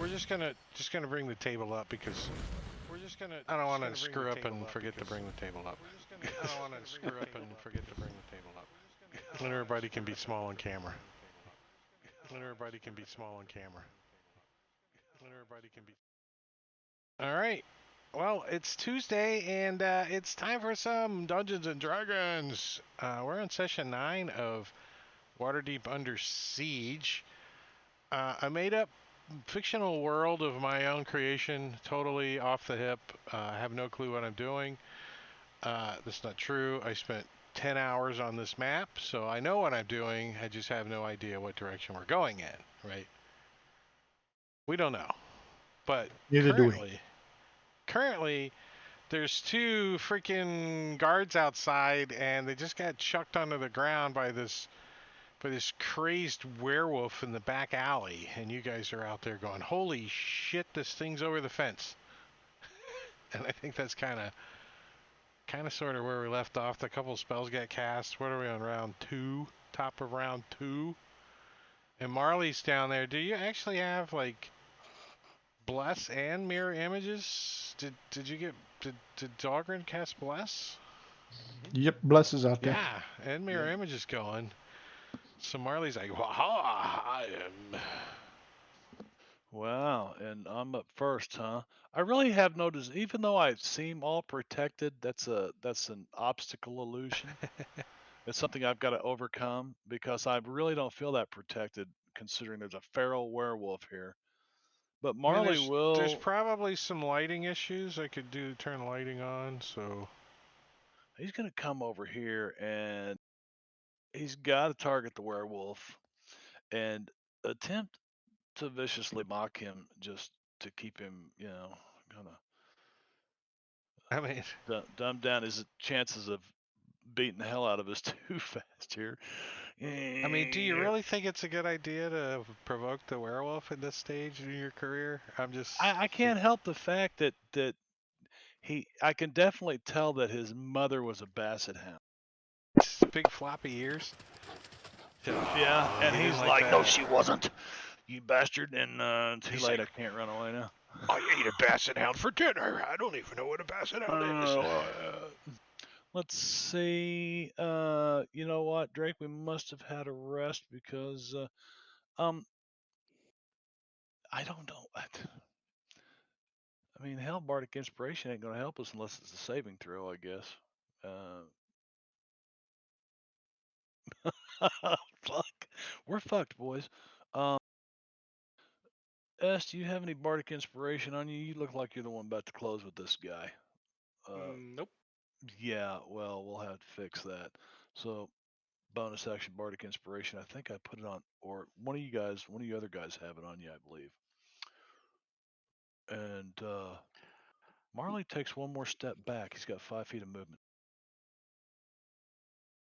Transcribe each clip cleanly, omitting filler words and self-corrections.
just gonna bring the table up because I don't want to screw up and forget to bring the table up. I don't want to screw up and forget to bring the table up. When everybody can be small on camera. When everybody can be small on camera. When everybody can be. All right. Well, it's Tuesday, and it's time for some Dungeons and Dragons. We're on session 9 of Waterdeep Under Siege. I made up fictional world of my own creation, totally off the hip. I have no clue what I'm doing. That's not true. I spent 10 hours on this map, so I know what I'm doing. I just have no idea what direction we're going in, right? We don't know. But Neither do we. Currently, there's two freaking guards outside, and they just got chucked onto the ground by this crazed werewolf in the back alley, and you guys are out there going, holy shit, this thing's over the fence. And I think that's kind of sort of where we left off. A couple spells got cast. What are we on, round 2? Top of round 2. And Marley's down there. Do you actually have like bless and mirror images? Did you get did Dahlgren cast bless? Yep, bless is out there. Yeah, and mirror images going. So Marley's like, "Waha, I am." Wow, and I'm up first, huh? I really have noticed, even though I seem all protected, that's an obstacle illusion. It's something I've got to overcome because I really don't feel that protected, considering there's a feral werewolf here. But Marley there's will. probably some lighting issues. I could turn lighting on, so He's gonna come over here and he's got to target the werewolf and attempt to viciously mock him just to keep him, kind of I mean, dumb down his chances of beating the hell out of us too fast here. I mean, do you really think it's a good idea to provoke the werewolf at this stage in your career? I can't help the fact that I can definitely tell that his mother was a basset hound. Big floppy ears. Yeah, and he he's didn't like, that. no, she wasn't. You bastard! And too late. I can't run away now. I ate a basset hound for dinner. I don't even know what a basset hound is. Let's see. You know what, Drake? We must have had a rest because, I don't know. I mean, hell, Bardic Inspiration ain't gonna help us unless it's a saving throw, I guess. Fuck, we're fucked, boys. S, do you have any Bardic Inspiration on you? You look like you're the one about to close with this guy. Nope. Yeah, well, we'll have to fix that. So, bonus action Bardic Inspiration. I think I put it on, or one of you other guys have it on you, I believe. And Marley takes one more step back. He's got 5 feet of movement.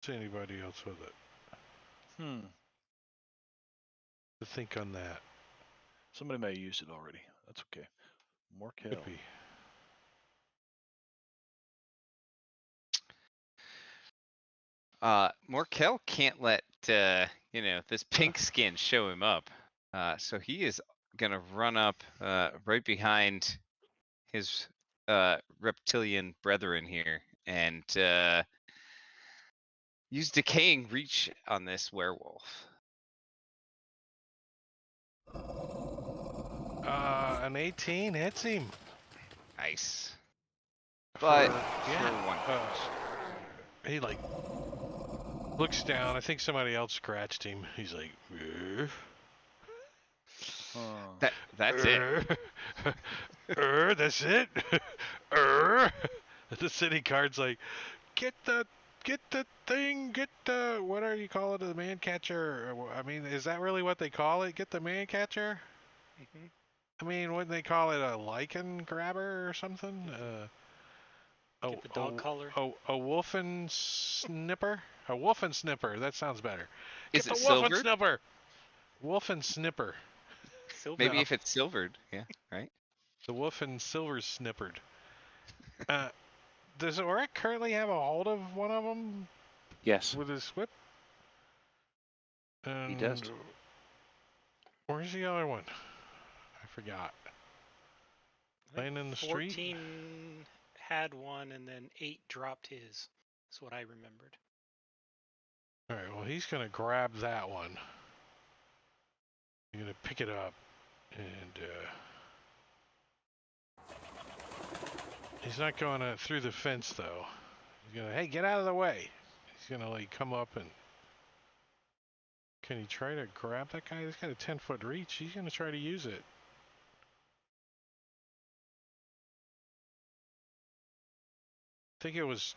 See anybody else with it? To think on that. Somebody may have used it already. That's okay. More kill. Could be. Morkel can't let this pink skin show him up. So he is gonna run up right behind his reptilian brethren here and use decaying reach on this werewolf. An 18 hits him. Nice. But yeah, for one he like looks down. I think somebody else scratched him. He's like, that's it. That's it. The city guard's like, get the thing, get the, what are you call it, the man catcher? I mean, is that really what they call it? Get the man catcher? Mm-hmm. I mean, wouldn't they call it a lichen grabber or something? Get the dog collar. A wolfen snipper? A wolfen snipper. That sounds better. Is Get it the wolfen silvered? snipper. Wolfen snipper. Maybe if it's silvered, yeah, right? The wolfen silver snippered. Does Oric currently have a hold of one of them? Yes. With his whip? He does. Where's the other one? I forgot. I think Laying in the street? 14 had one, and then 8 dropped his. That's what I remembered. Alright, well, he's going to grab that one. You're going to pick it up. And, he's not going through the fence, though. He's going to, hey, get out of the way. He's going to, like, come up and... Can he try to grab that guy? He's got a 10-foot reach. He's going to try to use it. I think it was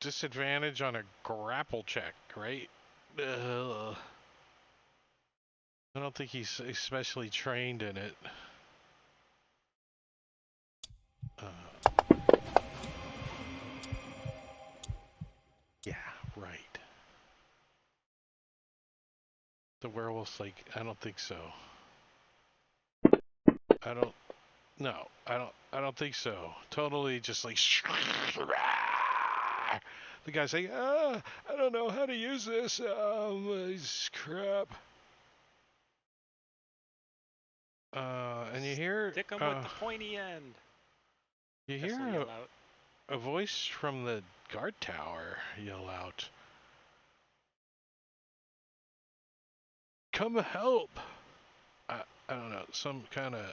disadvantage on a grapple check, right? I don't think he's especially trained in it. Yeah, right. The werewolf's like, I don't think so. I don't think so. Totally just like, the guy's like, I don't know how to use this. Crap. And you hear, Stick him with the pointy end. you Guess hear he'll yell out. a voice from the guard tower yell out, come help. I don't know, some kind of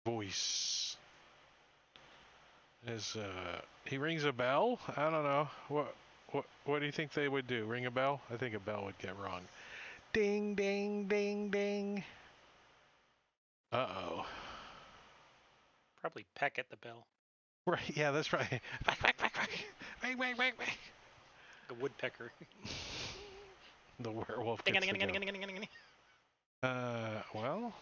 voice. He rings a bell? I don't know. What do you think they would do? Ring a bell? I think a bell would get wrong. Ding, ding, ding, ding. Uh-oh. Probably peck at the bell. Right, yeah, that's right. Whack. The woodpecker. The werewolf Ding, gets ding, to ding, go. ding, ding, ding, ding. Well,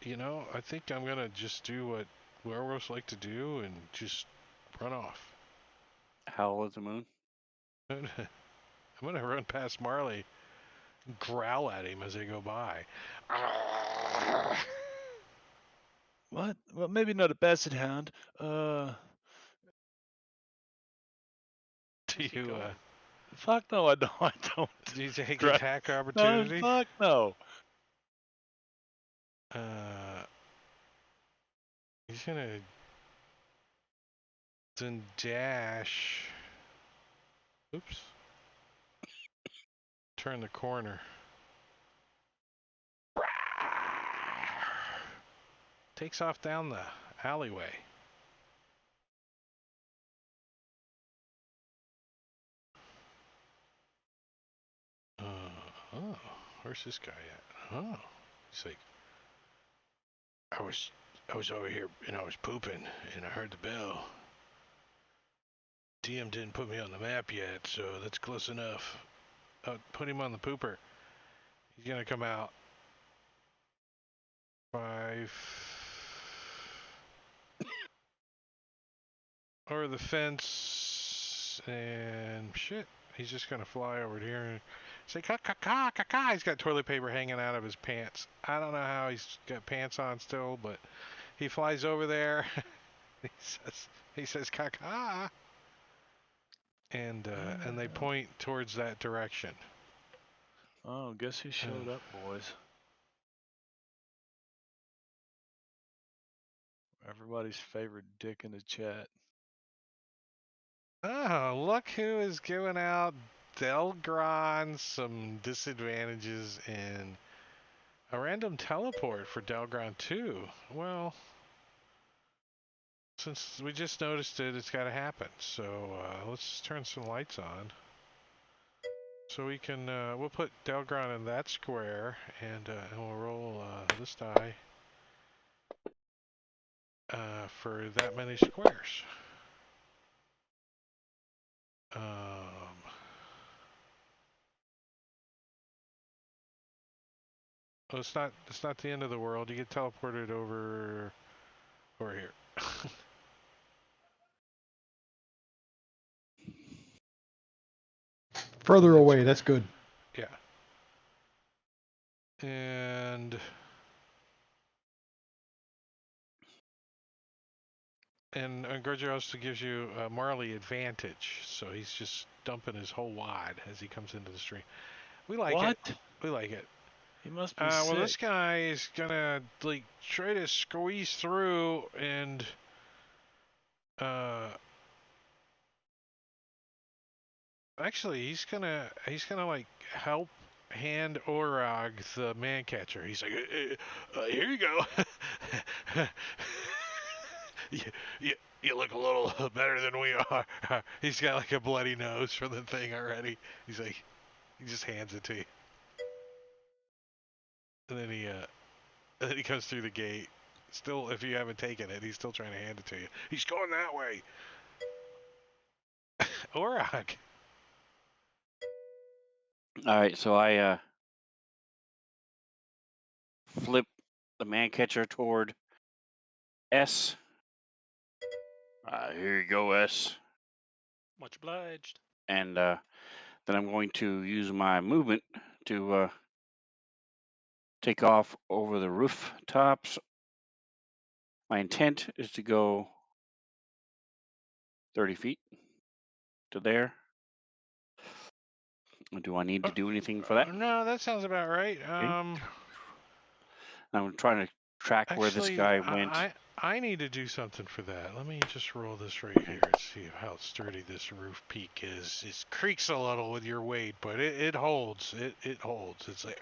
you know, I think I'm gonna just do what werewolves like to do and just run off. Howl at the moon. I'm gonna run past Marley, growl at him as I go by. What? Well, maybe not a basset hound. Do Where's he you going? Fuck no, I don't. I don't. do you take Dra- attack No, opportunity? fuck no. He's gonna then dash. Oops. Turn the corner. Takes off down the alleyway. Oh, where's this guy at? Oh, he's like, I was over here and I was pooping and I heard the bell. DM didn't put me on the map yet, so that's close enough. Put him on the pooper. He's gonna come out. 5. Over the fence and shit. He's just gonna fly over here and say ka. He's got toilet paper hanging out of his pants. I don't know how he's got pants on still, but he flies over there. he says ka. And they point towards that direction. Oh, guess who showed up, boys? Everybody's favorite dick in the chat. Oh, look who is giving out Delgron some disadvantages in a random teleport for Delgron 2. Well, since we just noticed it, it's got to happen. So let's turn some lights on. So we can, we'll put Delgron in that square, and we'll roll this die for that many squares. Oh, it's not the end of the world. You get teleported over here. Further That's away, good. that's good. Yeah. And Grudger also gives you Marley advantage, so he's just dumping his whole wad as he comes into the stream. We like What? it. We like it. He must be Well, sick. this guy is gonna like try to squeeze through and actually he's gonna like help hand Orog the man catcher. He's like, here you go. you look a little better than we are. He's got like a bloody nose from the thing already. He's like, he just hands it to you, and then he comes through the gate. Still, if you haven't taken it, he's still trying to hand it to you. He's going that way. Orog. All right, so I flip the man catcher toward S. Here you go, S. Much obliged. And then I'm going to use my movement to take off over the rooftops. My intent is to go 30 feet to there. Do I need to do anything for that? No, that sounds about right. I'm trying to track where this Actually, guy went. I need to do something for that. Let me just roll this right here and see how sturdy this roof peak is. It creaks a little with your weight, but it holds. It holds. It's like.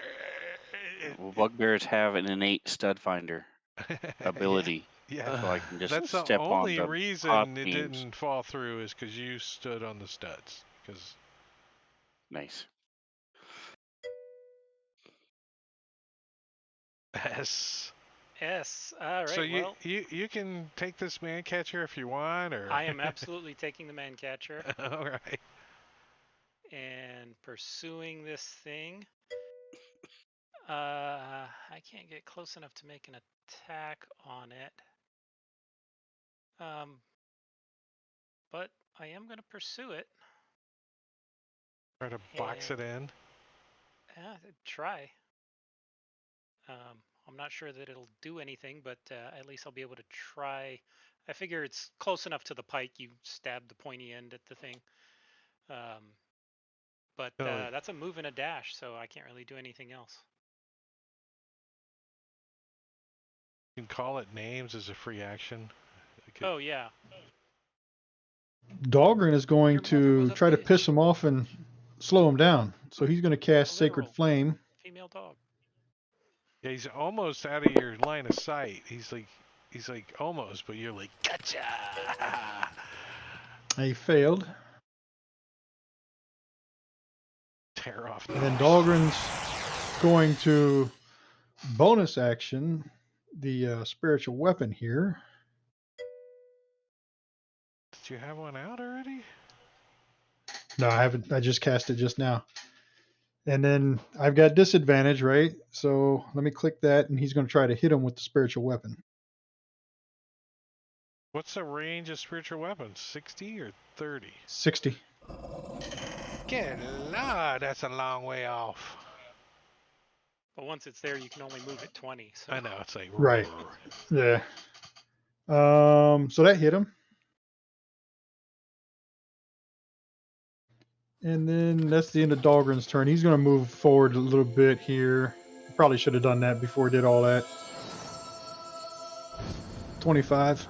Well, bugbears have an innate stud finder ability, Yeah. so I can just That's the step on only the reason top it beams. didn't fall through is because you stood on the studs. Because Nice. S. All right. So Well, you can take this man catcher if you want, or I am absolutely taking the man catcher all right. and pursuing this thing. I can't get close enough to make an attack on it. But I am going to pursue it. Try to box it in. Yeah, try. I'm not sure that it'll do anything, but at least I'll be able to try. I figure it's close enough to the pike. You stab the pointy end at the thing. But that's a move and a dash, so I can't really do anything else. You can call it names as a free action. Oh, yeah. Dahlgren is going Your mother to was a try to bitch. piss him off and slow him down. So he's going to cast Sacred Literal. Flame. Female dog. Yeah, he's almost out of your line of sight. He's like almost, but you're like, gotcha. He failed. Tear off. And then Dahlgren's going to bonus action the spiritual weapon here. Did you have one out already? No, I haven't. I just cast it just now. And then I've got disadvantage, right? So let me click that, and he's going to try to hit him with the spiritual weapon. What's the range of spiritual weapons? 60 or 30? 60. Good lord, that's a long way off. But once it's there, you can only move it 20. So. I know, it's like... Right. Yeah. So that hit him. And then that's the end of Dahlgren's turn. He's going to move forward a little bit here. Probably should have done that before he did all that. 25.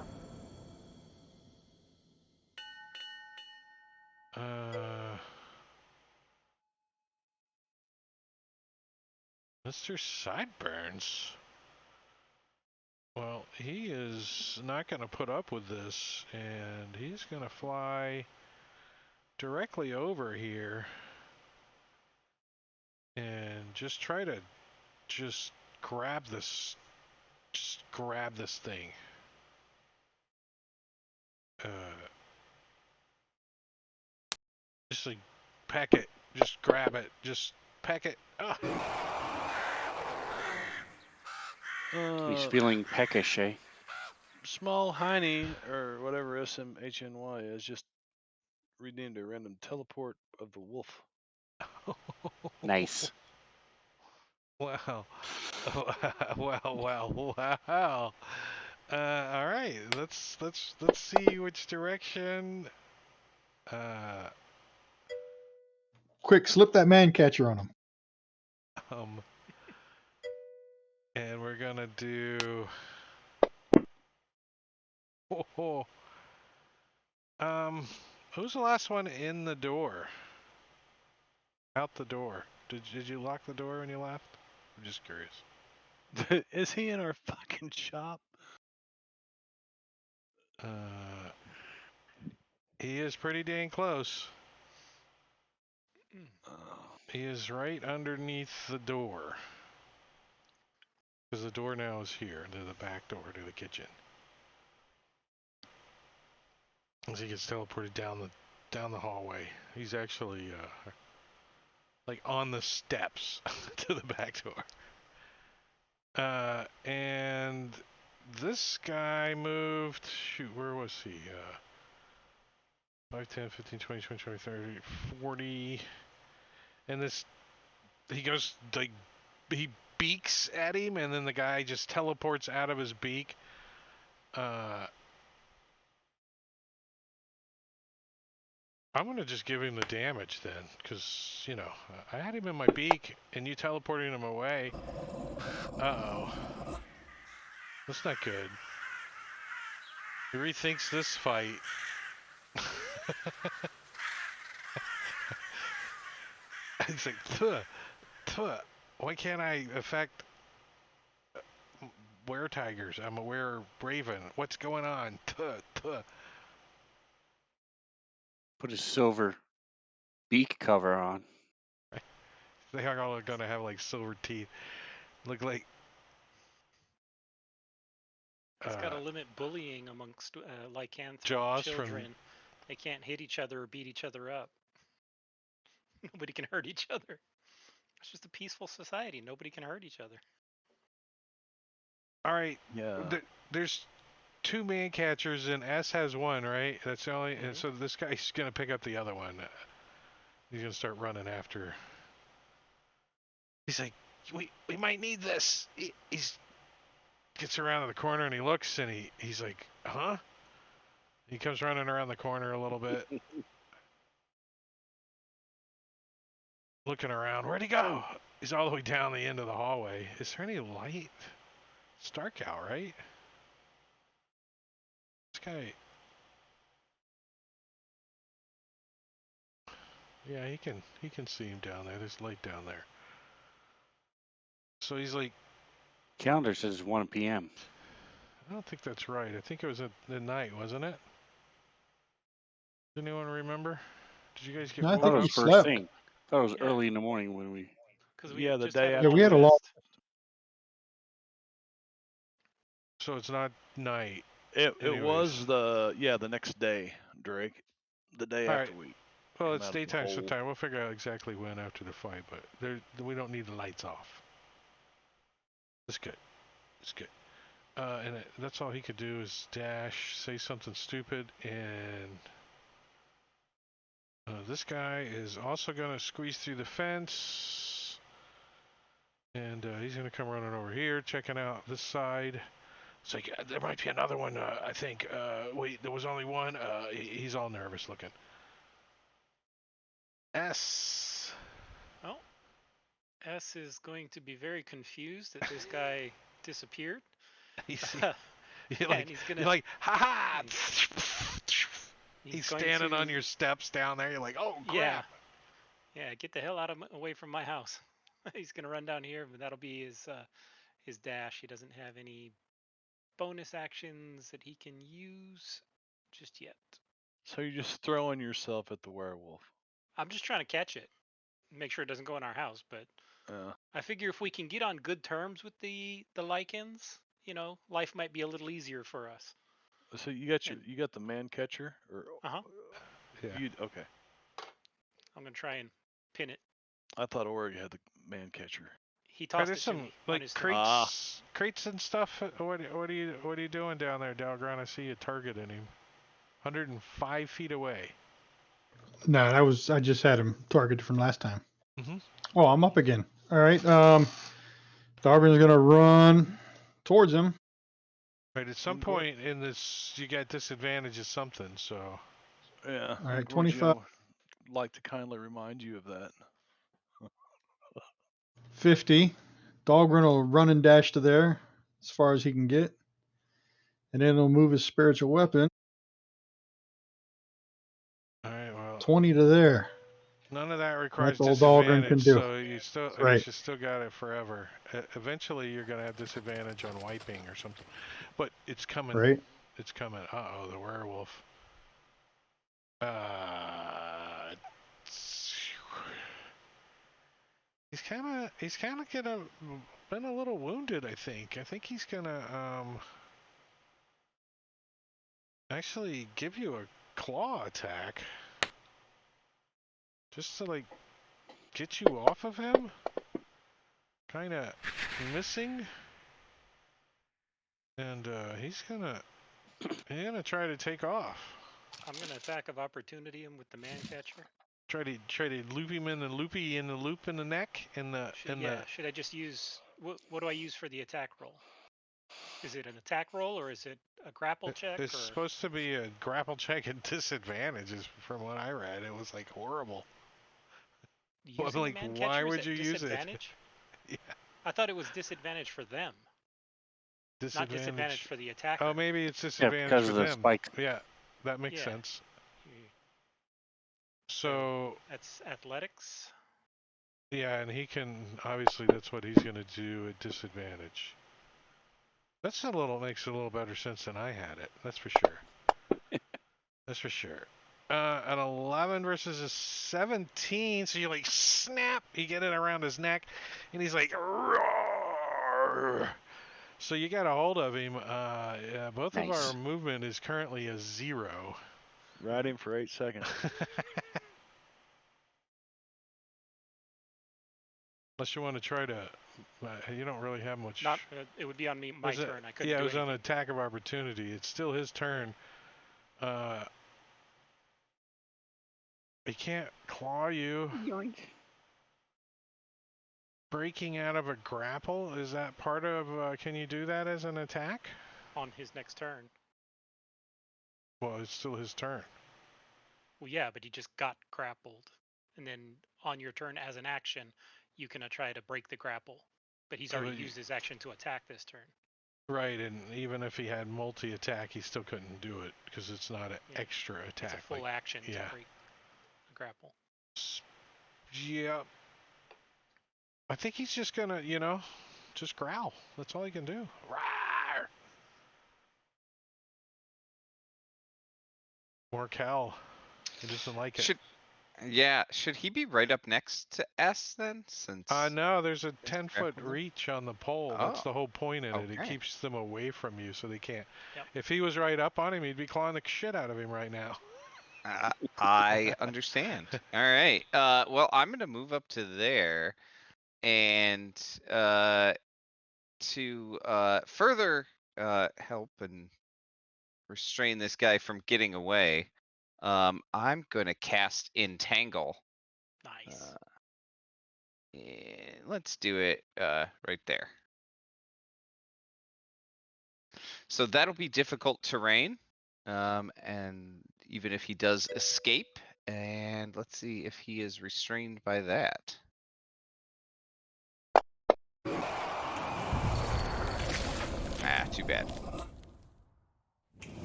Mr. Sideburns. Well, he is not going to put up with this, and he's going to fly directly over here and just try to grab this thing. Just like peck it, just grab it, just peck it. He's feeling peckish, eh? Small Heine, or whatever SMHNY is, just renamed a random teleport of the wolf. Nice. Wow. Wow. All right. Let's see which direction. Quick, slip that man catcher on him. And we're gonna do. Who's the last one in the door? Out the door. Did you lock the door when you left? I'm just curious. Is he in our fucking shop? He is pretty dang close. Oh. He is right underneath the door. Because the door now is here, to the back door to the kitchen. As he gets teleported down the hallway. He's actually like on the steps to the back door. And this guy moved. Shoot, where was he? 5, 10, 15, 20, 20, 20, 30, 40. And this, he goes like, he beaks at him, and then the guy just teleports out of his beak. I'm gonna just give him the damage then, because, you know, I had him in my beak, and you teleporting him away. Uh-oh. That's not good. He rethinks this fight. He's like, tuh, tuh. Why can't I affect were-tigers? I'm a were-raven. What's going on? Tuh, tuh. Put a silver beak cover on. They are all gonna have like silver teeth. Look like. It's got to limit bullying amongst lycanthrope Jaws children. They can't hit each other or beat each other up. Nobody can hurt each other. It's just a peaceful society. Nobody can hurt each other. All right. Yeah. There's 2 man catchers and S has 1, right? That's the only. And so this guy's gonna pick up the other one. He's gonna start running after. He's like, we might need this. He's gets around the corner and he looks and he's like, huh? He comes running around the corner a little bit. Looking around. Where'd he go? He's all the way down the end of the hallway. Is there any light? It's dark out, right? This guy. Yeah, he can see him down there. There's light down there. So he's like, Calendar says 1 p.m. I don't think that's right. I think it was at the night, wasn't it? Does anyone remember? Did you guys get No, I I thought think it woken was up? we first slept. thing. I thought it was Yeah. early in the morning when we. Because Yeah, the just day had a after. Yeah, we had a long long. rest. So it's not night. It Anyways. was the next day, Drake. The day All after right. we. Well, came it's out of the daytime hole. sometime. We'll figure out exactly when after the fight, but we don't need the lights off. It's good. It's good. And that's all he could do is dash, say something stupid, and this guy is also going to squeeze through the fence, and he's going to come running over here, checking out this side. It's like, there might be another one, I think. Wait, there was only one. He's all nervous looking. S. Oh. S is going to be very confused that this guy disappeared. He's, Yeah, like, and he's gonna. you're like, ha ha! He's He's going standing to- on your steps down there. You're like, oh crap! Yeah. Yeah, get the hell away from my house. He's gonna run down here, but that'll be his dash. He doesn't have any bonus actions that he can use just yet. So you're just throwing yourself at the werewolf. I'm just trying to catch it, make sure it doesn't go in our house. But Yeah. I figure if we can get on good terms with the lycans, life might be a little easier for us. So you got the man catcher or Uh-huh. Yeah. okay. I'm gonna try and pin it. I thought Oregon had the man catcher. He Are tossed there it to some me on like his crates and stuff? What are you doing down there, Dalgron? I see you targeting him. 105 feet away. No, I just had him targeted from last time. Mhm. Oh, I'm up again. All right. Darwin's gonna run towards him. Right. At some Indoor- point in this, you got disadvantage of something. So Yeah. All right, and 25. Gorgio would like to kindly remind you of that. 50. Dahlgren will run and dash to there as far as he can get. And then he'll move his spiritual weapon All right, well, 20 to there. none of that requires all Dahlgren disadvantage, can do. so you Right. should still got it forever. Eventually, you're gonna have disadvantage on wiping or something, but it's coming. Right. It's coming. Uh-oh, the werewolf. He's kind of been a little wounded. I think he's gonna actually give you a claw attack, just to like get you off of him. Kind of missing, and he's gonna try to take off. I'm gonna attack of opportunity him with the man catcher. Try to loop him in the loop in the neck Should I just use what do I use for the attack roll? Is it an attack roll or is it a grapple check? It's supposed to be a grapple check at disadvantages. From what I read, it was like horrible. Well, Using like, man why catcher is would at you use it? disadvantage? Yeah. I thought it was disadvantage for them, not disadvantage for the attacker. Oh, maybe it's disadvantage because for of the them. spike. Yeah, that makes Yeah. sense. So that's athletics. yeah, and he can obviously that's what he's gonna do at disadvantage. Makes a little better sense than I had it. That's for sure. That's for sure. An 11 versus a 17, so you like snap, you get it around his neck, and he's like, roar! So you got a hold of him. Yeah, both Nice. of our movement is currently a 0. Ride him for 8 seconds. Unless you want to try to, you don't really have much. Not. It would be on me. My turn. I couldn't. Yeah, it do was on anything. attack of opportunity. It's still his turn. He can't claw you. Yoink. Breaking out of a grapple, is that part of, can you do that as an attack? On his next turn. Well, it's still his turn. Well, yeah, but he just got grappled, and then on your turn as an action, you can try to break the grapple. But he's already used his action to attack this turn. Right, and even if he had multi-attack, he still couldn't do it because it's not an extra attack. It's a full action to break the grapple. Yeah. I think he's just gonna, just growl. That's all he can do. Rawr! More Cal. He doesn't like it. Should he be right up next to S then? Since No, there's a 10-foot reach on the pole. That's the whole point in it. It okay. keeps them away from you so they can't. Yep. If he was right up on him, he'd be clawing the shit out of him right now. I understand. All right. Well, I'm gonna move up to there, and to further help and restrain this guy from getting away, I'm gonna cast Entangle. Nice. And let's do it right there. So that'll be difficult terrain, and even if he does escape, and let's see if he is restrained by that. Too bad.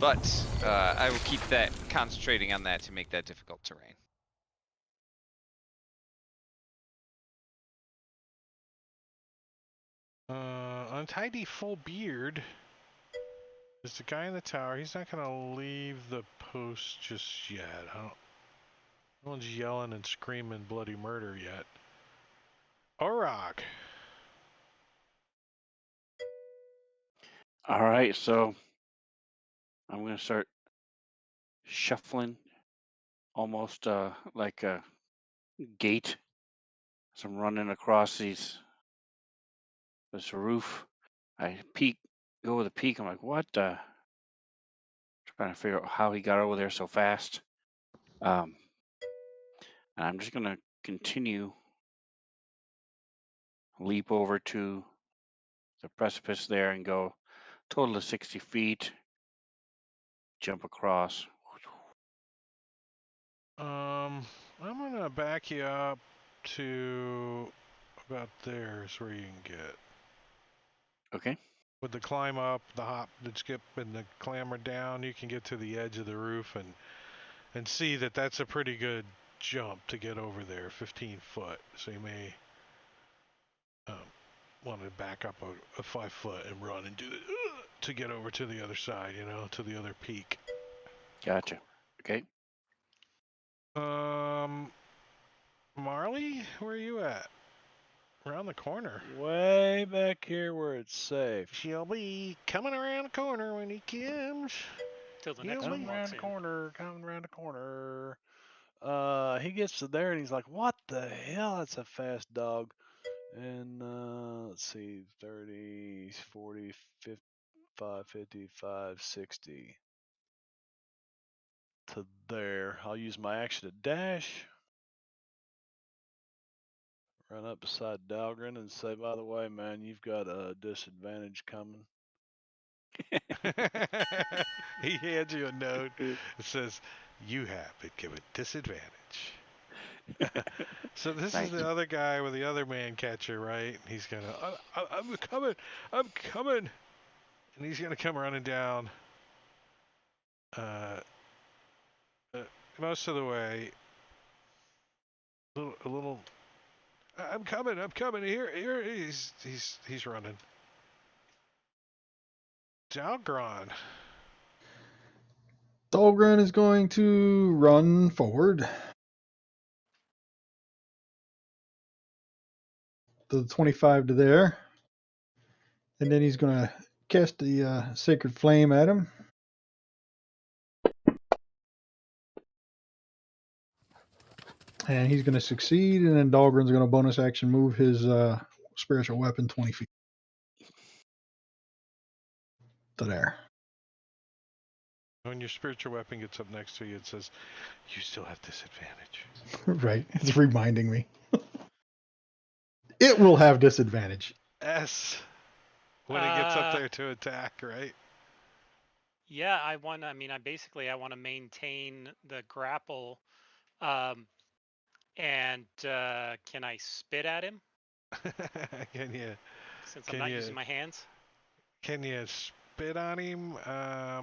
But I will keep that, concentrating on that to make that difficult terrain. Untidy Full Beard is the guy in the tower. He's not gonna leave the post just yet. No one's yelling and screaming bloody murder yet. Orog. All right, so I'm gonna start shuffling, almost like a gait. So I'm running across this roof. I go with a peek. I'm like, what? Trying to figure out how he got over there so fast. And I'm just gonna continue leap over to the precipice there and go total of 60 feet. Jump across. I'm gonna back you up to about about there is where you can get. Okay. With the climb up, the hop, the skip, and the clamber down, you can get to the edge of the roof and see that that's a pretty good jump to get over there, 15 foot. So you may want to back up a 5 foot and run and do it to get over to the other side, you know, to the other peak. Gotcha. Okay. Marley, where are you at? Around the corner. Way back here where it's safe. She'll be coming around the corner when he comes. Till the He'll next be- one Coming around walks the in. corner, coming around the corner. He gets to there and he's like, what the hell? That's a fast dog. And let's see, 30, 40, 55, 55, 60. To there. I'll use my action to dash. Run up beside Dahlgren and say, by the way, man, you've got a disadvantage coming. He hands you a note. It says, you have been given disadvantage. So this Nice. is the other guy with the other man catcher, right? He's gonna, I'm coming. And he's gonna come running down most of the way. A little. I'm coming. Here. He's running. Dalgron. Dahlgren is going to run forward to the 25 to there. And then he's going to cast the Sacred Flame at him. And he's going to succeed. And then Dahlgren's going to bonus action move his spiritual weapon 20 feet to there. When your spiritual weapon gets up next to you, it says, you still have disadvantage. Right. It's reminding me. It will have disadvantage. S. When it gets up there to attack, right? Yeah, I want to maintain the grapple. And can I spit at him Can you since Can I'm not you- using my hands? spit on him? I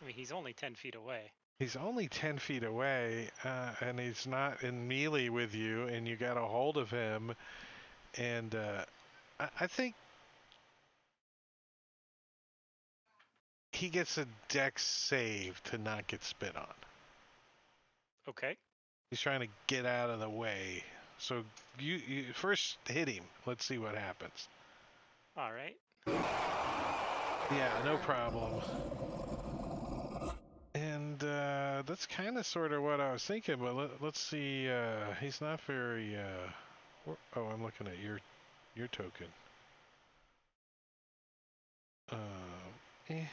mean, he's only 10 feet away. He's only 10 feet away, and he's not in melee with you, and you got a hold of him. And I think he gets a dex save to not get spit on. Okay. He's trying to get out of the way. So you first hit him. Let's see what happens. All right. Yeah, no problem. And that's kind of sort of what I was thinking, but let's see. He's not very. Oh, I'm looking at your token. Eh.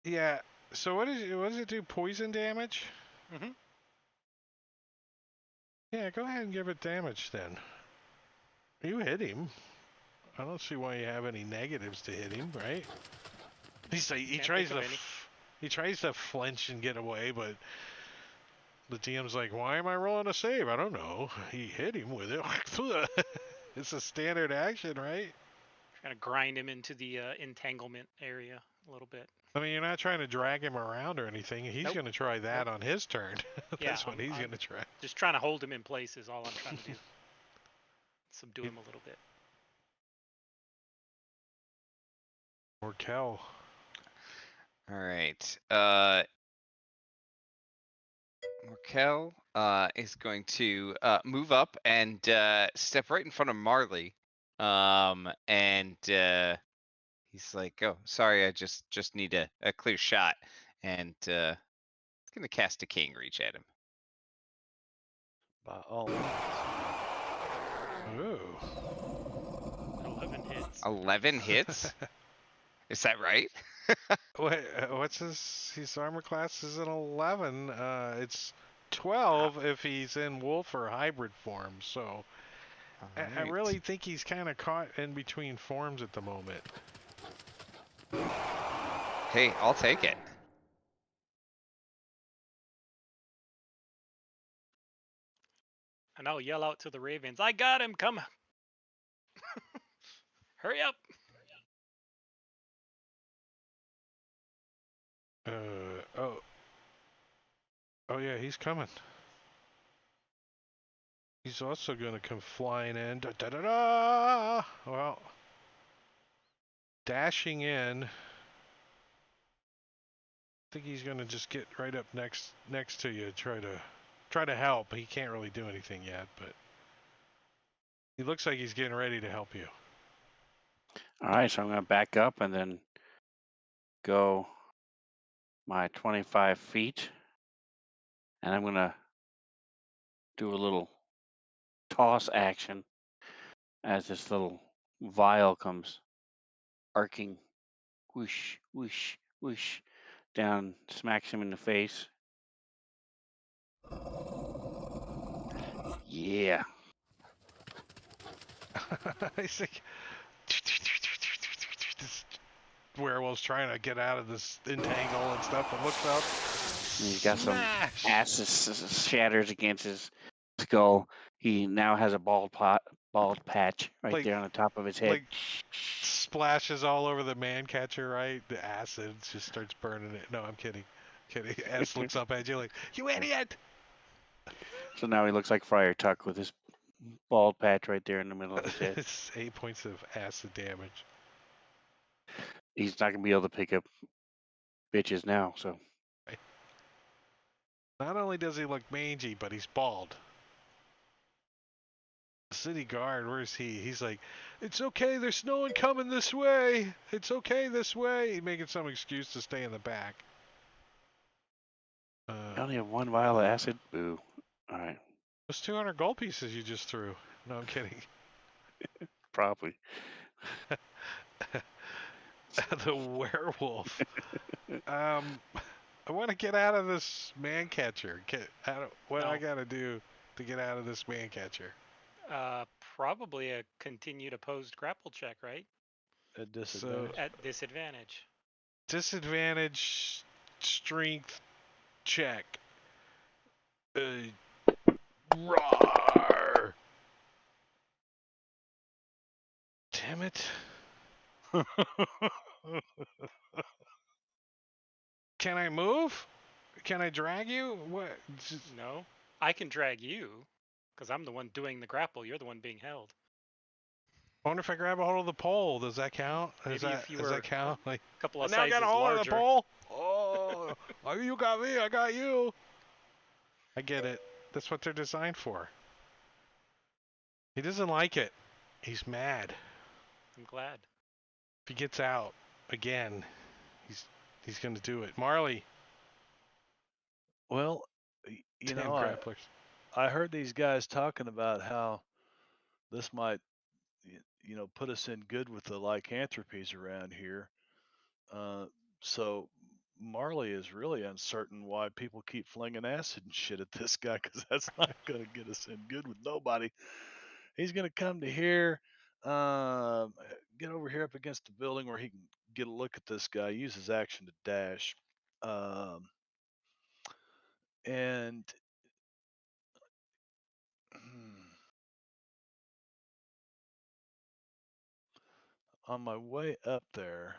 Yeah. So what does it do? Poison damage? Mhm. Yeah, go ahead and give it damage then. You hit him. I don't see why you have any negatives to hit him, right? He Can't tries think of to any. he tries to flinch and get away, but the DM's like, "Why am I rolling a save? I don't know." He hit him with it. It's a standard action, right? Trying to grind him into the entanglement area a little bit. I mean, you're not trying to drag him around or anything. He's Nope. going to try that on his turn. Yeah, That's what he's I'm going to try. just trying to hold him in place is all I'm trying to do. Subdue him a little bit. Or Kel. All right. Morkel is going to move up and step right in front of Marley. And he's like, "Oh, sorry, I just need a clear shot." And he's gonna cast a King Reach at him. By all means. Ooh. 11 hits. 11 hits. Is that right? Wait, what's his armor class is an 11. It's 12 if he's in wolf or hybrid form. So I Alright. really think he's kind of caught in between forms at the moment. Hey, I'll take it. And I'll yell out to the ravens, I got him, come. Hurry up. Oh yeah, he's coming. He's also gonna come flying in. Da da da da! Well, dashing in. I think he's gonna just get right up next to you, try to help. He can't really do anything yet, but he looks like he's getting ready to help you. All right, so I'm going to back up and then go my 25 feet. And I'm going to do a little toss action as this little vial comes arcing, whoosh, whoosh, whoosh, down, smacks him in the face. Yeah. He's like, this werewolf's trying to get out of this entangle and stuff, and looks up. And he's got Smash! some acid shatters against his skull. He now has a bald patch right Like- there on the top of his head. Like splashes all over the man catcher, right? The acid just starts burning it. No, I'm kidding. S looks up at you like, you idiot! So now he looks like Friar Tuck with his bald patch right there in the middle of his head. It's 8 points of acid damage. He's not gonna be able to pick up bitches now. So Not only does he look mangy, but he's bald. The city guard, where's he? He's like, it's okay, there's no one coming this way. It's okay this way. He's making some excuse to stay in the back. I only have one vial of acid. Boo. All right, Those 200 gold pieces you just threw. No, I'm kidding. probably. The werewolf. I want to get out of this man catcher. What do I No. gotta do to get out of this man catcher? Probably a continued opposed grapple check, right? At disadvantage. At disadvantage. Disadvantage strength check. Roar! Damn it. Can I move? Can I drag you? What? No. I can drag you, because I'm the one doing the grapple. You're the one being held. I wonder if I grab a hold of the pole, does that count? Maybe if you does were that count? Like, A couple I of now sizes got a hold larger. of the pole? Oh, you got me, I got you. I get it. That's what they're designed for. He doesn't like it. He's mad. I'm glad. If he gets out again, he's gonna do it. Marley, Well, you damn know, grapplers. I heard these guys talking about how this might, put us in good with the lycanthropies around here. So Marley is really uncertain why people keep flinging acid and shit at this guy, because that's not going to get us in good with nobody. He's going to come to here, get over here up against the building where he can get a look at this guy, use his action to dash. And on my way up there,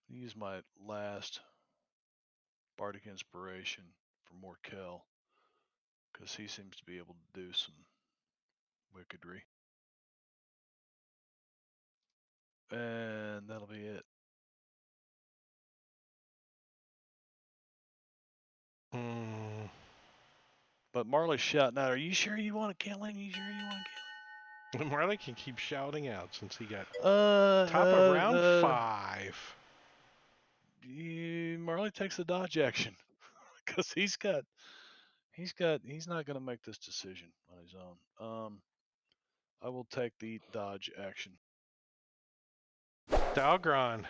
use my last Bardic Inspiration for more Kel, because he seems to be able to do some wickedry. And that'll be it. But Marley's shouting out, are you sure you want to kill him? You sure you want to kill him? Marley can keep shouting out since he got Top top of round 5. Marley takes the dodge action because he's not going to make this decision on his own. I will take the dodge action. Dalgron.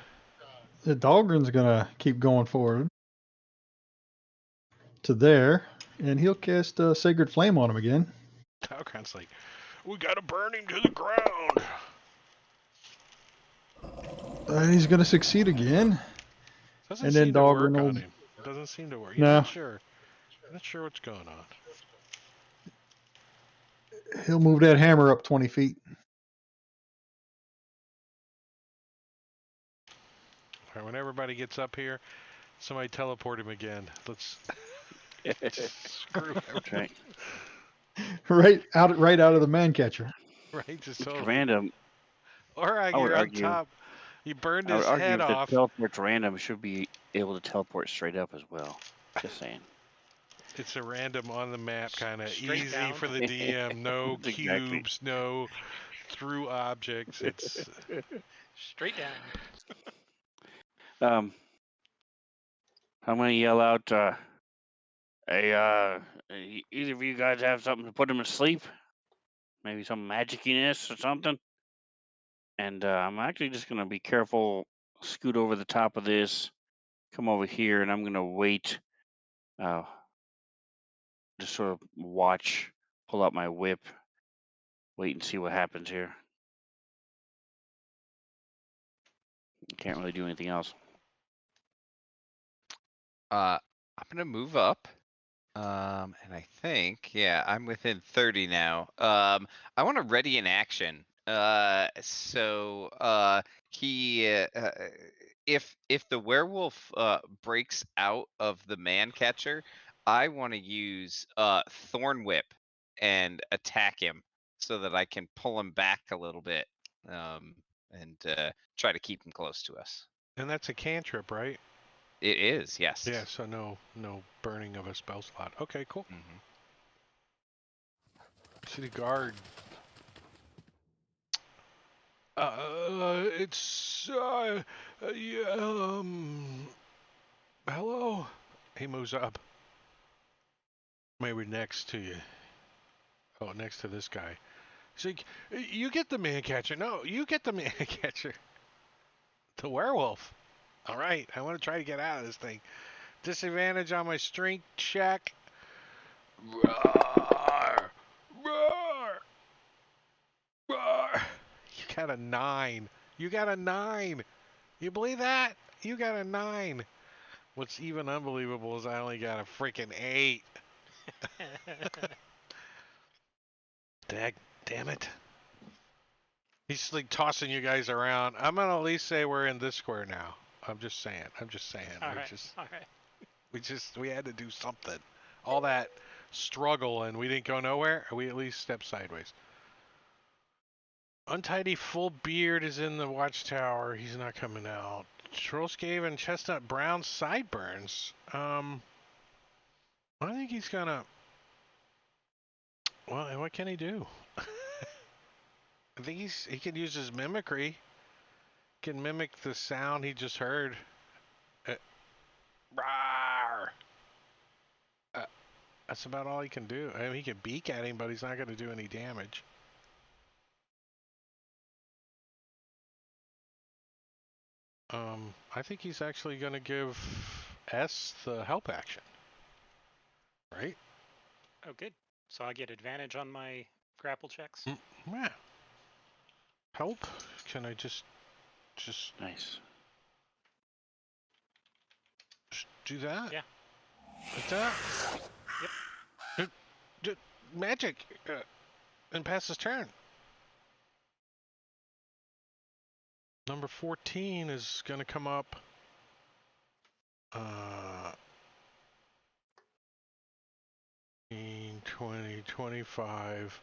The Dahlgren's gonna keep going forward to there, and he'll cast Sacred Flame on him again. Dalgron's like, we gotta burn him to the ground. He's gonna succeed again. Doesn't And then seem to work Dahlgren on will- him. It doesn't seem to work. He's No. not sure. Not sure what's going on. He'll move that hammer up 20 feet. All right, when everybody gets up here, somebody teleport him again. Let's screw everything. Right. right out of the man catcher. Right, just It's totally. random. Or I would you're on argue. top. You burned I would his argue head if the off. teleport's random, it should be able to teleport straight up as well. Just saying. It's a random on the map kind of Straight easy down. for the DM. No Exactly. cubes, no through objects. It's Straight down. I'm gonna yell out, "Hey, either of you guys have something to put him to sleep? Maybe some magiciness or something?" And I'm actually just gonna be careful, scoot over the top of this, come over here, and I'm gonna wait. Just sort of watch, pull out my whip, wait and see what happens here. Can't really do anything else. I'm gonna move up. And I think, yeah, I'm within 30 now. I want to ready in action. If the werewolf breaks out of the man catcher, I want to use Thorn Whip and attack him so that I can pull him back a little bit. And try to keep him close to us. and that's a cantrip, right? It is, yes. Yeah, so no burning of a spell slot. Okay, cool. Mm-hmm. City guard. It's yeah, hello. He moves up. Maybe next to you. Oh, next to this guy. He's like, you get the man catcher. No, you get the man catcher. The werewolf. All right, I want to try to get out of this thing. Disadvantage on my strength check. Roar! Roar! Roar! You got a 9. You got a 9. You believe that? You got a 9. What's even unbelievable is I only got a freaking 8. Damn it. He's like tossing you guys around. I'm gonna at least say we're in this square now. I'm just saying. All right. We had to do something. All that struggle and we didn't go nowhere. We at least stepped sideways. Untidy Full Beard is in the watchtower. He's not coming out. Trollscave and Chestnut Brown sideburns. I think he's gonna. Well, and what can he do? I think he can use his mimicry. Can mimic the sound he just heard. Rawr! That's about all he can do. I mean, he can beak at him, but he's not going to do any damage. I think he's actually going to give S the help action. Right? Oh, good. So I get advantage on my grapple checks. Yeah. Help? Can I just Nice. do that? Yeah. Like that? Yep. Magic! And pass his turn. Number 14 is going to come up. 20, 25.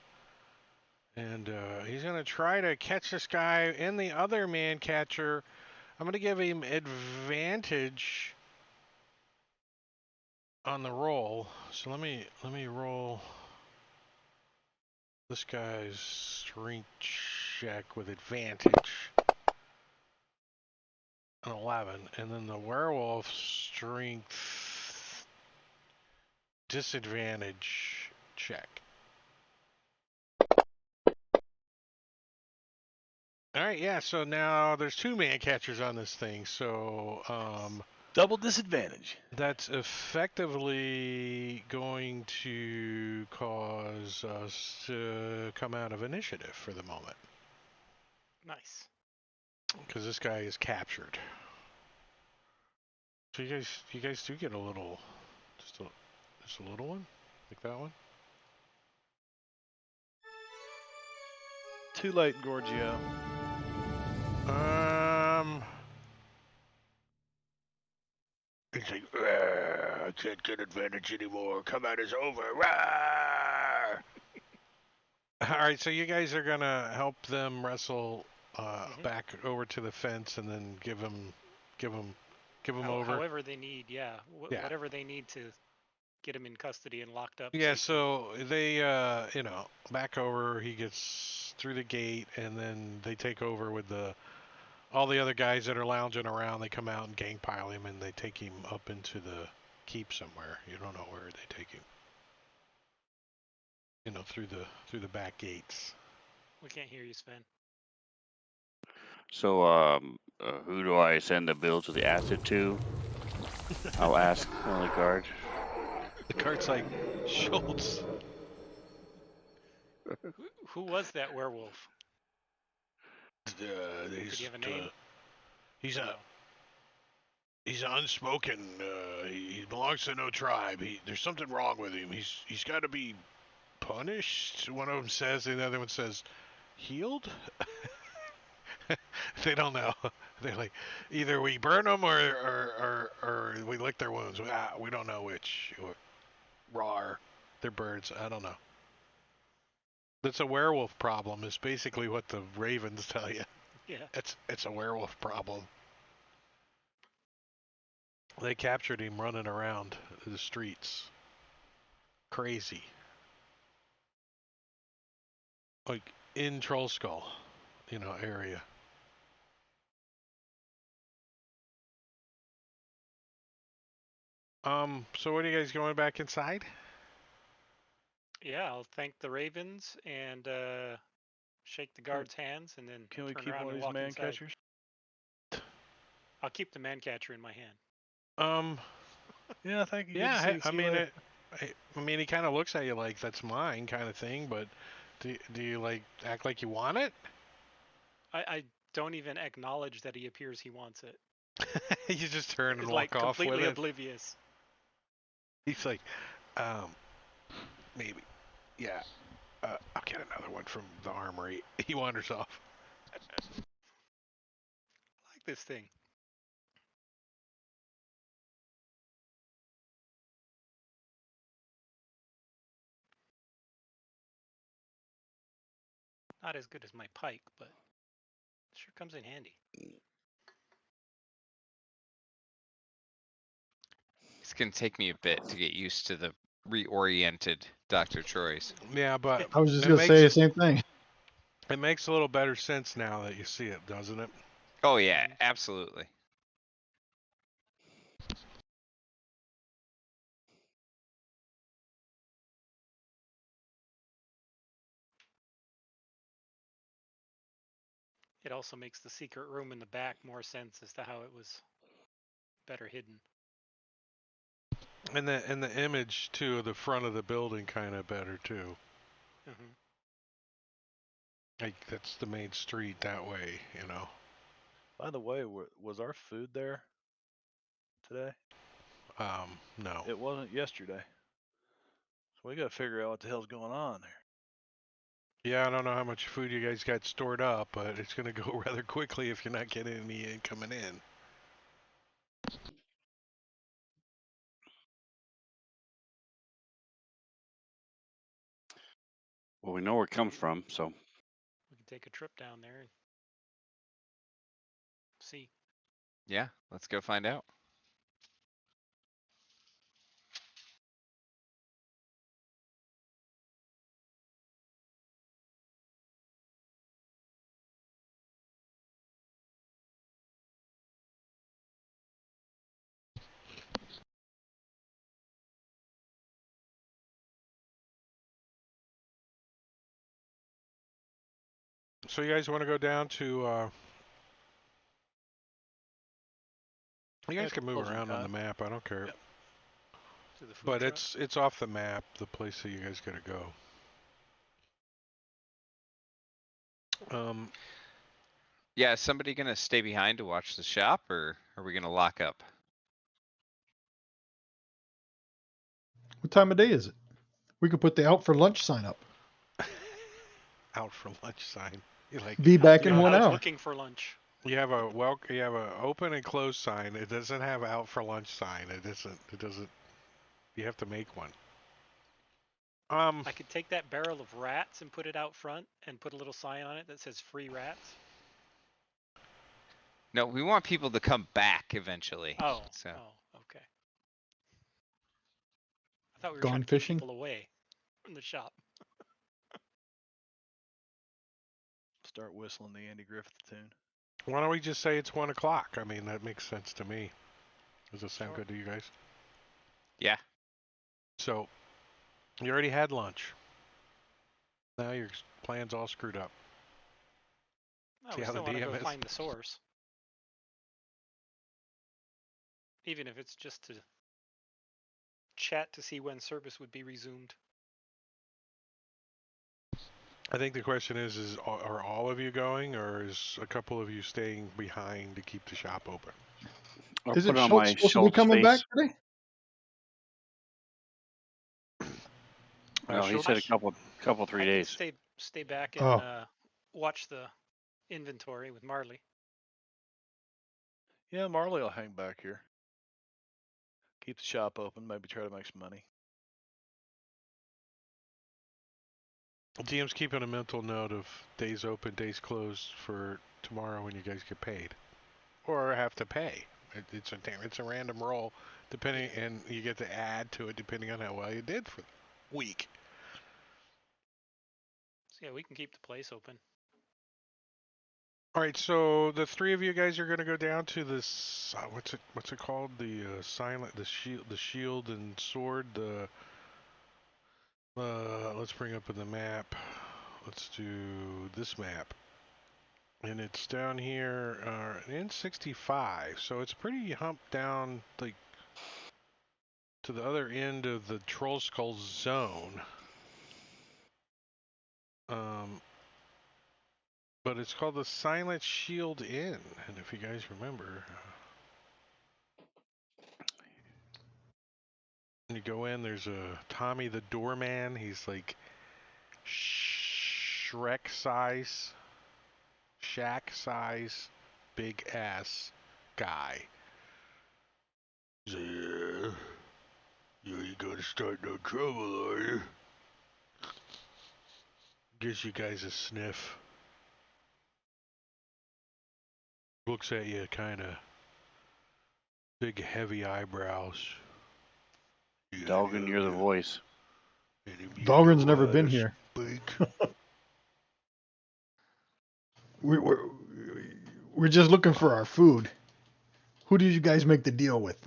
And he's going to try to catch this guy in the other man catcher. I'm going to give him advantage on the roll. So let me roll this guy's strength check with advantage. An 11. And then the werewolf strength disadvantage check. All right, yeah, so now there's 2 man catchers on this thing. So Double disadvantage. that's effectively going to cause us to come out of initiative for the moment. Nice. Because this guy is captured. So you guys do get a little, just a little one, like that one. too late, Gorgio. He's like, I can't get advantage anymore. Combat is over. Rawr! All right, so you guys are gonna help them wrestle back over to the fence, and then give them over. However they need, yeah. Yeah. Whatever they need to get him in custody and locked up. Yeah, safely. so they, back over. He gets through the gate, and then they take over with all the other guys that are lounging around. They come out and gang pile him, and they take him up into the keep somewhere. You don't know where they take him. Through the back gates. We can't hear you, Sven. So, who do I send the bill to the acid to? I'll ask one of the guards. The guard's like, Schultz. Who was that werewolf? Did he have a name? He's unspoken. He belongs to no tribe. There's something wrong with him. He's got to be punished. One of them says, and the other one says, healed. They don't know. They're like, either we burn them or we lick their wounds. We don't know which. Rawr. They're birds. I don't know. That's a werewolf problem. Is basically what the ravens tell you. Yeah. It's a werewolf problem. They captured him running around the streets. Crazy. Like in Troll Skull, area. So what are you guys going back inside? Yeah, I'll thank the ravens and shake the guards' hands, and then Can we turn keep around one of and these walk man inside. catchers? I'll keep the man catcher in my hand. Yeah, thank you. Yeah, I mean, he kind of looks at you like that's mine, kind of thing. But do you like act like you want it? I don't even acknowledge that he appears he wants it. You just turn and It's walk like off with completely it. oblivious. He's like, maybe, yeah. I'll get another one from the armory. He wanders off. I like this thing. Not as good as my pike, but sure comes in handy. It's gonna take me a bit to get used to the reoriented Dr. Troy's. Yeah, but I was just it gonna say the makes same thing. it makes a little better sense now that you see it, doesn't it? Oh yeah, absolutely. It also makes the secret room in the back more sense as to how it was better hidden. And the image too of the front of the building kind of better too. Mm-hmm. Like that's the main street that way, By the way, was our food there today? No. It wasn't yesterday. So we got to figure out what the hell's going on there. Yeah, I don't know how much food you guys got stored up, but it's gonna go rather quickly if you're not getting any coming in. Well, we know where it comes from, so We can take a trip down there and see. Yeah, let's go find out. So you guys want to go down to? You guys can move closing around on the time. map. I don't care. Yep. To the food But truck. it's off the map. The place that you guys gotta go. Yeah, is somebody gonna stay behind to watch the shop, or are we gonna lock up? What time of day is it? We could put the out for lunch sign up. out for lunch sign. You're like, Be back you in know, one I was hour. looking for lunch. you have a open and closed sign. It doesn't have out for lunch sign. It doesn't. You have to make one. I could take that barrel of rats and put it out front and put a little sign on it that says free rats. No, we want people to come back eventually. Oh, So okay. I thought we were Gone trying to fishing? keep people away from the shop. Start whistling the Andy Griffith tune. Why don't we just say it's 1 o'clock? I mean, that makes sense to me. Does that sound Sure. good to you guys? yeah, So, you already had lunch. Now your plan's all screwed up. No, See we how still the want to go DM is? find the source. Even if it's just to chat to see when service would be resumed. I think the question is are all of you going, or is a couple of you staying behind to keep the shop open? I'll Is put it on Schultz my supposed to be Schultz coming back face. today? No, he Schultz? said a couple 3 I days. could stay back and Oh. watch the inventory with Marley. Yeah, Marley will hang back here. Keep the shop open, maybe try to make some money. DM's keeping a mental note of days open, days closed for tomorrow when you guys get paid, or have to pay. It's a random roll, depending, and you get to add to it depending on how well you did for the week. So yeah, we can keep the place open. All right, so the three of you guys are going to go down to this. What's it called? The shield and sword. Let's bring up in the map. Let's do this map, and it's down here in 65. So it's pretty humped down like to the other end of the Troll Skull zone. But it's called the Silent Shield Inn, and if you guys remember. When you go in, there's a Tommy the Doorman. He's like Shrek size, Shack size, big ass guy. He's like, yeah, you ain't gonna start no trouble, are you? Gives you guys a sniff. Looks at you kinda big heavy eyebrows. You got Dogging, any you're the idea? voice. Any of you Dahlgren's know never how been to here. speak? We're just looking for our food. Who did you guys make the deal with?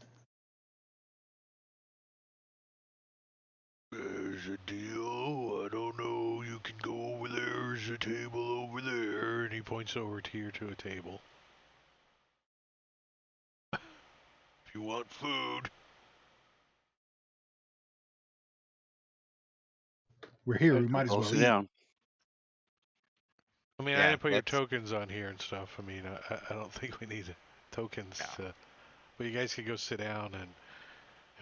There's a deal. I don't know. You can go over there. There's a table over there. And he points over here to a table. If you want food. We're here. I, We might as Go well sit eat. down. I mean, I Yeah, didn't put your let's- tokens on here and stuff. I mean, I don't think we need tokens No. to. But you guys can go sit down and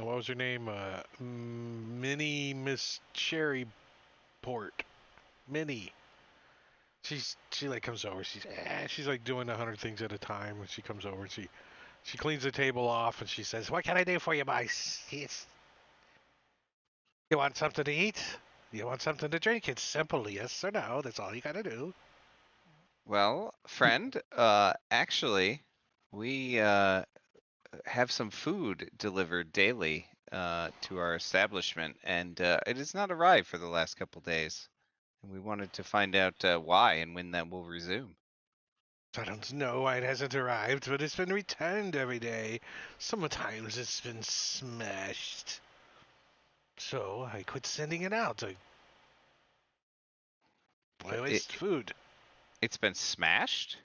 what was her name? Minnie Miss Cherry Port. Minnie. She like comes over. She's like doing 100 things at a time. When she comes over and she cleans the table off and she says, "What can I do for you, boys? You want something to eat? You want something to drink? It's simple, yes or no. That's all you gotta do." Well, friend, actually, we have some food delivered daily to our establishment, and it has not arrived for the last couple days. And we wanted to find out why and when that will resume. I don't know why it hasn't arrived, but it's been returned every day. Sometimes it's been smashed. So I quit sending it out. Why waste food? It's been smashed?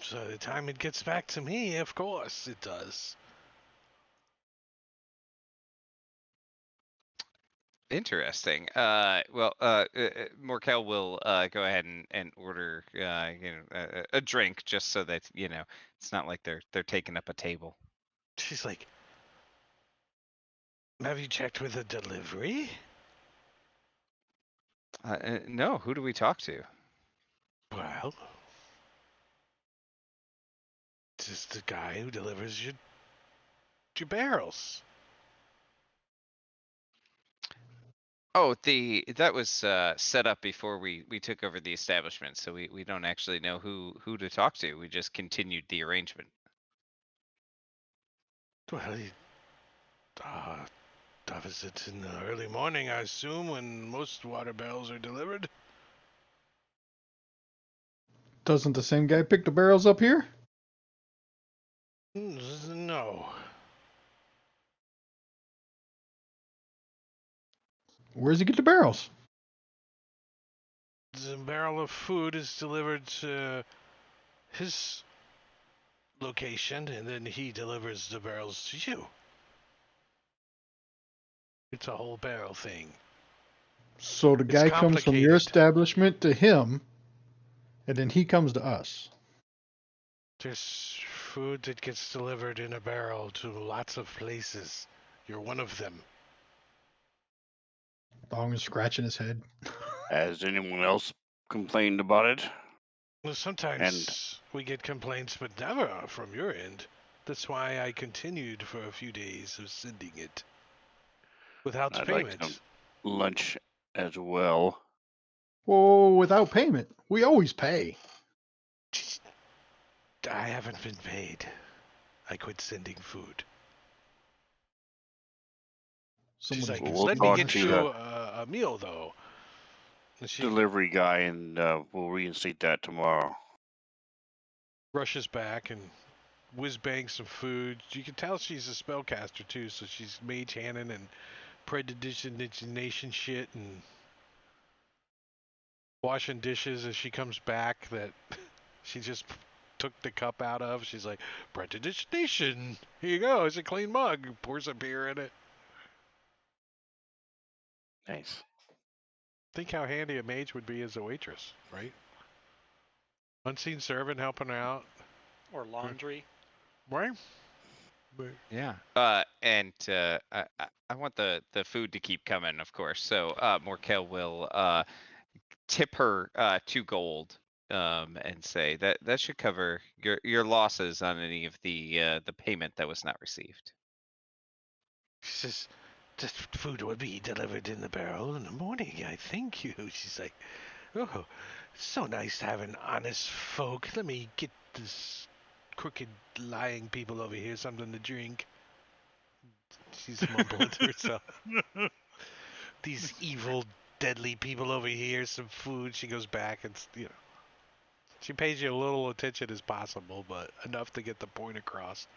So the time it gets back to me, of course it does. Interesting. Morkel will go ahead and order a drink just so that it's not like they're taking up a table. She's like, "Have you checked with the delivery?" No, who do we talk to? Well, just the guy who delivers your barrels. Oh, that was set up before we took over the establishment, so we don't actually know who to talk to. We just continued the arrangement. Well, he does it in the early morning, I assume, when most water barrels are delivered. Doesn't the same guy pick the barrels up here? No. Where does he get the barrels? The barrel of food is delivered to his location, and then he delivers the barrels to you. It's a whole barrel thing. So the It's guy comes from your complicated. establishment to him, and then he comes to us. There's food that gets delivered in a barrel to lots of places. You're one of them. Dong is scratching his head. Has anyone else complained about it? Well, sometimes we get complaints, but never from your end. That's why I continued for a few days of sending it without I'd payment. like some lunch as well. Whoa, without payment. We always pay. I haven't been paid. I quit sending food. She's like, Someone's Well, we'll let me talk get to you the a meal, though. And she delivery guy, and we'll reinstate that tomorrow. rushes back and whiz bangs some food. You can tell she's a spellcaster, too, so she's mage handing and predidigitation shit and washing dishes as she comes back that she just took the cup out of. She's like, predidigitation. Here you go. It's a clean mug. Pours a beer in it. Nice. Think how handy a mage would be as a waitress, right? Unseen servant helping out, Or laundry. right? Yeah. And I want the food to keep coming, of course. So Morkel will tip her 2 gold and say that should cover your losses on any of the payment that was not received. She says, the food will be delivered in the barrel in the morning, I thank you. She's like, oh, so nice having honest folk. Let me get this crooked, lying people over here something to drink. She's mumbling to herself. These evil, deadly people over here, some food. She goes back and, she pays you a little attention as possible, but enough to get the point across.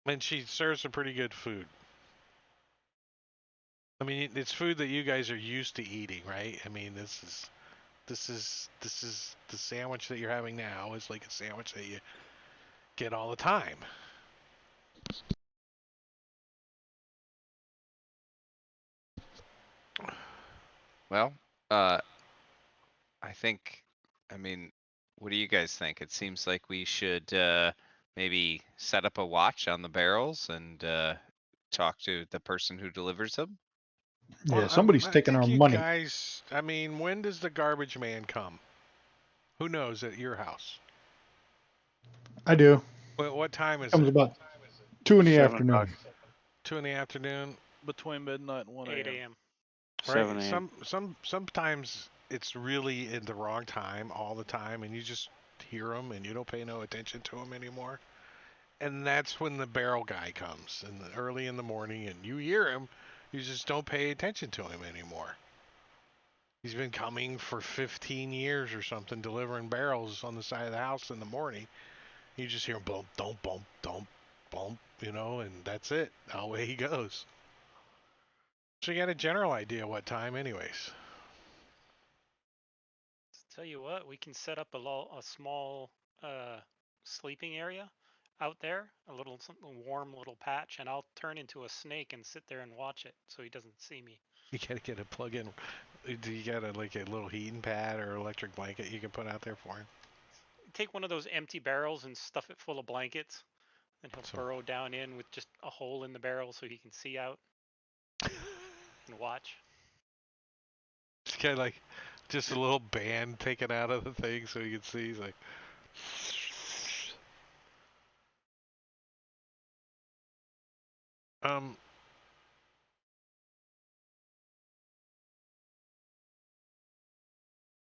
And she serves some pretty good food. I mean, it's food that you guys are used to eating, right? I mean, this is the sandwich that you're having now is like a sandwich that you get all the time. Well, I think, I mean, what do you guys think? It seems like we should maybe set up a watch on the barrels and talk to the person who delivers them. Yeah, Well, somebody's I taking think our you money. guys. I mean, when does the garbage man come? Who knows at your house? I do. What time is Comes it? about 2 in the 7 o'clock. afternoon. 2 in the afternoon. Between midnight and 1 8 a.m. a.m. Right. 7 a.m. Sometimes it's really in the wrong time all the time, and you just hear them and you don't pay no attention to them anymore. And that's when the barrel guy comes, early in the morning, and you hear him. You just don't pay attention to him anymore. He's been coming for 15 years or something, delivering barrels on the side of the house in the morning. You just hear him bump, don't bump, don't bump, and that's it. Away he goes. So you got a general idea what time, anyways. Tell you what, we can set up a small sleeping area out there, a little something warm little patch, and I'll turn into a snake and sit there and watch it so he doesn't see me. You gotta get a plug-in. Do you got like a little heating pad or electric blanket you can put out there for him? Take one of those empty barrels and stuff it full of blankets, and he'll burrow down in with just a hole in the barrel so he can see out and watch. got like just a little band taken out of the thing so you can see. He's like,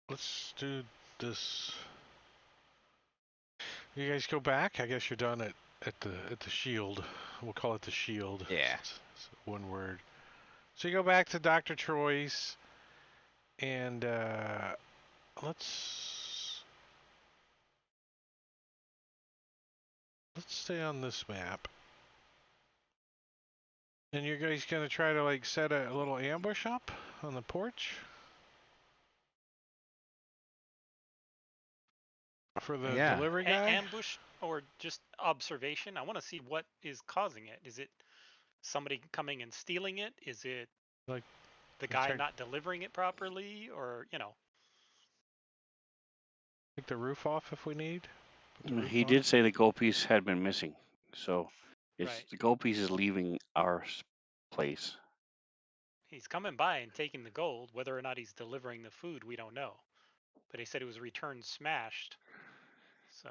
let's do this. You guys go back. I guess you're done at the shield. We'll call it the shield. Yeah. It's one word. So you go back to Dr. Troy's, and let's stay on this map. And you guys gonna try to like set a little ambush up on the porch for the Yeah. delivery guy? Ambush or just observation? I want to see what is causing it. Is it somebody coming and stealing it? Is it Like the guy check- not delivering it properly? Or, take the roof off if we need. Put the roof He on. did say the gold piece had been missing, so it's Right. the gold piece is leaving our place. he's coming by and taking the gold. Whether or not he's delivering the food, we don't know. But he said it was returned smashed. So,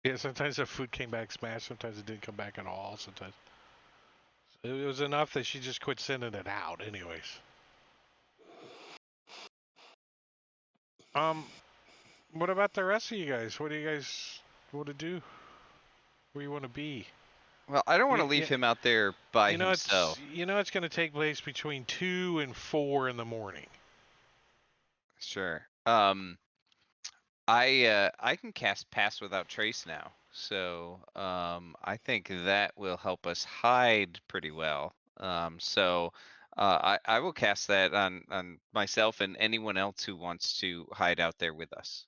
Yeah, sometimes the food came back smashed. Sometimes it didn't come back at all. Sometimes it was enough that she just quit sending it out. Anyways. What about the rest of you guys? What do you guys want to do? Where you want to be? Well, I don't want to You- leave you- him out there by You know himself. it's going to take place between 2 and 4 in the morning. Sure. I can cast Pass Without Trace now, so I think that will help us hide pretty well. I will cast that on myself and anyone else who wants to hide out there with us.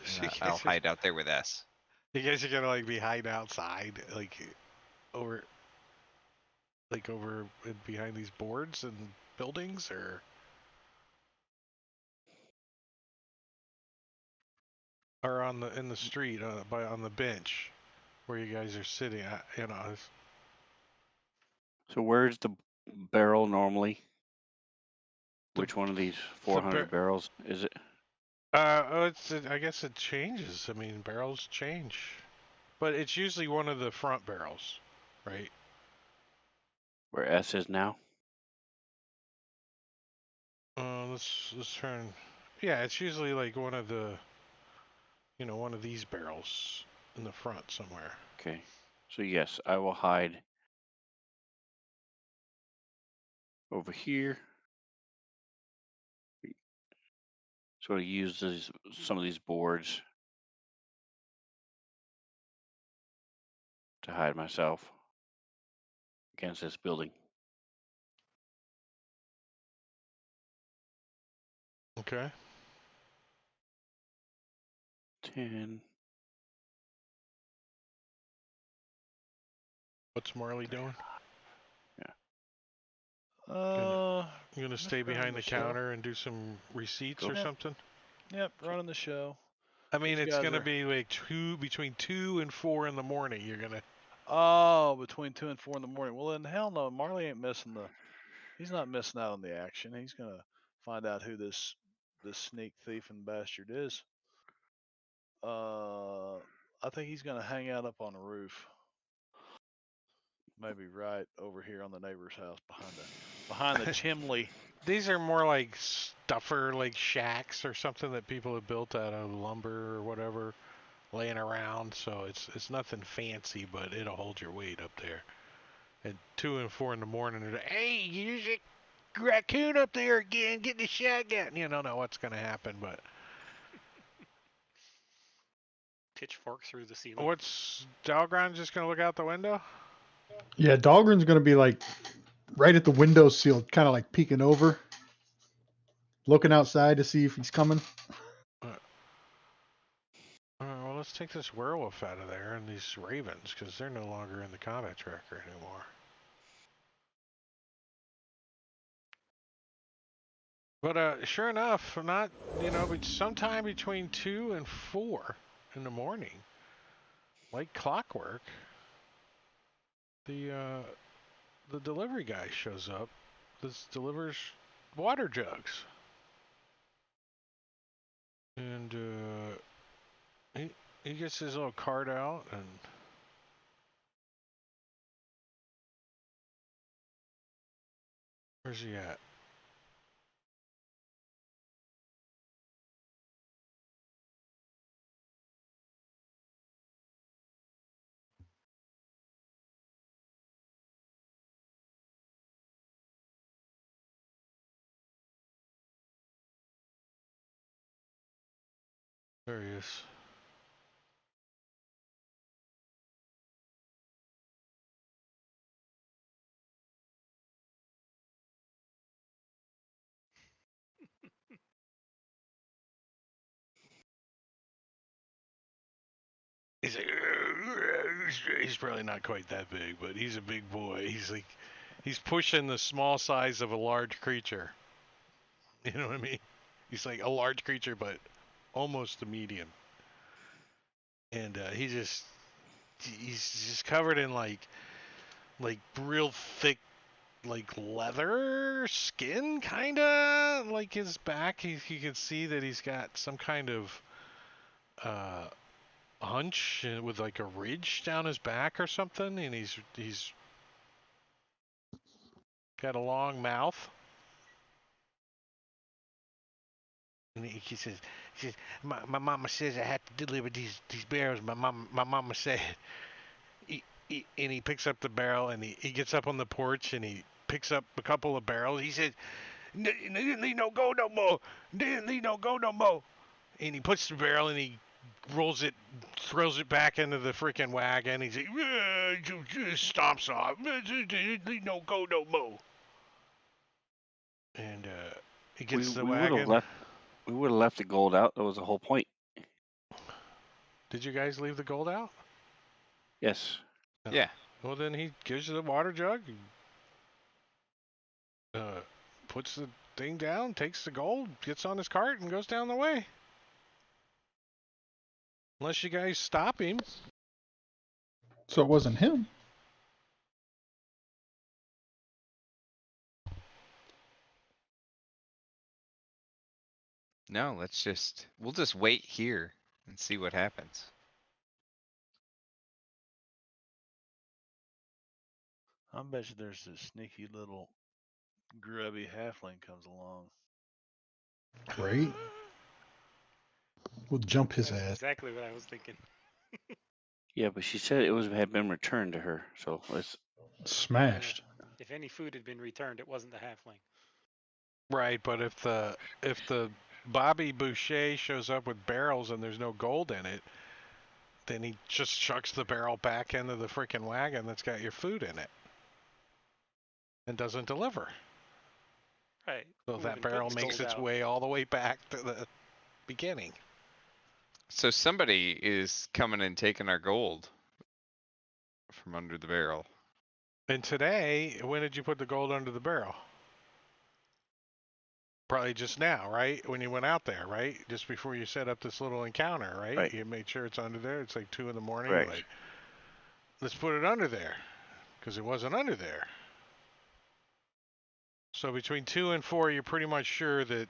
So I'll hide out there with S. you guys are going to like be hiding outside, like over behind these boards and buildings, or in the street on the bench where you guys are sitting. So where's the barrel normally? The- Which one of these the 400 barrels is it? I guess it changes. I mean, barrels change, but it's usually one of the front barrels, right? Where S is now? Let's turn. Yeah, it's usually like one of these barrels in the front somewhere. Okay. So yes, I will hide over here. So I use some of these boards to hide myself against this building. Okay. 10. What's Marley doing? Uh, You gonna Just stay running behind the the show. counter and do some receipts Go. or Yep. something? Yep, running the show. I mean, These it's guys gonna are- be like between 2 and 4 in the morning. You're gonna. Oh, between 2 and 4 in the morning. Well, then hell no, Marley ain't missing he's not missing out on the action. He's gonna find out who this sneak thief and bastard is. I think he's gonna hang out up on the roof. Maybe right over here on the neighbor's house behind the chimney. These are more like stuffer, like shacks or something that people have built out of lumber or whatever, laying around. So it's nothing fancy, but it'll hold your weight up there. At 2 and 4 in the morning, they're like, hey, there's a raccoon up there again, get the shotgun. You don't know what's gonna happen, but pitchfork through the ceiling. what's Dalgron just gonna look out the window? Yeah, Dahlgren's going to be like right at the windowsill, kind of like peeking over, looking outside to see if he's coming. Well, let's take this werewolf out of there and these ravens, because they're no longer in the combat tracker anymore. But sure enough, but sometime between 2 and 4 in the morning, like clockwork, the delivery guy shows up. This delivers water jugs. And he gets his little card out and where's he at? There he is. He's like, he's probably not quite that big, but he's a big boy. He's pushing the small size of a large creature. You know what I mean? He's like a large creature, but almost a medium. And he's just covered in like real thick, like leather skin, kinda. Like his back, you can see that he's got some kind of hunch with like a ridge down his back or something, and he's got a long mouth. And he says, my mama says I have to deliver these barrels. My mama said. And he picks up the barrel and he gets up on the porch and he picks up a couple of barrels. He says, "Didn't no go no more. Didn't no go no more." And he puts the barrel and he rolls it, throws it back into the freaking wagon. He's like, stomps off. No go no more. And he gets the wagon. We would have left the gold out. That was the whole point. Did you guys leave the gold out? Yes. No. Yeah. Well, then he gives you the water jug. Puts the thing down, takes the gold, gets on his cart, and goes down the way. Unless you guys stop him. So it wasn't him. No, we'll just wait here and see what happens. I bet you there's this sneaky little grubby halfling comes along. Right? We'll jump his That's ass. exactly what I was thinking. Yeah, but she said it had been returned to her. So let's. Smashed. If any food had been returned, it wasn't the halfling. Right, but if the Bobby Boucher shows up with barrels and there's no gold in it, then he just chucks the barrel back into the freaking wagon that's got your food in it. And doesn't deliver. Right. So that barrel makes its way all the way back to the beginning. So somebody is coming and taking our gold from under the barrel. And today, when did you put the gold under the barrel? Probably just now, right? When you went out there, right? Just before you set up this little encounter, right? Right. You made sure it's under there. It's like 2 in the morning. Correct. Like, let's put it under there. Because it wasn't under there. So between 2 and 4, you're pretty much sure that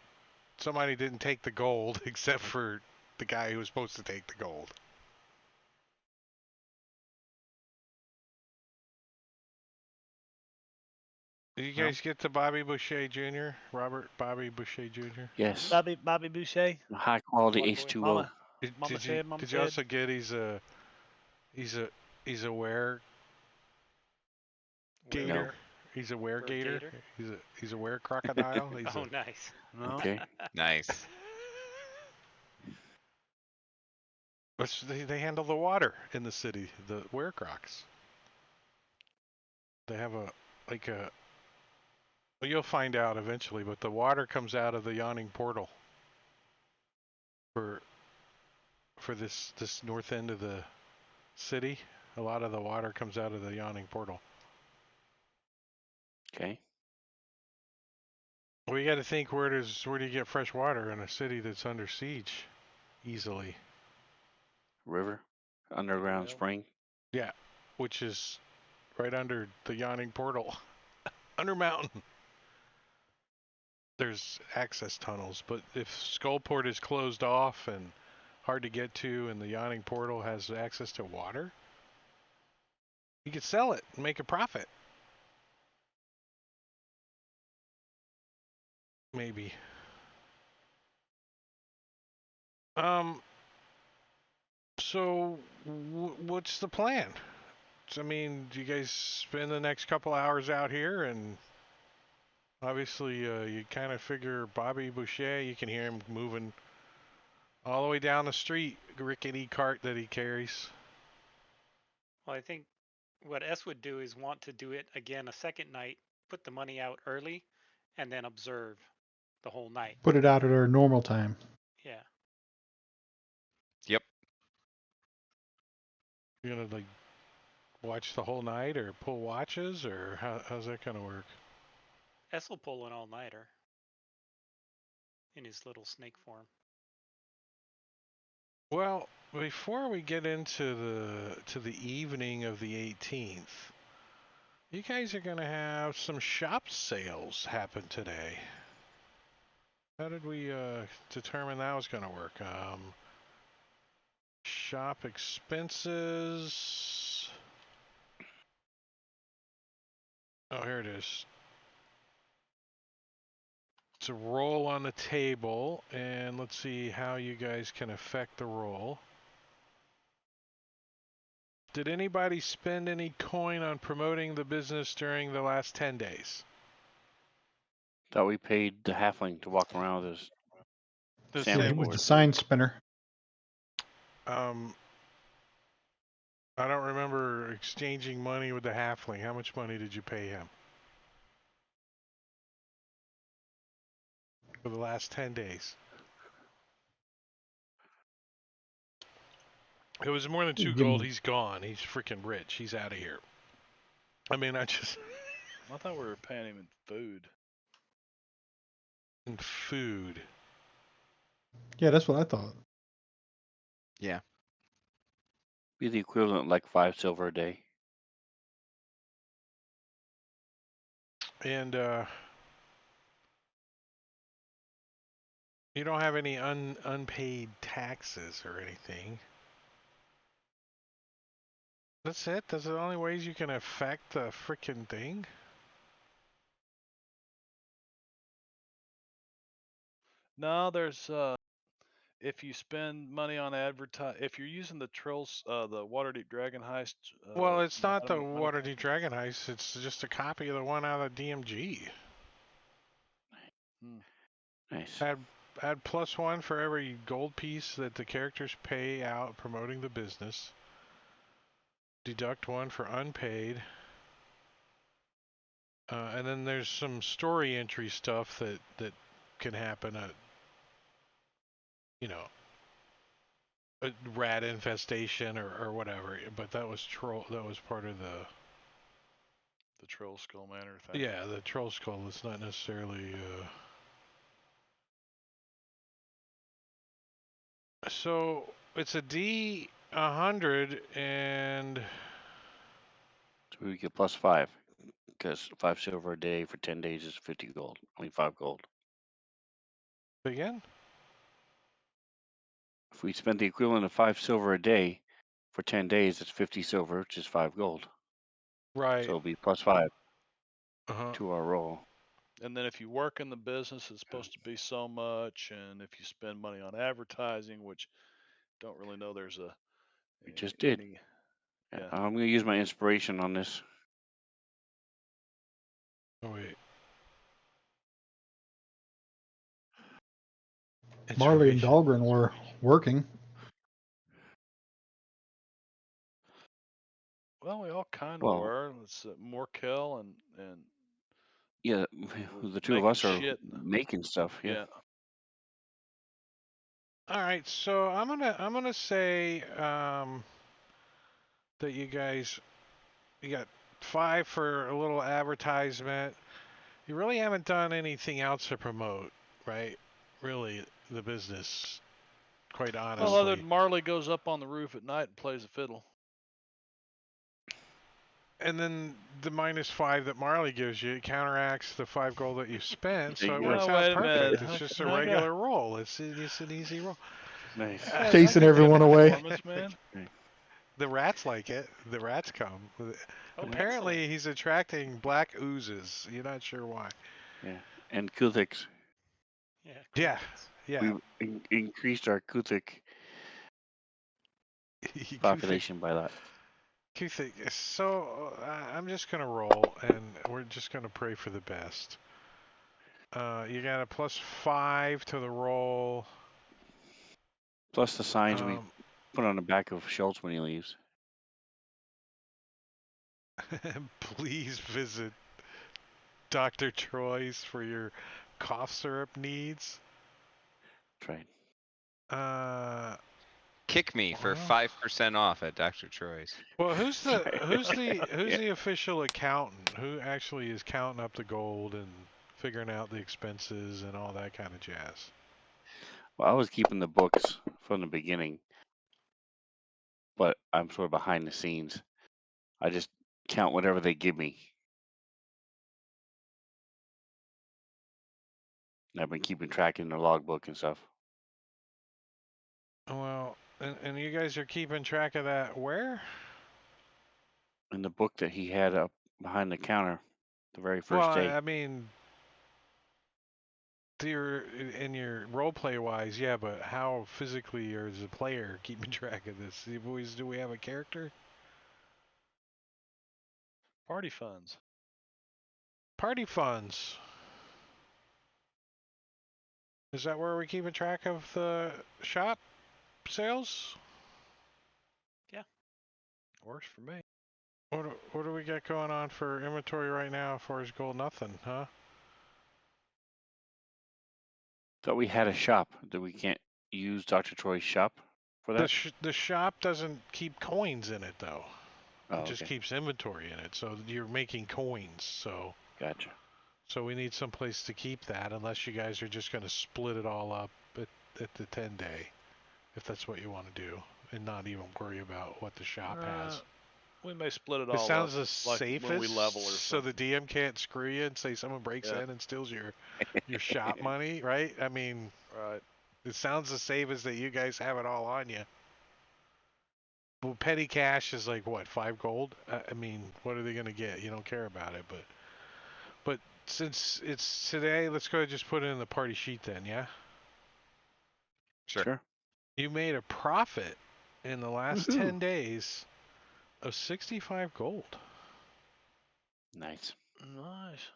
somebody didn't take the gold except for the guy who was supposed to take the gold. Did you guys get to Bobby Boucher Jr.? Robert Bobby Boucher Jr.? Yes. Bobby Boucher. High quality Water boy. H2O. Mama. Did said, Mama you also get he's a were gator? No. He's a were gator. Gator? He's a were crocodile. He's Oh, nice. No. Okay. Nice. They handle the water in the city. The were crocs. They have well, you'll find out eventually, but the water comes out of the yawning portal for this north end of the city. A lot of the water comes out of the yawning portal. Okay. Well, you got to think, where do you get fresh water in a city that's under siege easily? River. Underground spring. Yeah, which is right under the yawning portal, under mountain. there's access tunnels, but if Skullport is closed off and hard to get to, and the yawning portal has access to water, you could sell it and make a profit. Maybe. So what's the plan? I mean, do you guys spend the next couple hours out here? And obviously, you kind of figure Bobby Boucher, you can hear him moving all the way down the street, rickety cart that he carries. Well, I think what S would do is want to do it again a second night, put the money out early, and then observe the whole night. Put it out at our normal time. Yeah. Yep. You're gonna like watch the whole night, or pull watches, or how's that gonna work? S will pull an all-nighter in his little snake form. Well, before we get into the evening of the 18th, you guys are gonna have some shop sales happen today. How did we determine that was gonna work? Shop expenses. Oh, here it is. It's a roll on the table, and let's see how you guys can affect the roll. Did anybody spend any coin on promoting the business during the last 10 days? Thought we paid the halfling to walk around with his The sandwich He was board. the sign spinner. I don't remember exchanging money with the halfling. How much money did you pay him? For the last 10 days. It was more than 2 Give gold. him- He's gone. He's freaking rich. He's out of here. I mean, I thought we were paying him in food. in food. Yeah, that's what I thought. Yeah. Be the equivalent of like 5 silver a day. And you don't have any unpaid taxes or anything. That's it? That's the only ways you can affect the freaking thing? No, there's if you spend money on if you're using the Trolls, the Waterdeep Dragon Heist. Well, it's not the money Waterdeep Dragon Heist. It's just a copy of the one out of DMG. Nice. Add +1 for every gold piece that the characters pay out promoting the business. Deduct 1 for unpaid. And then there's some story entry stuff that can happen at, you know, a rat infestation or whatever. But that was part of the Troll Skull Manor thing. Yeah, the troll skull is not necessarily. So it's a D100 and. So we get +5 because 5 silver a day for 10 days is 50 gold. 5 gold. Again? If we spend the equivalent of 5 silver a day for 10 days, it's 50 silver, which is 5 gold. Right. So it'll be +5 Uh-huh. to our roll. And then if you work in the business, it's supposed to be so much. And if you spend money on advertising, which don't really know there's a. We just did. Yeah. I'm going to use my inspiration on this. Oh, wait. Marley and Inspiration. Dahlgren were working. Well, we all kind of Well, were. It's more kill and yeah, we're the two of making us are shit. making stuff. Yeah. All right, so I'm gonna say that you guys, you got 5 for a little advertisement. You really haven't done anything else to promote, right? Really, the business, quite honestly. Well, other than Marley goes up on the roof at night and plays a fiddle. And then the -5 that Marley gives you counteracts the 5 gold that you spent, There so it you works go. out Wait a minute. perfect. It's just a I got- regular roll. It's an easy roll. Nice. Guys, Chasing I got everyone that away. performance, man. The rats like it. The rats come. Oh, Apparently, excellent. he's attracting black oozes. You're not sure why. Yeah. And Kuthiks. Yeah. Yeah, crickets. yeah. We've increased our Kuthik population by that. Kuthik. So I'm just gonna roll, and we're just gonna pray for the best. You got a +5 to the roll. Plus the signs we Um, put on the back of Schultz when he leaves. please visit Dr. Troy's for your cough syrup needs. Tried. Kick me for Well- 5% off at Dr. Troy's. Well, who's the Yeah. official accountant who actually is counting up the gold and figuring out the expenses and all that kind of jazz? Well, I was keeping the books from the beginning, but I'm sort of behind the scenes. I just count whatever they give me. And I've been keeping track in the logbook and stuff. Well, and you guys are keeping track of that where? In the book that he had up behind the counter the very first Well, day. I mean, in your roleplay wise, yeah, but how physically or as a player keeping track of this? Do we have a character? Party funds. Party funds. Is that where we're keeping track of the shop sales? Works for me. What do we got going on for inventory right now as far as gold? Nothing, huh? Thought we had a shop that we can't use Dr. Troy's shop for that. The shop doesn't keep coins in it though. Oh, It just okay. keeps inventory in it. So you're making coins. Gotcha. So we need some place to keep that, unless you guys are just going to split it all up at the 10-day, if that's what you want to do, and not even worry about what the shop has. We may split it It all sounds up, the like safest, when we level or so the something. DM can't screw you and say someone breaks Yeah. in and steals your shop money, right? I mean, Right. it sounds the safest that you guys have it all on you. Well, petty cash is like what, 5 gold? I mean, what are they gonna get? You don't care about it, but since it's today, let's go ahead and just put it in the party sheet then, yeah? Sure. You made a profit in the last Woohoo. 10 days of 65 gold. Nice. Nice.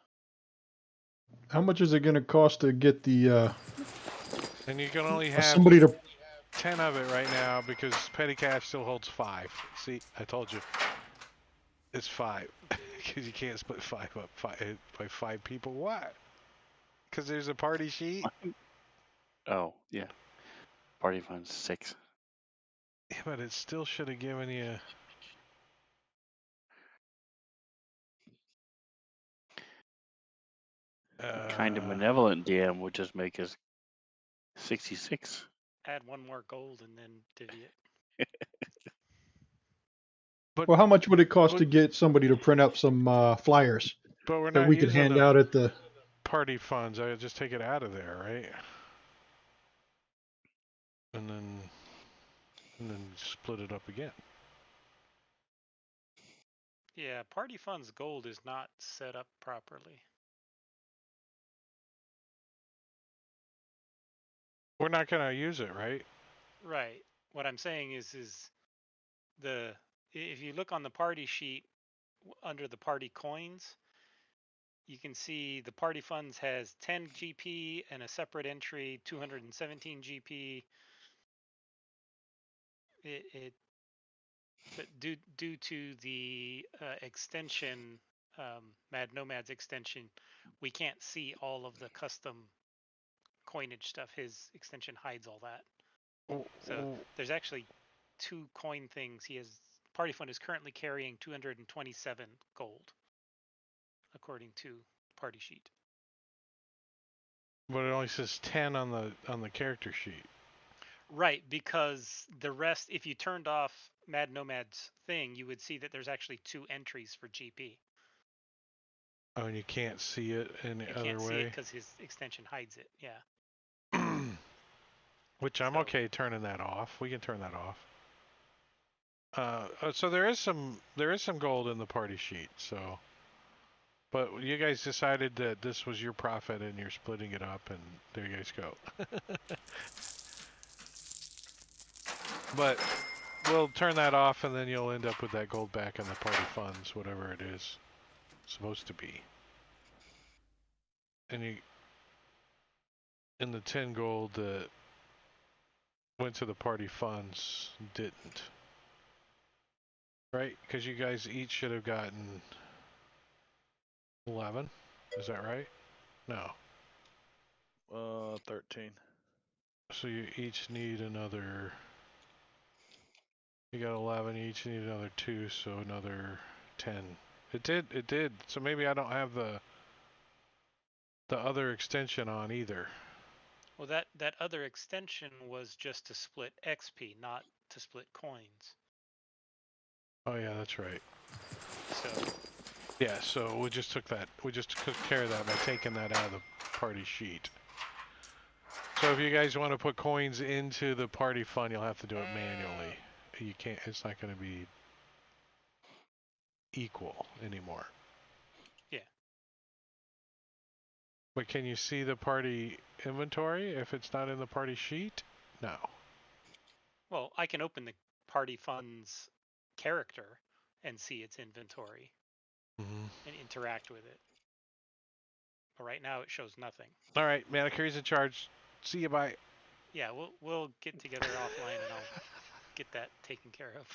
How much is it going to cost to get the And you can only have somebody to? 10 of it right now because petty cash still holds 5. See, I told you. It's 5. Because you can't split 5 up by 5 people. Why? Because there's a party sheet? Oh, yeah. Party funds 6. Yeah, but it still should have given you... Kind of benevolent DM would just make us 66. Add 1 more gold and then divvy it. But, Well, how much would it cost to but- get somebody to print up some flyers but we're that not we could using hand the out at the? party funds. I just take it out of there, right? And then split it up again. Yeah, party funds gold is not set up properly. We're not going to use it, right? Right. What I'm saying is if you look on the party sheet under the party coins, you can see the party funds has 10 GP and a separate entry 217 GP. But due to the extension, Mad Nomad's extension, we can't see all of the custom coinage stuff. His extension hides all that. So there's actually 2 coin things. Party Fund is currently carrying 227 gold, according to party sheet. But it only says 10 on the character sheet. Right, because the rest, if you turned off Mad Nomad's thing, you would see that there's actually 2 entries for GP. Oh, and you can't see it any You other can't see it way? because his extension hides it. Yeah. Which I'm So- okay turning that off. We can turn that off. So there is some gold in the party sheet. So, but you guys decided that this was your profit and you're splitting it up, and there you guys go. But we'll turn that off, and then you'll end up with that gold back in the party funds, whatever it is supposed to be. And you, in the 10 gold that went to the party funds, didn't. Right? Because you guys each should have gotten 11. Is that right? No. 13. So you each need another. You got 11. You each need another 2, so another 10. It did. So maybe I don't have the other extension on either. Well, that other extension was just to split XP, not to split coins. Oh yeah, that's right. So Yeah, so we just took that. We just took care of that by taking that out of the party sheet. So if you guys want to put coins into the party fund, you'll have to do it manually. You can't. It's not going to be equal anymore. Yeah. But can you see the party inventory if it's not in the party sheet? No. Well, I can open the party funds character and see its inventory Mm-hmm. and interact with it. But right now it shows nothing. All right, Manicure's in charge. See you, bye. Yeah, we'll get together offline and I'll get that taken care of.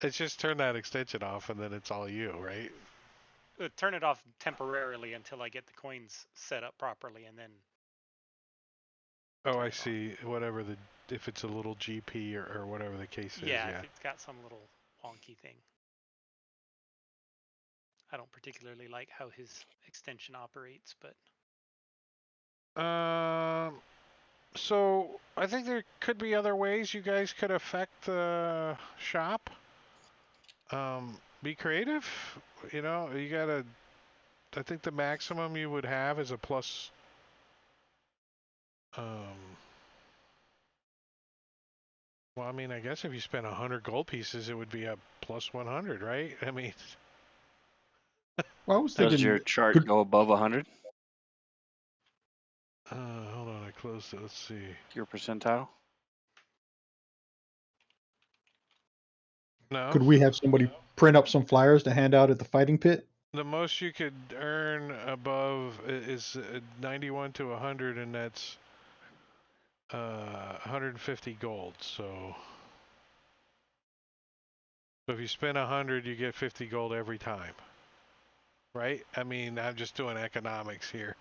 It's just turn that extension off and then it's all you, right? Turn it off temporarily until I get the coins set up properly, and then. Oh, turn I it off. see. Whatever if it's a little GP or whatever the case is. Yeah, Yeah. if it's got some little wonky thing. I don't particularly like how his extension operates, but. So I think there could be other ways you guys could affect the shop. Be creative. You know, you gotta. I think the maximum you would have is a plus. Well, I mean, I guess if you spent 100 gold pieces, it would be a plus 100, right? I mean. Well, I was thinking. Does your chart could- go above 100? Hold on, I closed it. Let's see. Your percentile? No. Could we have somebody print up some flyers to hand out at the fighting pit? The most you could earn above is 91 to 100, and that's 150 gold. So if you spend 100, you get 50 gold every time, right? I mean, I'm just doing economics here.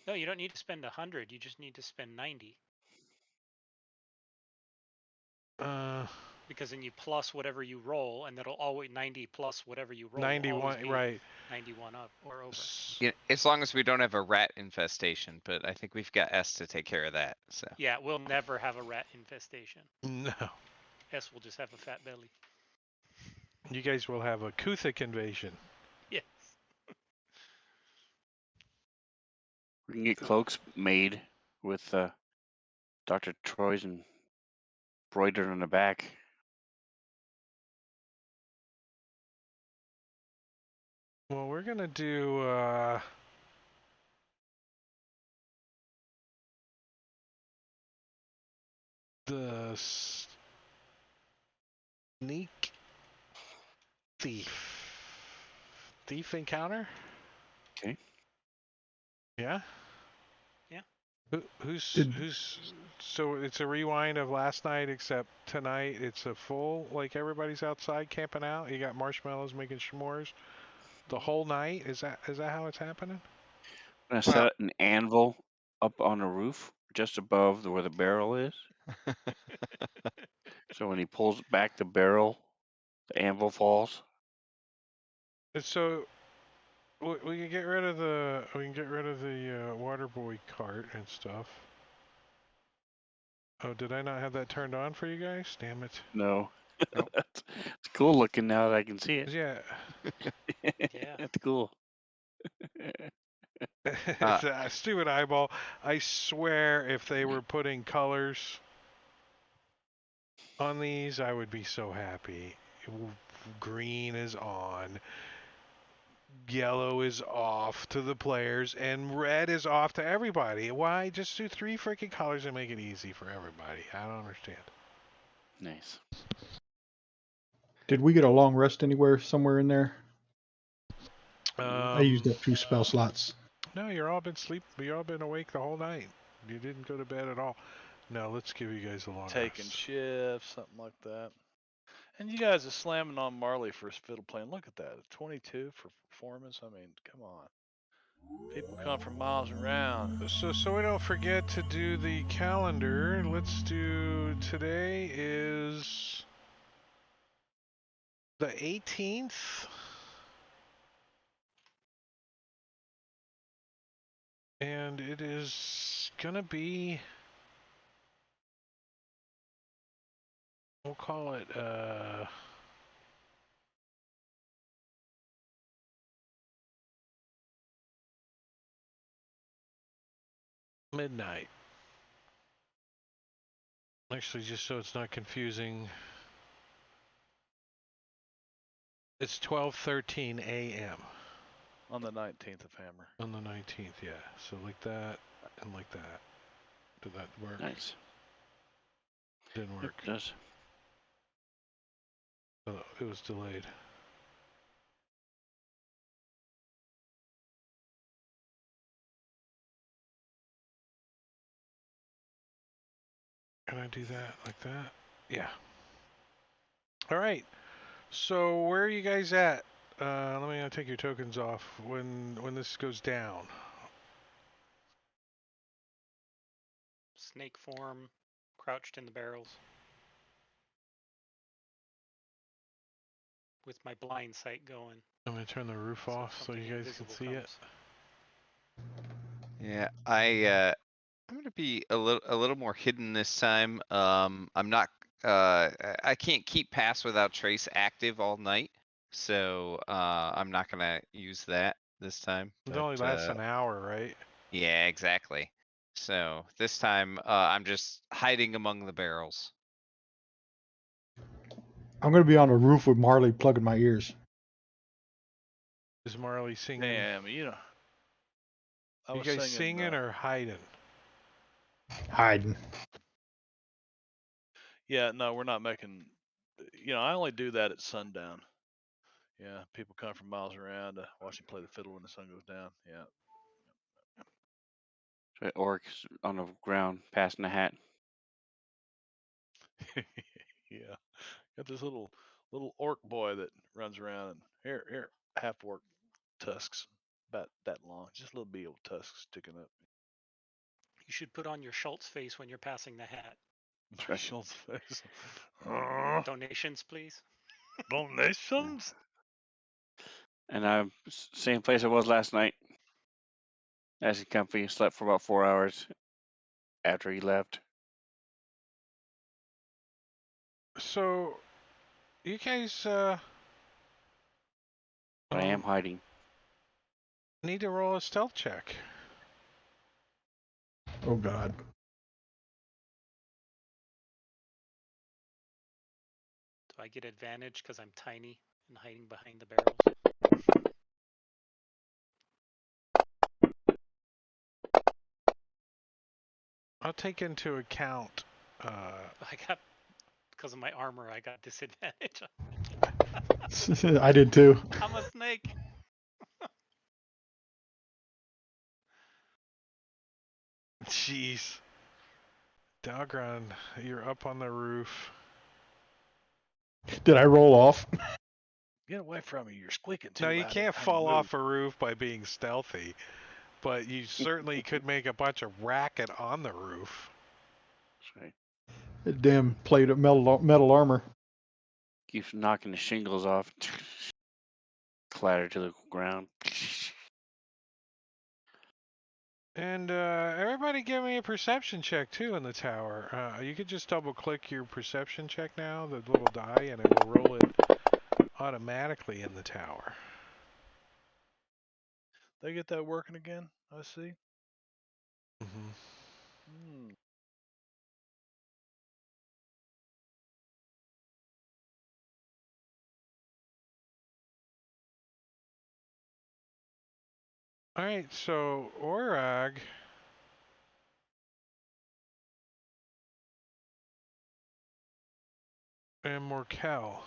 No, you don't need to spend 100. You just need to spend 90. Because then you plus whatever you roll, and that'll always 90 plus whatever you roll. 91, right? 91 up or over. Yeah, as long as we don't have a rat infestation, but I think we've got S to take care of that. So Yeah, we'll never have a rat infestation. No. S will just have a fat belly. You guys will have a Kuthic invasion. Yes. We can get cloaks made with Dr. Troy's embroidered on the back. Well, we're gonna do the sneak thief encounter. Okay. Yeah. Yeah. Who's so it's a rewind of last night, except tonight it's a full, like everybody's outside camping out. You got marshmallows making s'mores the whole night. Is that how it's happening? I'm gonna set an anvil up on the roof just above where the barrel is. So when he pulls back the barrel, the anvil falls. And so we can get rid of the water boy cart and stuff. Oh, did I not have that turned on for you guys? Damn it. No. Nope. it's cool looking now that I can see it. Yeah. Yeah. It's cool. It's a stupid eyeball. I swear if they were putting colors on these, I would be so happy. Green is on, yellow is off to the players, and red is off to everybody. Why just do 3 freaking colors and make it easy for everybody? I don't understand. Nice. Did we get a long rest anywhere, somewhere in there? I used up 2 spell slots. No, you're all been awake the whole night. You didn't go to bed at all. No, let's give you guys a long Taking rest. shifts, something like that. And you guys are slamming on Marley for his fiddle playing. Look at that. 22 for performance. I mean, come on. People come from miles around. So we don't forget to do the calendar. Let's do, today is the 18th. And it is gonna be, we'll call it midnight. Actually, just so it's not confusing, it's 12:13 a.m. On the 19th of Hammer. on the 19th. Yeah, so like that and like that. Did that work? Nice. Didn't Yep, work. it does. Oh, it was delayed. Can I do that like that? Yeah. All right. So where are you guys at? Let me take your tokens off when this goes down. Snake form, crouched in the barrels. With my blind sight going. I'm gonna turn the roof So off so something you guys can invisible see it. comes. Yeah, I'm gonna be a little more hidden this time. I'm not I can't keep Pass Without Trace active all night, so I'm not gonna use that this time. It only But lasts an hour, right? yeah, exactly. So this time I'm just hiding among the barrels. I'm going to be on the roof with Marley plugging my ears. Is Marley singing? Damn, you know. I You was guys singing, singing or hiding? Hiding. yeah, no, we're not making. I only do that at sundown. Yeah, people come from miles around to watch him play the fiddle when the sun goes down. Yeah. So Orc's on the ground passing the hat. Yeah. Got this little orc boy that runs around and here, half orc tusks, about that long, just a little bitty old tusks sticking up. You should put on your Schultz face when you're passing the hat. That's right. Schultz face. Donations, please. Donations? And I'm same place I was last night. Nice and comfy. Slept for about 4 hours after he left. So, you guys But I am hiding. need to roll a stealth check. Oh, God. Do I get advantage because I'm tiny and hiding behind the barrels? I'll take into account. Because of my armor, I got disadvantage. I did too. I'm a snake. Jeez. Doggone, you're up on the roof. Did I roll off? Get away from me! You're squeaking too No, you loud can't every time fall you move. off a roof by being stealthy, but you certainly could make a bunch of racket on the roof. That's right. That damn plate of metal armor. Keeps knocking the shingles off. Clatter to the ground. And everybody give me a perception check too in the tower. You could just double click your perception check now, the little die, and it will roll it automatically in the tower. They get that working again? I see. Mm-hmm. Hmm. Alright, so Orag and Morkel.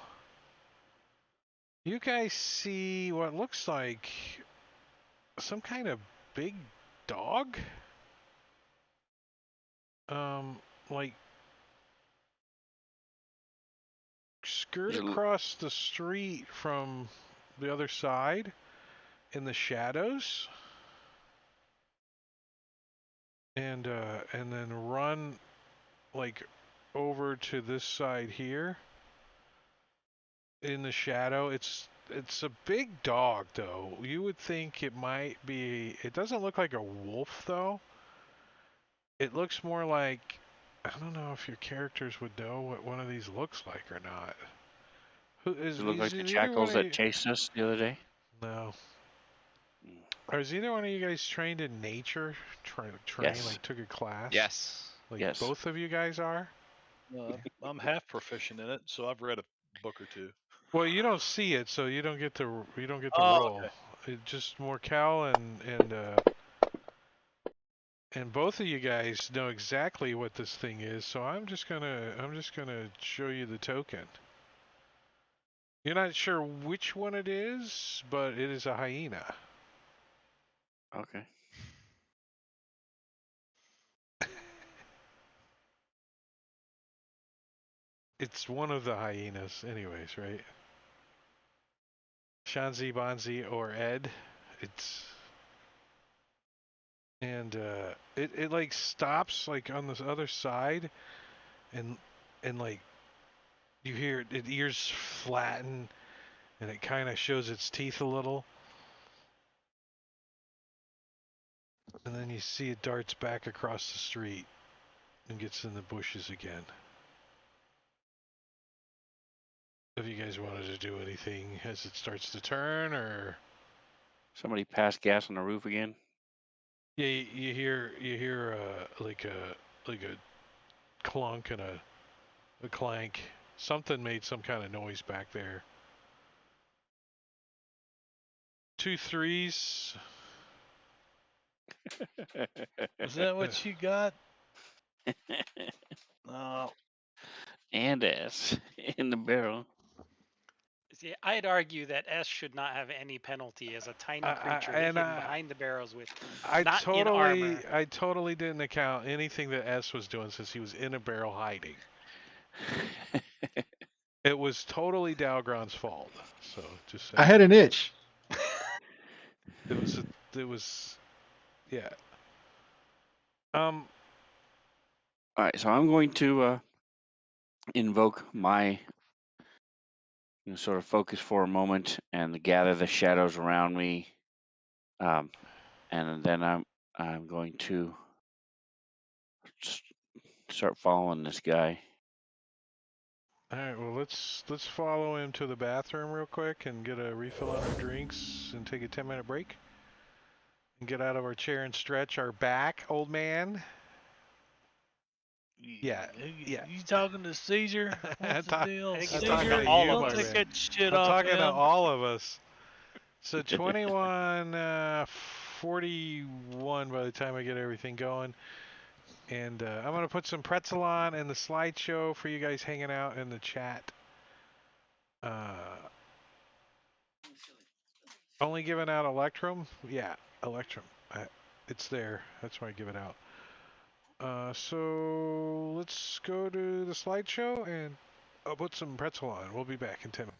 You guys see what looks like some kind of big dog? Like skirt Is it, across the street from the other side in the shadows. And then run like over to this side here in the shadow. It's a big dog though. You would think it might be. It doesn't look like a wolf though. It looks more like, I don't know if your characters would know what one of these looks like or not. Who does it look like the either one jackals of that you? chased us the other day? No. Mm. Or is either one of you guys trained in nature? Train Yes. like took a class? Yes. Like Yes. both of you guys are? I'm half proficient in it, so I've read a book or two. Well, you don't see it, so you don't get to Oh, roll. okay. It just Morcal and both of you guys know exactly what this thing is. So I'm just gonna show you the token. You're not sure which one it is, but it is a hyena. Okay. It's one of the hyenas, anyways, right? Shanzi, Bonzi, or Ed. It's and it like stops like on this other side, and like you hear its ears flatten, and it kind of shows its teeth a little, and then you see it darts back across the street and gets in the bushes again. If you guys wanted to do anything as it starts to turn, or Somebody passed gas on the roof again. yeah, you hear like a clunk and a clank. Something made some kind of noise back there. 2 3s. Is that what you got? Oh, And S in the barrel. See, I'd argue that S should not have any penalty as a tiny creature hidden behind the barrels with not in armor. I totally didn't account anything that S was doing since he was in a barrel hiding. It was totally Dalgron's fault. So just saying. I had an itch. It was yeah. All right, so I'm going to invoke my sort of focus for a moment and gather the shadows around me, and then I'm going to start following this guy. All right, well let's follow him to the bathroom real quick and get a refill on our drinks and take a 10-minute break. And get out of our chair and stretch our back, old man. Yeah. You talking to Caesar? What's the deal? I think I'm he's Caesar, talking to all you, of don't my us. take man. that shit I'm off talking him. to all of us. So 21, 41 by the time I get everything going. And I'm going to put some pretzel on in the slideshow for you guys hanging out in the chat. Only giving out Electrum? Yeah, Electrum. It's there. That's why I give it out. So let's go to the slideshow and I'll put some pretzel on. We'll be back in 10 minutes.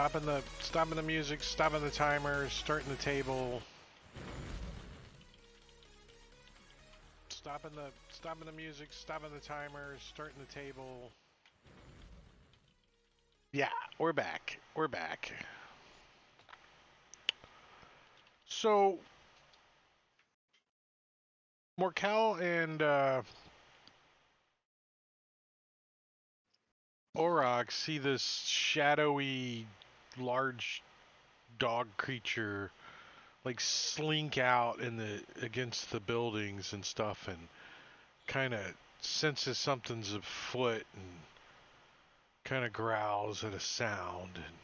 Stopping the music, stopping the timer, starting the table. Stopping the music, stopping the timer, starting the table. Yeah, we're back. We're back. So Morkel and Orog see this shadowy large dog creature like slink out against the buildings and stuff, and kind of senses something's afoot and kind of growls at a sound and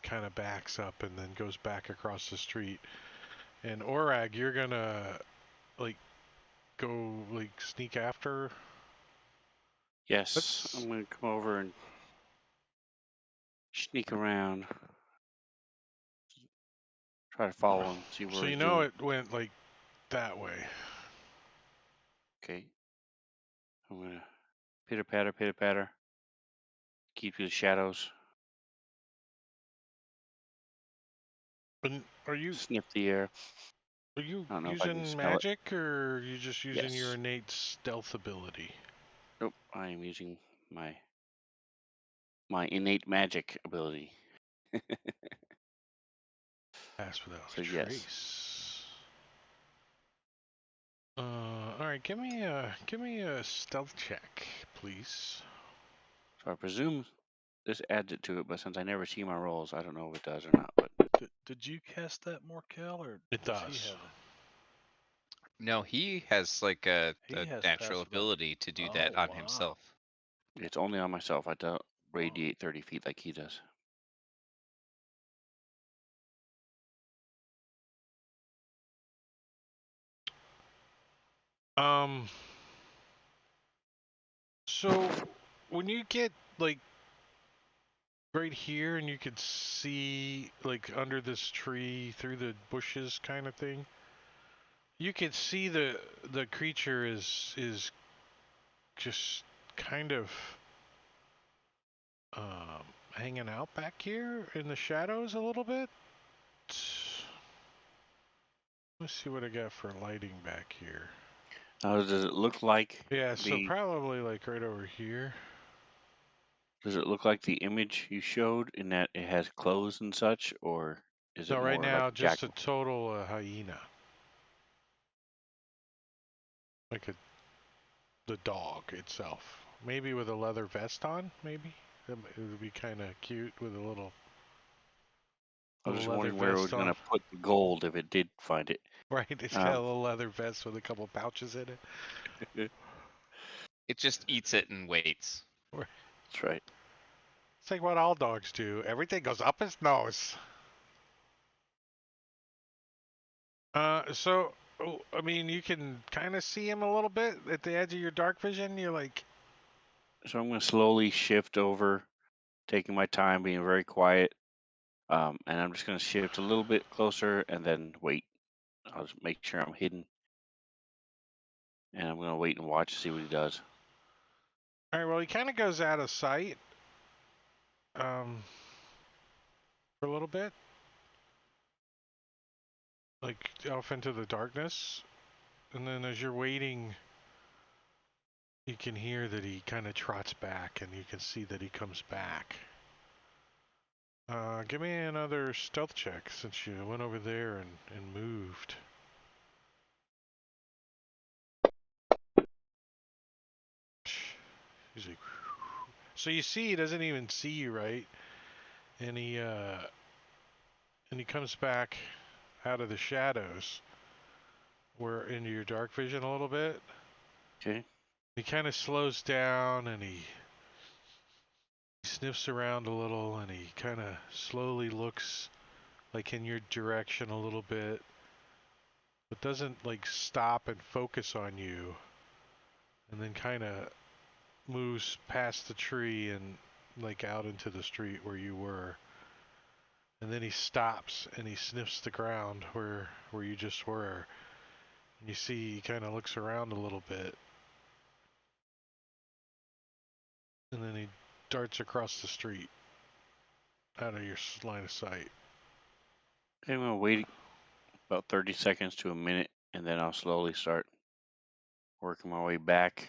kind of backs up and then goes back across the street. And Orag, you're gonna like go like sneak after. Yes, I'm gonna come over and sneak around, try to follow him, see where So he's you know doing. it went like that way. Okay, I'm gonna pitter patter, keep to the shadows, And are you sniff the air. I don't know if I can using smell it. magic, or are you just using your Yes. innate stealth ability? Nope, I am using my innate magic ability. Pass without So a yes. trace. All right, give me a stealth check, please. So I presume this adds it to it, but since I never see my rolls, I don't know if it does or not. But Did you cast that, Morkel, or It does he does. have it? No, he has like a He has natural pass without. ability to do Oh, that on wow. himself. it's only on myself. I don't radiate 30 feet like he does. So when you get like right here and you could see like under this tree through the bushes kind of thing, you could see the creature is just kind of hanging out back here in the shadows a little bit. Let's see what I got for lighting back here. Now, does it look like Yeah, so the probably like right over here. image you showed in that it has clothes and such, or is it No, right more like now a just a jackal? total hyena. Like the dog itself. Maybe with a leather vest on, maybe? It would be kind of cute with a little I was just leather wondering where it vest was on. gonna put the gold if it did find it. Right, it's got a little leather vest with a couple pouches in it. It just eats it and waits. That's right. It's like what all dogs do. Everything goes up his nose. So, I mean, you can kind of see him a little bit at the edge of your dark vision. You're like, So I'm gonna slowly shift over, taking my time, being very quiet. And I'm just gonna shift a little bit closer and then wait. I'll just make sure I'm hidden, and I'm gonna wait and watch to see what he does. all right, well, he kind of goes out of sight for a little bit, like off into the darkness. And then as you're waiting, you can hear that he kind of trots back, and you can see that he comes back. Give me another stealth check since you went over there and moved. He's like, so you see he doesn't even see you, right? And he comes back out of the shadows, where into your dark vision a little bit. Okay. He kind of slows down and he sniffs around a little, and he kind of slowly looks like in your direction a little bit, but doesn't like stop and focus on you, and then kind of moves past the tree and like out into the street where you were. And then he stops and he sniffs the ground where you just were. And you see he kind of looks around a little bit. And then he darts across the street. out of your line of sight. Okay, I'm gonna wait about 30 seconds to a minute, and then I'll slowly start working my way back.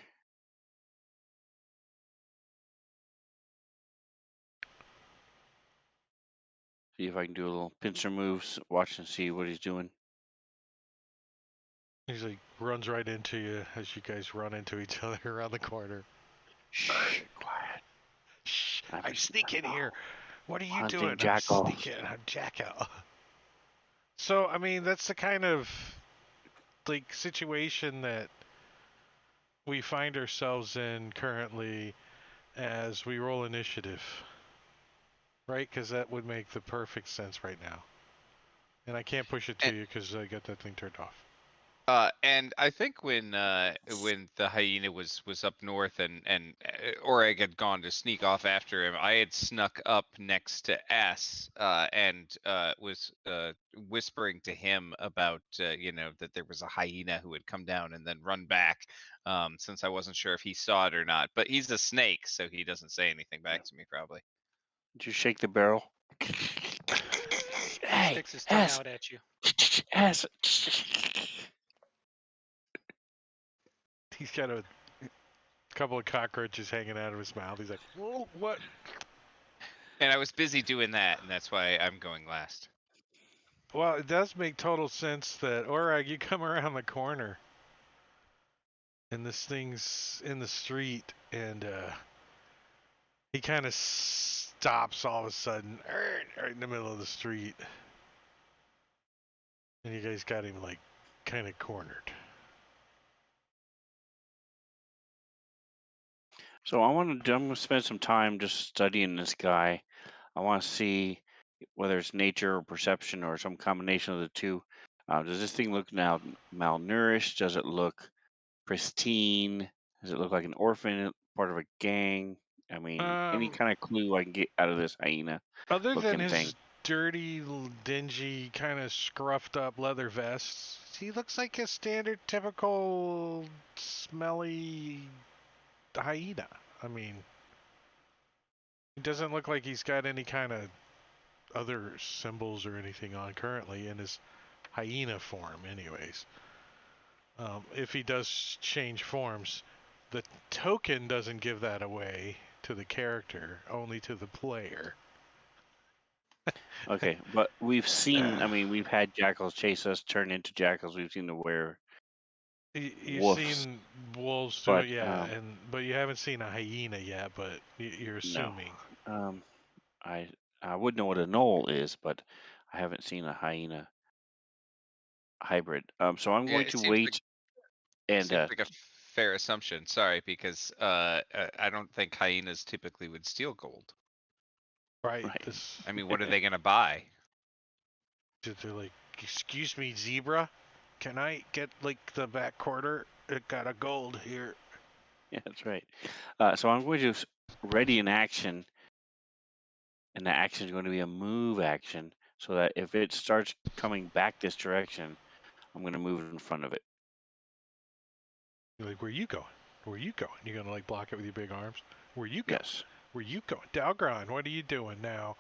See if I can do a little pincer moves, watch and see what he's doing. He's like runs right into you as you guys run into each other around the corner. Shh, quiet. Shh! I'm I sneak in here. What are you hunting doing? I'm jackals. sneaking. I'm jackal. So I mean, that's the kind of like situation that we find ourselves in currently as we roll initiative, right? Because that would make the perfect sense right now. And I can't push it to And- you because I got that thing turned off. And I think when the hyena was up north and Oreg had gone to sneak off after him, I had snuck up next to S and was whispering to him about that there was a hyena who had come down and then run back, since I wasn't sure if he saw it or not. But he's a snake, so he doesn't say anything back to me probably. Did you shake the barrel? Hey, Sticks his tongue S, out at you. S. He's got a couple of cockroaches hanging out of his mouth. He's like, "Whoa, what?" And I was busy doing that, and that's why I'm going last. Well, it does make total sense that Orag, you come around the corner, and this thing's in the street, and he kind of stops all of a sudden, right in the middle of the street, and you guys got him like kind of cornered. So I'm gonna spend some time just studying this guy. I want to see whether it's nature or perception or some combination of the two. Does this thing look now malnourished? Does it look pristine? Does it look like an orphan, part of a gang? I mean, any kind of clue I can get out of this hyena Other than looking thing. his dirty, dingy, kind of scruffed up leather vest, he looks like a standard, typical, smelly hyena. I mean, he doesn't look like he's got any kind of other symbols or anything on currently in his hyena form, anyways. If he does change forms, the token doesn't give that away to the character, only to the player. Okay, but we've seen, I mean, we've had jackals chase us, turn into jackals. We've seen the You've wolves, seen wolves do but it, yeah, but you haven't seen a hyena yet. But you're no. assuming. I would know what a knoll is, but I haven't seen a hyena hybrid. So I'm Yeah, going it to seems wait and like a fair assumption. Sorry, because I don't think hyenas typically would steal gold. Right. right. I mean, what are they gonna buy? They're like, excuse me, zebra, can I get like the back quarter? It got a gold here. Yeah, that's right. So I'm going to ready an action, and the action is going to be a move action, so that if it starts coming back this direction, I'm going to move in front of it. You're like, where you going? Where you going? You're gonna like block it with your big arms. Where you going? Yes. Where you going? Dalgron, what are you doing now?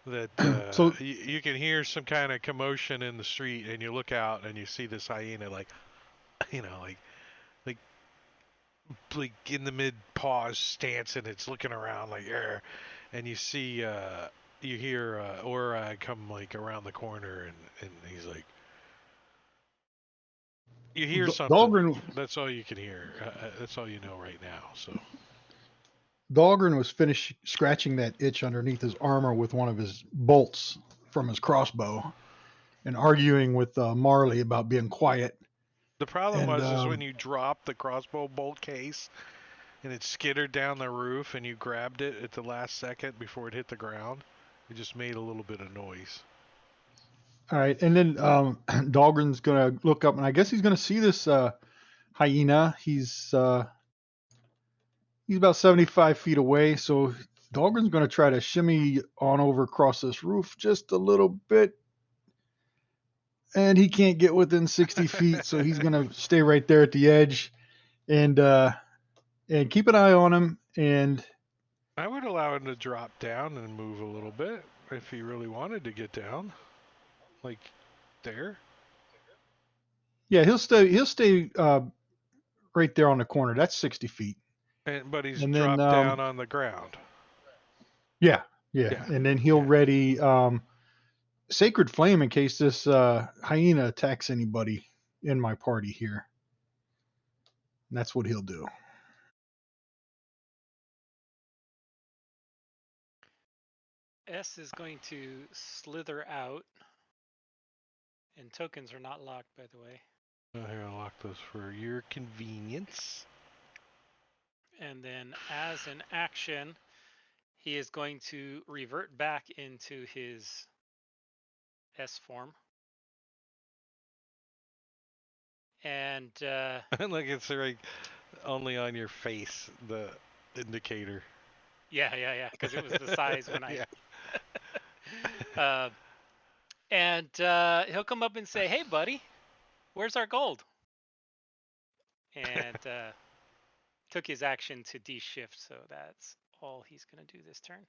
That So you can hear some kind of commotion in the street, and you look out and you see this hyena, like, like in the mid pause stance, and it's looking around like, and you see, you hear Orag come like around the corner, and he's like, you hear something. Dahlgren That's all you can hear. That's all you know right now. So. Dahlgren was finished scratching that itch underneath his armor with one of his bolts from his crossbow and arguing with Marley about being quiet. The problem And was when you dropped the crossbow bolt case and it skittered down the roof and you grabbed it at the last second before it hit the ground, it just made a little bit of noise. all right, and then Dahlgren's gonna look up, and I guess he's gonna see this hyena. He's about 75 feet away, so Dahlgren's gonna try to shimmy on over across this roof just a little bit, and he can't get within 60 feet, so he's gonna stay right there at the edge and keep an eye on him. And I would allow him to drop down and move a little bit if he really wanted to get down, like there. Yeah, he'll stay. He'll stay right there on the corner. That's 60 feet. But he's And then, dropped down on the ground. yeah, Yeah. and then he'll Yeah. ready Sacred Flame in case this hyena attacks anybody in my party here. And that's what he'll do. S is going to slither out, and tokens are not locked, by the way. I'm going to lock those for your convenience. And then, as an action, he is going to revert back into his S form. And Like it's like only on your face, the indicator. yeah, because it was the size when I. Yeah. And he'll come up and say, "Hey, buddy, where's our gold?" And took his action to de-shift, so that's all he's gonna do this turn.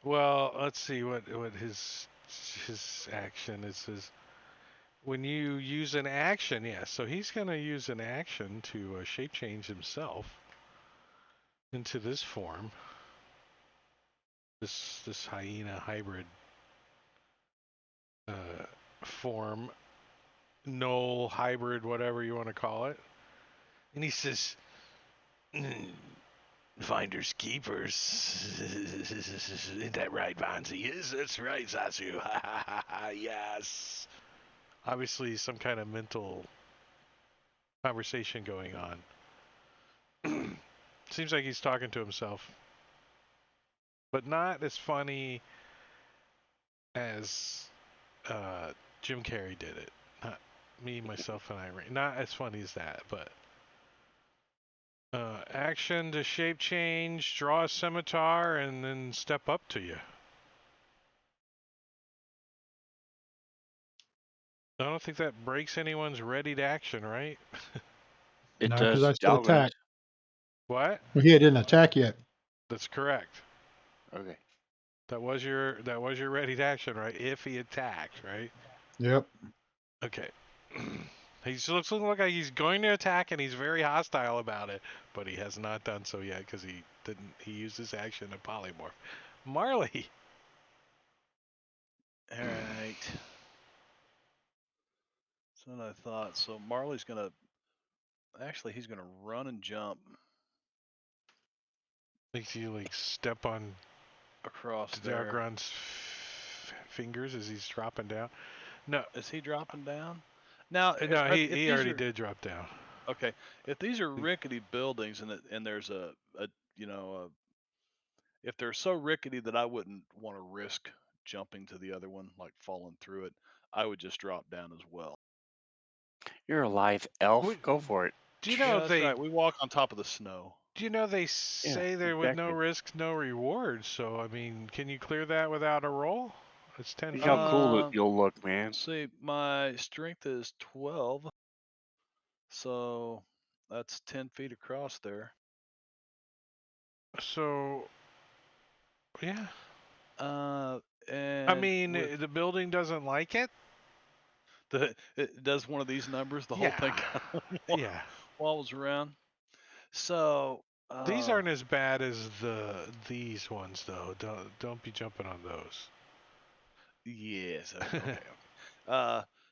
Well, let's see what his action is. When you use an action, yeah. So he's gonna use an action to shape change himself into this form. This hyena hybrid form, null hybrid, whatever you want to call it. And he says, "Finders keepers." Isn't that right, Bonzi? Yes, that's right, Zazu. Yes. Obviously, some kind of mental conversation going on. Seems like he's talking to himself, but not as funny as Jim Carrey did it. Not me, myself, and Irene. Not as funny as that, but action to shape change, draw a scimitar, and then step up to you. I don't think that breaks anyone's readied action, right? It No, does. because I still Dalgrin's. attack. What? Well, he didn't attack yet. That's correct. Okay. That was your readied action, right? If he attacked, right? Yep. Okay. He looks like he's going to attack, and he's very hostile about it, but he has not done so yet because he didn't. He used his action to polymorph. Marley. All right. That's what I thought. So Marley's gonna. Actually, he's gonna run and jump Makes you like step on across there. Dalgron's fingers as he's dropping down. No, Is he dropping down? Now, no, if he these already are, did drop down. Okay, if these are rickety buildings and there's a if they're so rickety that I wouldn't want to risk jumping to the other one, like falling through it, I would just drop down as well. You're a live elf. Wait, Go for it. Do you Yeah, know that's they? right. We walk on top of the snow. Do you know they say there with no exactly. risk, no reward? So I mean, can you clear that without a roll? It's 10 Look feet. how cool you'll look, man. Let's see, my strength is 12, so that's 10 feet across there. So, yeah. And I mean, the building doesn't like it. It does one of these numbers. The whole Yeah. thing kind of Yeah. wobbles around. So These aren't as bad as these ones, though. Don't be jumping on those. Yes. Okay.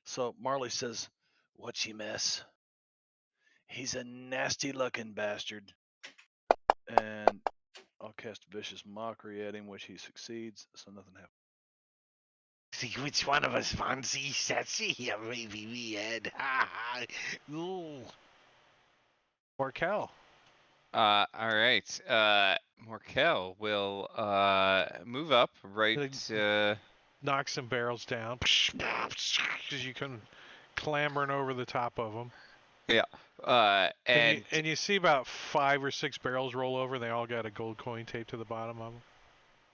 So Marley says, "What's he mess? He's a nasty looking bastard." And I'll cast vicious mockery at him, which he succeeds, so nothing happens. See which one of us fancy sassy here, maybe we had. Markel. All right. Morkel will move up right. Knock some barrels down because you come clambering over the top of them. Yeah. And you see about 5 or 6 barrels roll over. And they all got a gold coin taped to the bottom of them.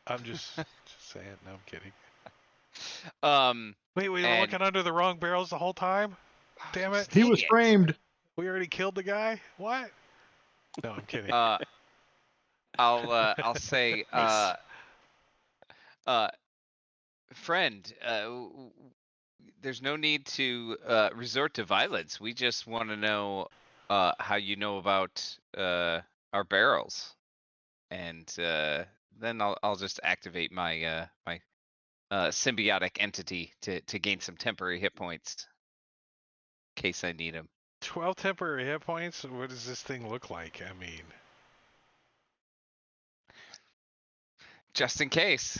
I'm just saying. No, I'm kidding. Wait, we're looking under the wrong barrels the whole time? Damn it. He was framed. We already killed the guy? What? No, I'm kidding. I'll say, Nice. friend, there's no need to resort to violence. We just want to know how you know about our barrels, and then I'll just activate my my symbiotic entity to gain some temporary hit points in case I need them. 12 temporary hit points? What does this thing look like? I mean, Just in case.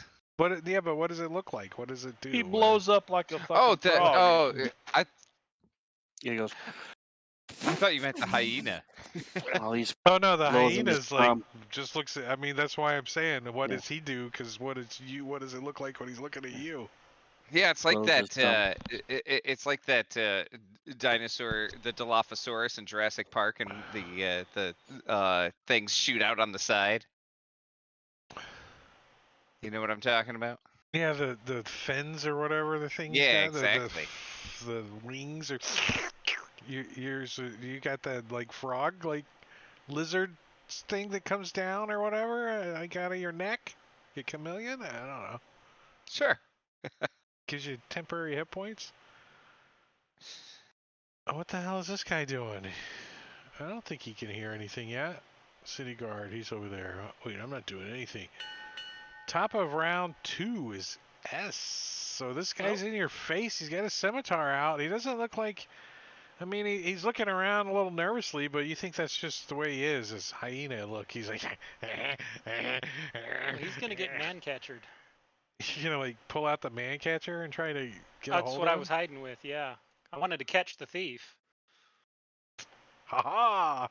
yeah, but what does it look like? What does it do? He blows up like a fucking Oh, frog. I He goes, thought you meant the hyena. all these Oh no, the blows in his hyena's like palm. just looks at. I mean, that's why I'm saying, what Yeah. does he do? Because what does it look like when he's looking at you? Yeah, it's like Blows that. his thumb. It's like that dinosaur, the Dilophosaurus in Jurassic Park, and the things shoot out on the side. You know what I'm talking about? Yeah, the fins or whatever the thing's Yeah, got. exactly. The wings are. You got that like frog, like lizard thing that comes down or whatever, like out of your neck. You chameleon? I don't know. Sure. Gives you temporary hit points. Oh, what the hell is this guy doing? I don't think he can hear anything yet. City guard, he's over there. Oh, wait, I'm not doing anything. Top of round 2 is S. So this guy's in your face. He's got a scimitar out. He doesn't look like. I mean, he's looking around a little nervously, but you think that's just the way he is. His hyena look. He's like. Well, he's gonna get man-catchered. You know, like pull out the man catcher and try to get a That's hold what of I him. was hiding with. Yeah, I wanted to catch the thief. Ha ha!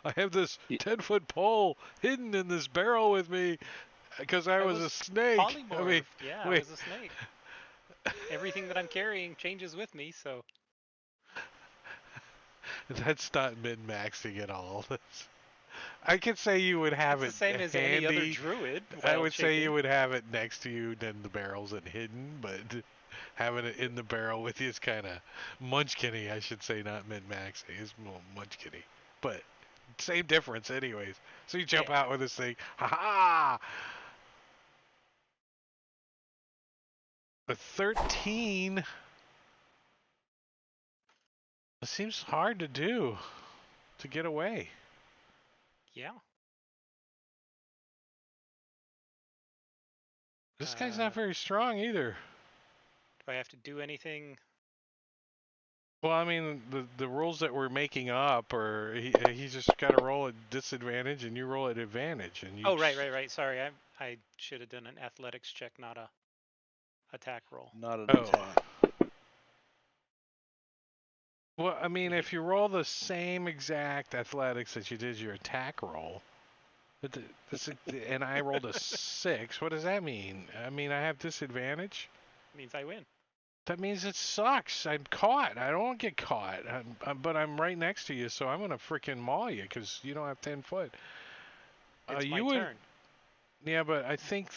I have this 10-foot pole hidden in this barrel with me because I was a snake. Polymorphed. I mean, Yeah, I wait. was a snake. Everything that I'm carrying changes with me, so. That's not min-maxing at all. I could say you would have It's it the same as any other handy. druid. I would say wild-shaping. you would have it next to you, then the barrels and hidden, but having it in the barrel with you is kind of munchkinny, I should say, not min-maxing. It's more munchkinny. But same difference anyways. So you jump out with this thing. Ha ha! A 13. It seems hard to do. To get away. Yeah. This guy's not very strong either. Do I have to do anything? Well, I mean, the rules that we're making up are he's just got to roll at disadvantage and you roll at advantage. And you Oh, right. Sorry, I should have done an athletics check, not a attack roll. Not an Oh. attack. Well, I mean, if you roll the same exact athletics that you did your attack roll, and I rolled a 6, what does that mean? I mean, I have disadvantage? Means I win. That means it sucks. I'm caught. I don't want to get caught. But I'm right next to you, so I'm going to freaking maul you because you don't have 10 foot. It's my you would, turn. Yeah, but I think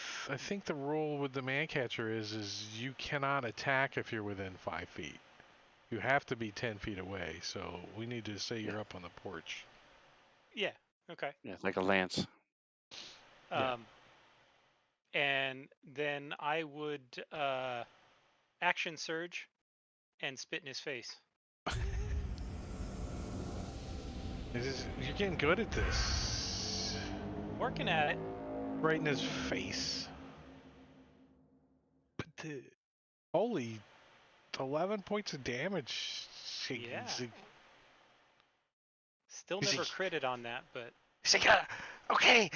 the rule with the man catcher is you cannot attack if you're within 5 feet. You have to be 10 feet away, so we need to say you're up on the porch. Yeah. Okay. Yeah, it's like a lance. Yeah. And then I would action surge and spit in his face. You're getting good at this. Working at it. Right in his face. But holy, 11 points of damage. Yeah. Still He's never like- critted on that, but He's like, okay,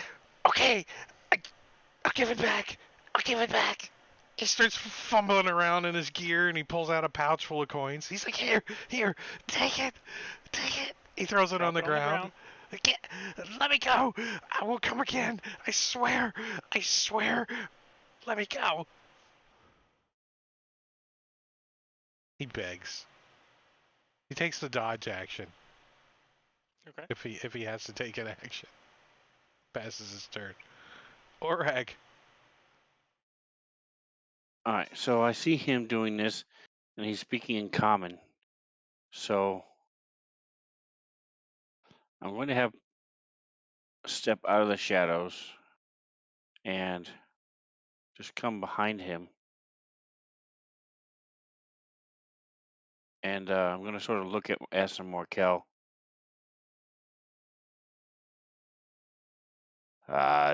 I'll give it back. He starts fumbling around in his gear and he pulls out a pouch full of coins. He's like, here, take it. He throws it drop on the it ground. Let me go. I will come again. I swear. Let me go. He begs. He takes the dodge action. Okay. If he has to take an action. Passes his turn. Orag. All right, so I see him doing this, and he's speaking in common. So I'm going to have step out of the shadows and just come behind him. And I'm going to sort of look at Aston Morkel.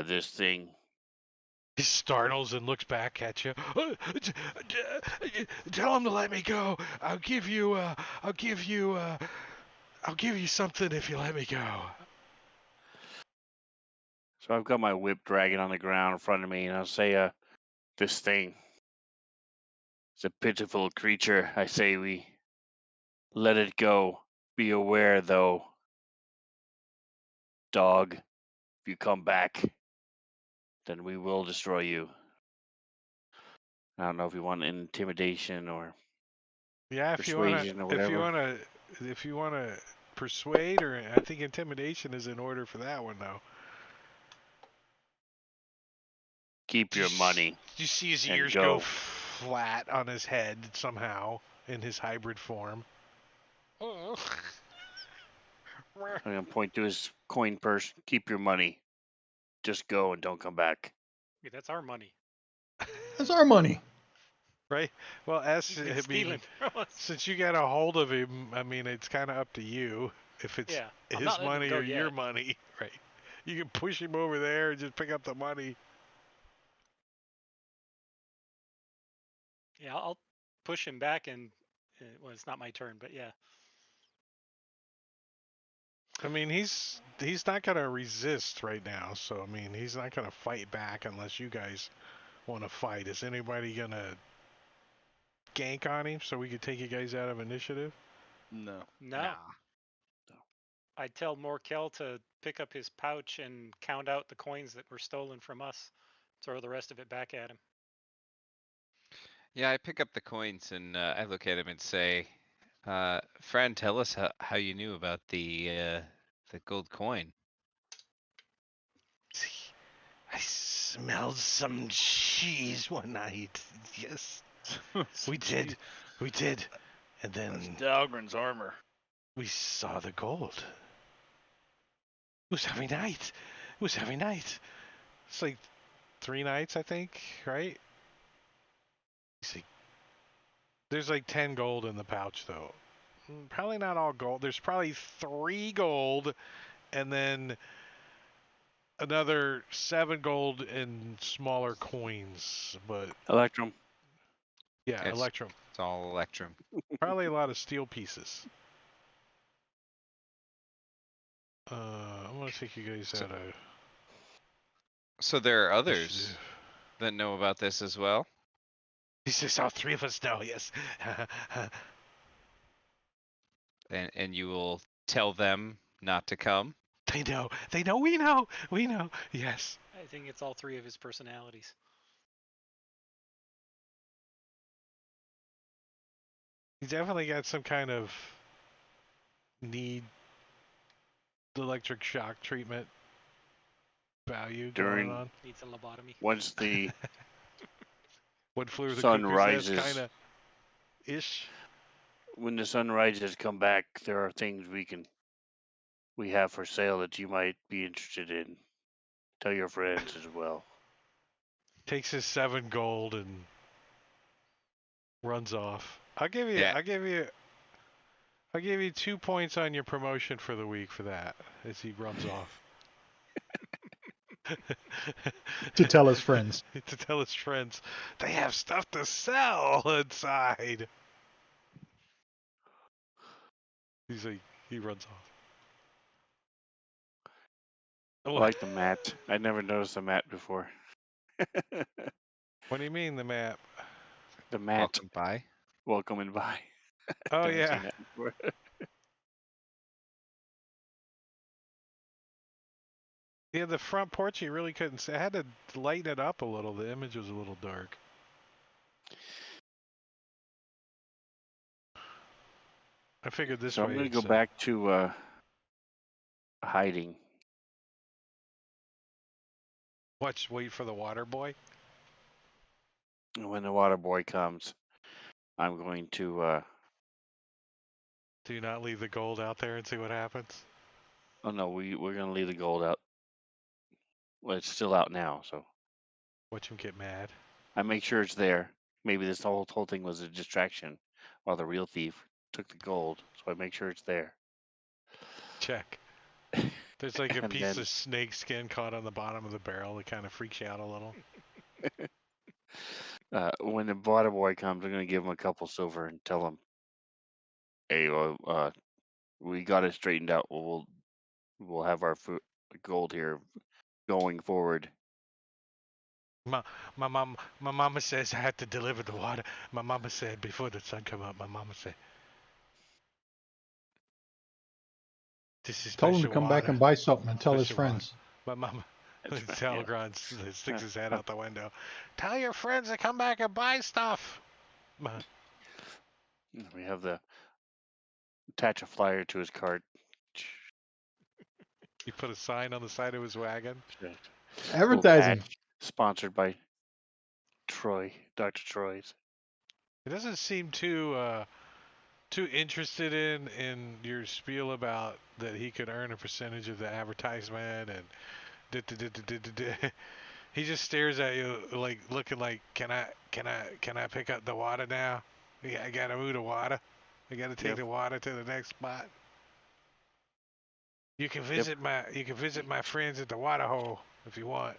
This thing. He startles and looks back at you. Tell him to let me go. I'll give you something if you let me go. So I've got my whip dragging on the ground in front of me, and I'll say, this thing. It's a pitiful creature. I say we let it go. Be aware, though, dog. If you come back, then we will destroy you. I don't know if you want intimidation or Yeah, persuasion or whatever. if you wanna persuade, or I think intimidation is in order for that one though. Keep your money You see his and ears go. go flat on his head somehow in his hybrid form. I'm going to point to his coin purse. Keep your money. Just go and don't come back. Yeah, that's our money. That's our money. Right? Well, He's been stealing from us. since you got a hold of him, I mean, it's kind of up to you if it's Yeah, I'm his not letting him money go or your yet. money, right? You can push him over there and just pick up the money. Yeah, I'll push him back and well, it's not my turn, but yeah. I mean, he's not gonna resist right now, so I mean, he's not gonna fight back unless you guys want to fight. Is anybody gonna gank on him so we could take you guys out of initiative? No. No. I tell Morkel to pick up his pouch and count out the coins that were stolen from us. Throw the rest of it back at him. Yeah, I pick up the coins and I look at him and say, "Friend, tell us how you knew about the gold coin." I smelled some cheese one night. Yes, we did. We did. And then Dahlgren's armor. we saw the gold. It was every night. It was every night. It's like 3 nights, I think, right? See, there's like 10 gold in the pouch, though. Probably not all gold. There's probably 3 gold, and then another 7 gold in smaller coins. But Electrum. yeah, It's Electrum. it's all Electrum. Probably a lot of steel pieces. I'm gonna take you guys out of. So there are others that know about this as well. He says all 3 of us know. Yes. And you will tell them not to come. They know. They know. We know. We know. Yes. I think it's all 3 of his personalities. He's definitely got some kind of need electric shock treatment value going on. Needs a lobotomy. Once the What flew the sun cuckoo's rises, nest kind of ish. when the sun rises, come back. There are things we have for sale that you might be interested in. Tell your friends as well. Takes his 7 gold and runs off. I'll give you 2 points on your promotion for the week for that as he runs off. To tell his friends. To tell his friends they have stuff to sell inside. He's like, he runs off. I like the mat. I never noticed the mat before. What do you mean the map? The mat. Welcome by. Welcome and buy. Oh Never yeah. seen that before. Yeah, the front porch you really couldn't see. I had to lighten it up a little. The image was a little dark. I figured this So way. I'm going to go back to hiding. Wait for the water boy. And when the water boy comes, I'm going to Do not leave the gold out there and see what happens. Oh no, we're gonna leave the gold out. Well, it's still out now, so Watch him get mad. I make sure it's there. Maybe this whole thing was a distraction, while the real thief took the gold. So I make sure it's there. Check. There's like a And piece then of snake skin caught on the bottom of the barrel that kind of freaks you out a little. when the water boy comes, I'm gonna give him a couple silver and tell him, "Hey, we got it straightened out. We'll have our gold here going forward." My mama says I had to deliver the water. My mama said before the sun come up. My mama said, "This is Tell him to special come back water." and buy something and tell his Special water. friends. My mama. That's right, yeah. Talgron sticks his head out the window. Tell your friends to come back and buy stuff. We have attach a flyer to his cart. He put a sign on the side of his wagon. Little Advertising. patch, sponsored by Dr. Troy's. It doesn't seem too interested in your spiel about that he could earn a percentage of the advertisement and he just stares at you like looking like can I pick up the water now? Yeah, I gotta move the water. I gotta take the water to the next spot. You can visit my friends at the water hole if you want.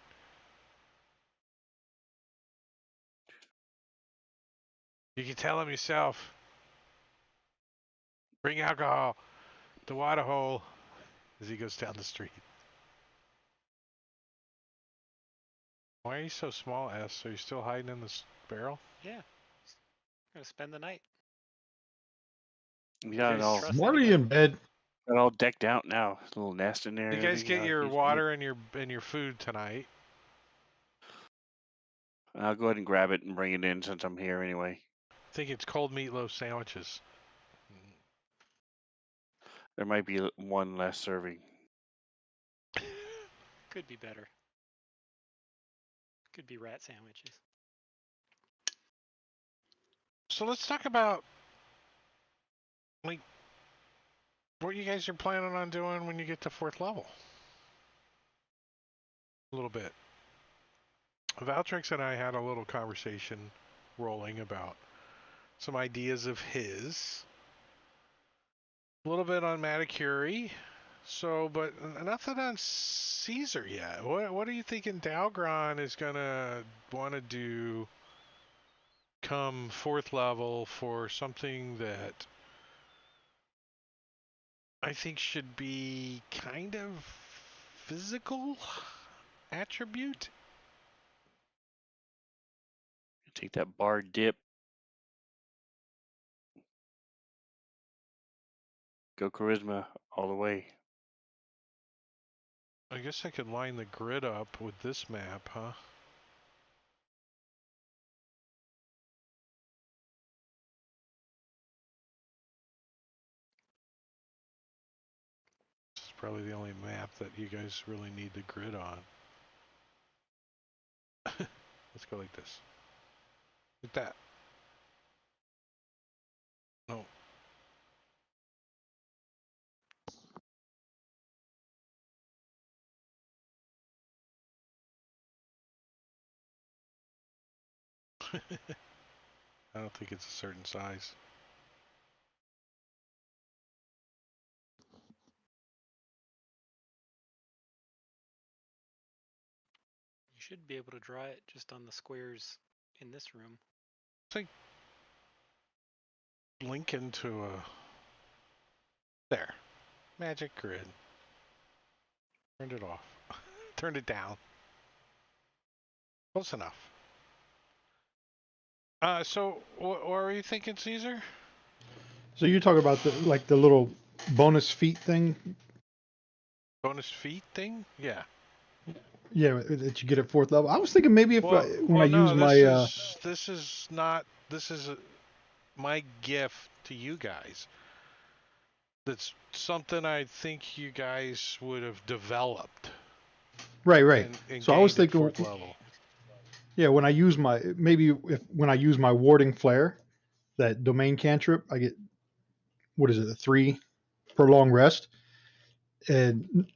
You can tell them yourself. Bring alcohol. The water hole as he goes down the street. Why are you so small, S? Are you still hiding in this barrel? Yeah. I'm gonna spend the night. We got it all, Trust Marley anybody. in bed. got it all decked out now. A little nest in there. You and guys everything. get your water and your food tonight. I'll go ahead and grab it and bring it in since I'm here anyway. I think it's cold meatloaf sandwiches. There might be one less serving. Could be better. Could be rat sandwiches. So let's talk about like what you guys are planning on doing when you get to 4th level. A little bit. Valtrix and I had a little conversation rolling about some ideas of his. A little bit on Maticuri. So, but nothing on Caesar yet. What are you thinking Dalgron is gonna want to do come 4th level for something that I think should be kind of physical attribute? Take that bar dip. Go charisma all the way. I guess I could line the grid up with this map, huh? This is probably the only map that you guys really need the grid on. Let's go like this. Like that. No. I don't think it's a certain size. You should be able to draw it just on the squares in this room. It's like link into a there. Magic grid. Turned it off. Turned it down. Close enough. So what were you thinking, Caesar? So you talk about the little bonus feat thing. Bonus feat thing? Yeah. Yeah, that you get at 4th level. I was thinking maybe if when I use my this is my gift to you guys. That's something I think you guys would have developed. right. And So I was thinking 4th level. Yeah, when I use when I use my warding flare, that domain cantrip, I get, what is it, a 3 prolonged rest. and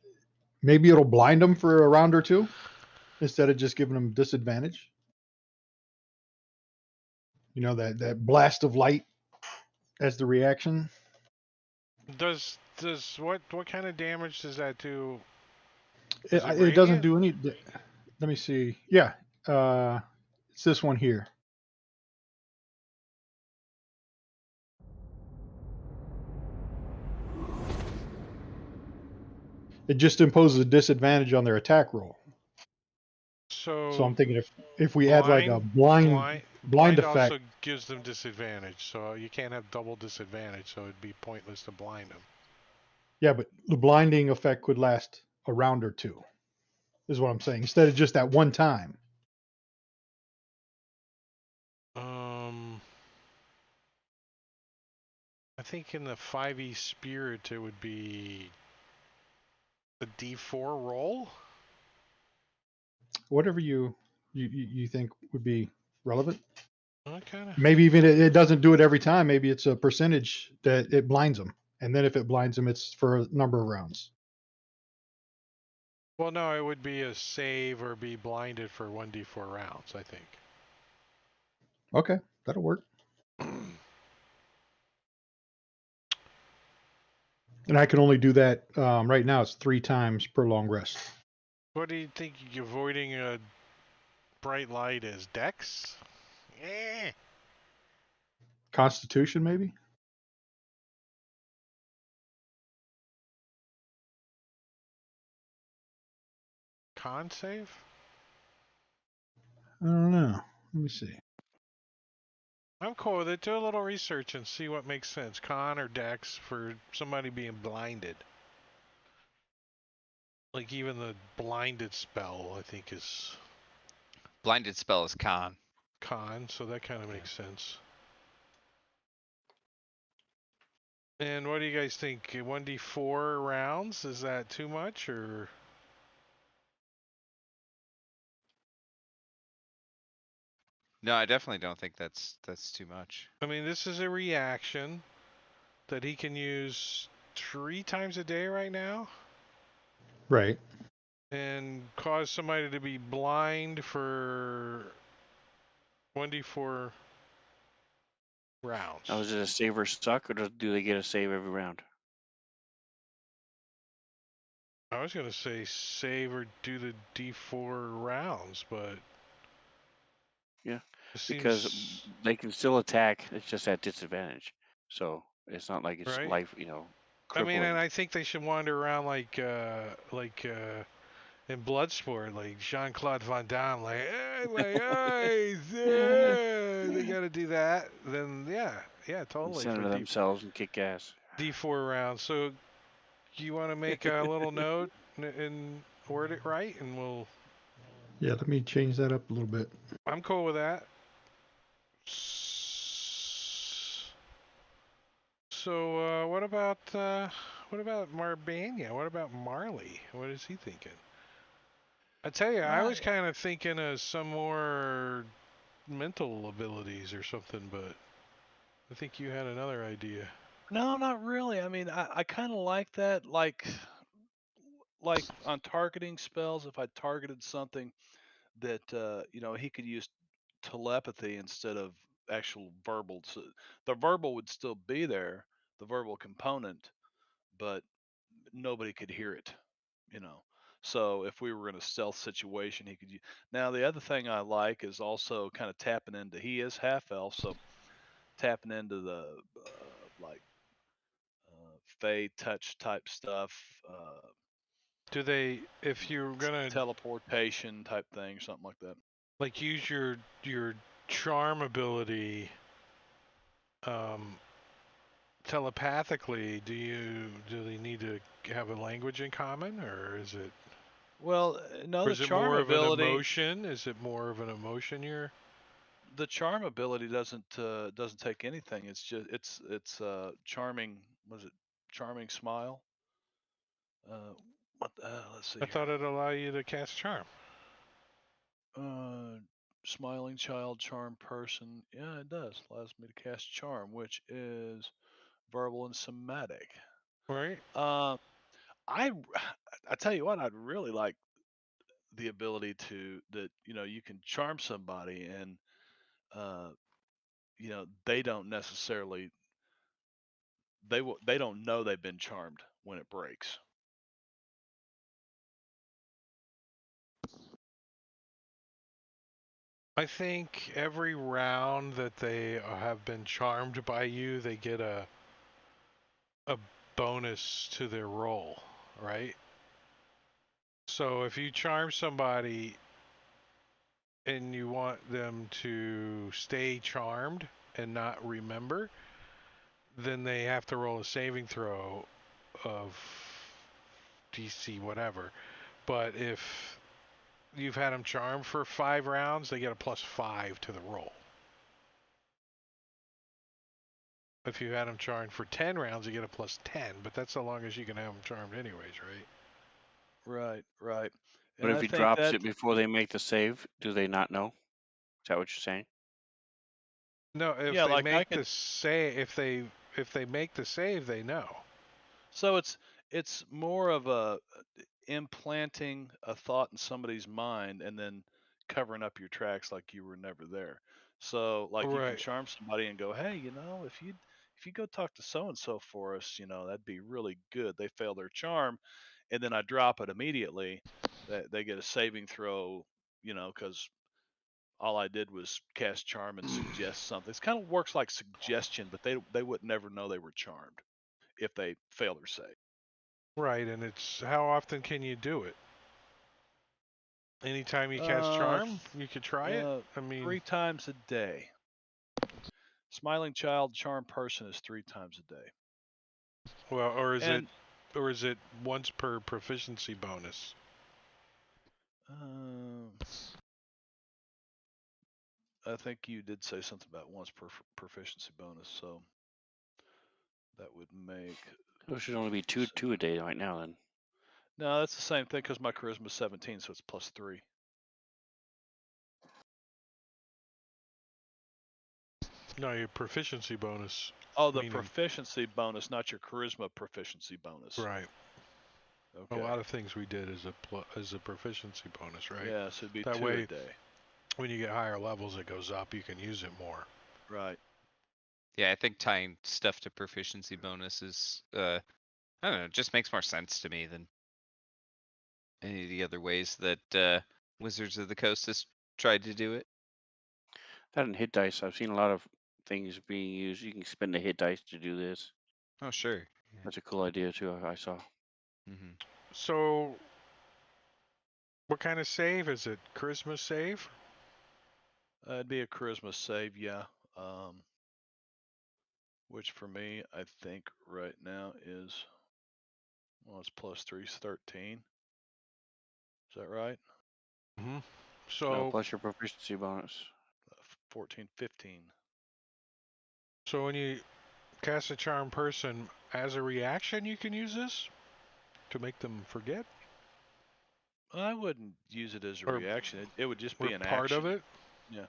maybe it'll blind them for a round or two instead of just giving them disadvantage. You know, that blast of light as the reaction. Does what kind of damage does that do? It doesn't do any. Let me see. Yeah, it's this one here. It just imposes a disadvantage on their attack roll. So I'm thinking if we add like a blind effect. also gives them disadvantage, so you can't have double disadvantage. So it'd be pointless to blind them. Yeah, but the blinding effect could last a round or two, is what I'm saying, instead of just that one time. I think in the 5e spirit it would be the D4 roll. Whatever you think would be relevant. Okay. Maybe even it doesn't do it every time. Maybe it's a percentage that it blinds them, and then if it blinds them, it's for a number of rounds. Well, no, it would be a save or be blinded for 1d4 rounds, I think. Okay, that'll work. And I can only do that right now. It's 3 times per long rest. What do you think avoiding a bright light is? Dex? Constitution, maybe? Con save? I don't know. Let me see. I'm cool with it. Do a little research and see what makes sense. Con or Dex for somebody being blinded. Like even the blinded spell, I think is Blinded spell is con. con, so that kind of makes sense. And what do you guys think? 1d4 rounds? Is that too much or? No, I definitely don't think that's too much. I mean, this is a reaction that he can use 3 times a day right now. Right. And cause somebody to be blind for 1d4 rounds. Now, is it a save or suck, or do they get a save every round? I was going to say save or do the d4 rounds, but Yeah, it because seems they can still attack. It's just at disadvantage. So it's not like it's right. life, I mean, crippling. and I think they should wander around like in Bloodsport, like Jean-Claude Van Damme, like, hey, my eyes, they got to do that. Then yeah, totally Center for themselves and kick ass. D4 rounds. So you want to make a little note and word it right, and we'll. Yeah, let me change that up a little bit. I'm cool with that. So what about Marbania? What about Marley? What is he thinking? I tell you, I was kind of thinking of some more mental abilities or something, but I think you had another idea. No, not really. I mean, I kind of like that. Like on targeting spells, if I targeted something that he could use telepathy instead of actual verbal. So the verbal would still be there, the verbal component, but nobody could hear it. You know. So if we were in a stealth situation, he could. Now the other thing I like is also kind of tapping into. He is half elf, so tapping into the like fey touch type stuff. Do they, if you're gonna Teleportation type thing, something like that. like use your charm ability telepathically, do they need to have a language in common, or is it? Well, no, Or the is it charm more of an ability. emotion? Is it more of an emotion you're? The charm ability doesn't take anything. It's just it's charming. Was it charming smile? What? Let's see I here. thought it'd allow you to cast charm. Smiling child, charm person. Yeah, it does. Allows me to cast charm, which is verbal and somatic. Right. I tell you what, I'd really like the ability that you can charm somebody and they don't necessarily they don't know they've been charmed when it breaks. I think every round that they have been charmed by you, they get a bonus to their roll, right? So if you charm somebody and you want them to stay charmed and not remember, then they have to roll a saving throw of DC whatever. But if you've had them charmed for 5 rounds, they get a +5 to the roll. If you had them charmed for 10 rounds, you get a +10, but that's so long as you can have them charmed anyways, right? Right. But And if I he think drops that it before they make the save, do they not know? Is that what you're saying? No, if yeah, they like I make can. the save, if they make the save, they know. So it's more of a implanting a thought in somebody's mind and then covering up your tracks like you were never there. So like you can Right. charm somebody and go, hey, if you go talk to so and so for us, that'd be really good. They fail their charm, and then I drop it immediately. They get a saving throw, because all I did was cast charm and suggest something. It kind of works like suggestion, but they would never know they were charmed if they fail their save. Right, and it's how often can you do it? Anytime you cast Uh, charm, you could try it. I mean, 3 times a day. Smiling child, charm person is 3 times a day. well, or is And it once per proficiency bonus? I think you did say something about once per proficiency bonus, so that would make. It should only be two a day right now then. No, that's the same thing because my charisma is 17, so it's +3. No, your proficiency bonus. Oh, the meaning, proficiency bonus, not your charisma proficiency bonus. Right. Okay. A lot of things we did as a proficiency bonus, right? Yeah, so it'd be that 2 way, a day. When you get higher levels, it goes up. You can use it more. Right. Yeah, I think tying stuff to proficiency bonus is, I don't know, it just makes more sense to me than any of the other ways that Wizards of the Coast has tried to do it. That and hit dice. I've seen a lot of things being used. You can spend the hit dice to do this. Oh, sure. Yeah. That's a cool idea too. I saw. Mm-hmm. So, what kind of save is it? Charisma save? It'd be a charisma save, yeah. Which for me, I think right now is, well, it's +3 is 13. Is that right? Mm-hmm. No, So, plus your proficiency bonus. 14, 15. So when you cast a charm person as a reaction, you can use this to make them forget. I wouldn't use it as a Or reaction. It would just be an part action. of it. Yeah,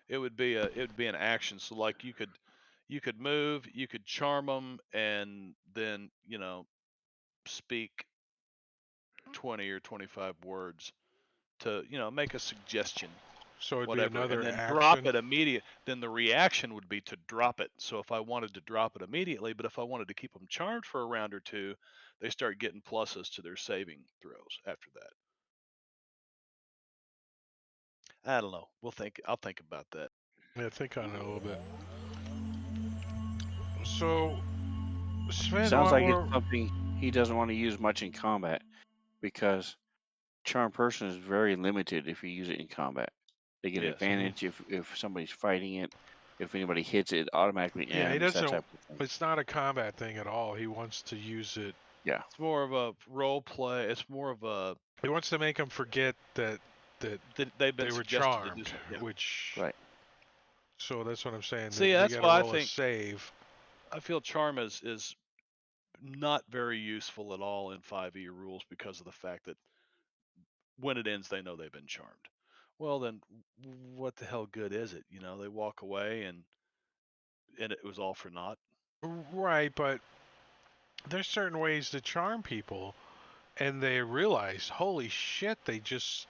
it would be an action. So like you could move, you could charm them, and then speak 20 or 25 words to make a suggestion, So it'd be whatever, and another then action. drop it immediate. Then the reaction would be to drop it. So if I wanted to drop it immediately, but if I wanted to keep them charmed for a round or two, they start getting pluses to their saving throws after that. I don't know. I'll think about that. Yeah, think on it a little bit. So, Sven, Sounds like it's something he doesn't want to use much in combat because charm person is very limited if you use it in combat. They get Yes. advantage if somebody's fighting it. If anybody hits it, automatically Yeah, he ends. That doesn't. type of thing. It's not a combat thing at all. He wants to use it. Yeah. It's more of a role play. It's more of a. He wants to make them forget that they've been they were suggested charmed, to do something. Yeah. which. Right. So that's what I'm saying. See, they that's gotta why I roll think a save. I feel charm is not very useful at all in 5e rules because of the fact that when it ends, they know they've been charmed. Well, then what the hell good is it? They walk away and it was all for naught. Right, but there's certain ways to charm people and they realized, holy shit, they just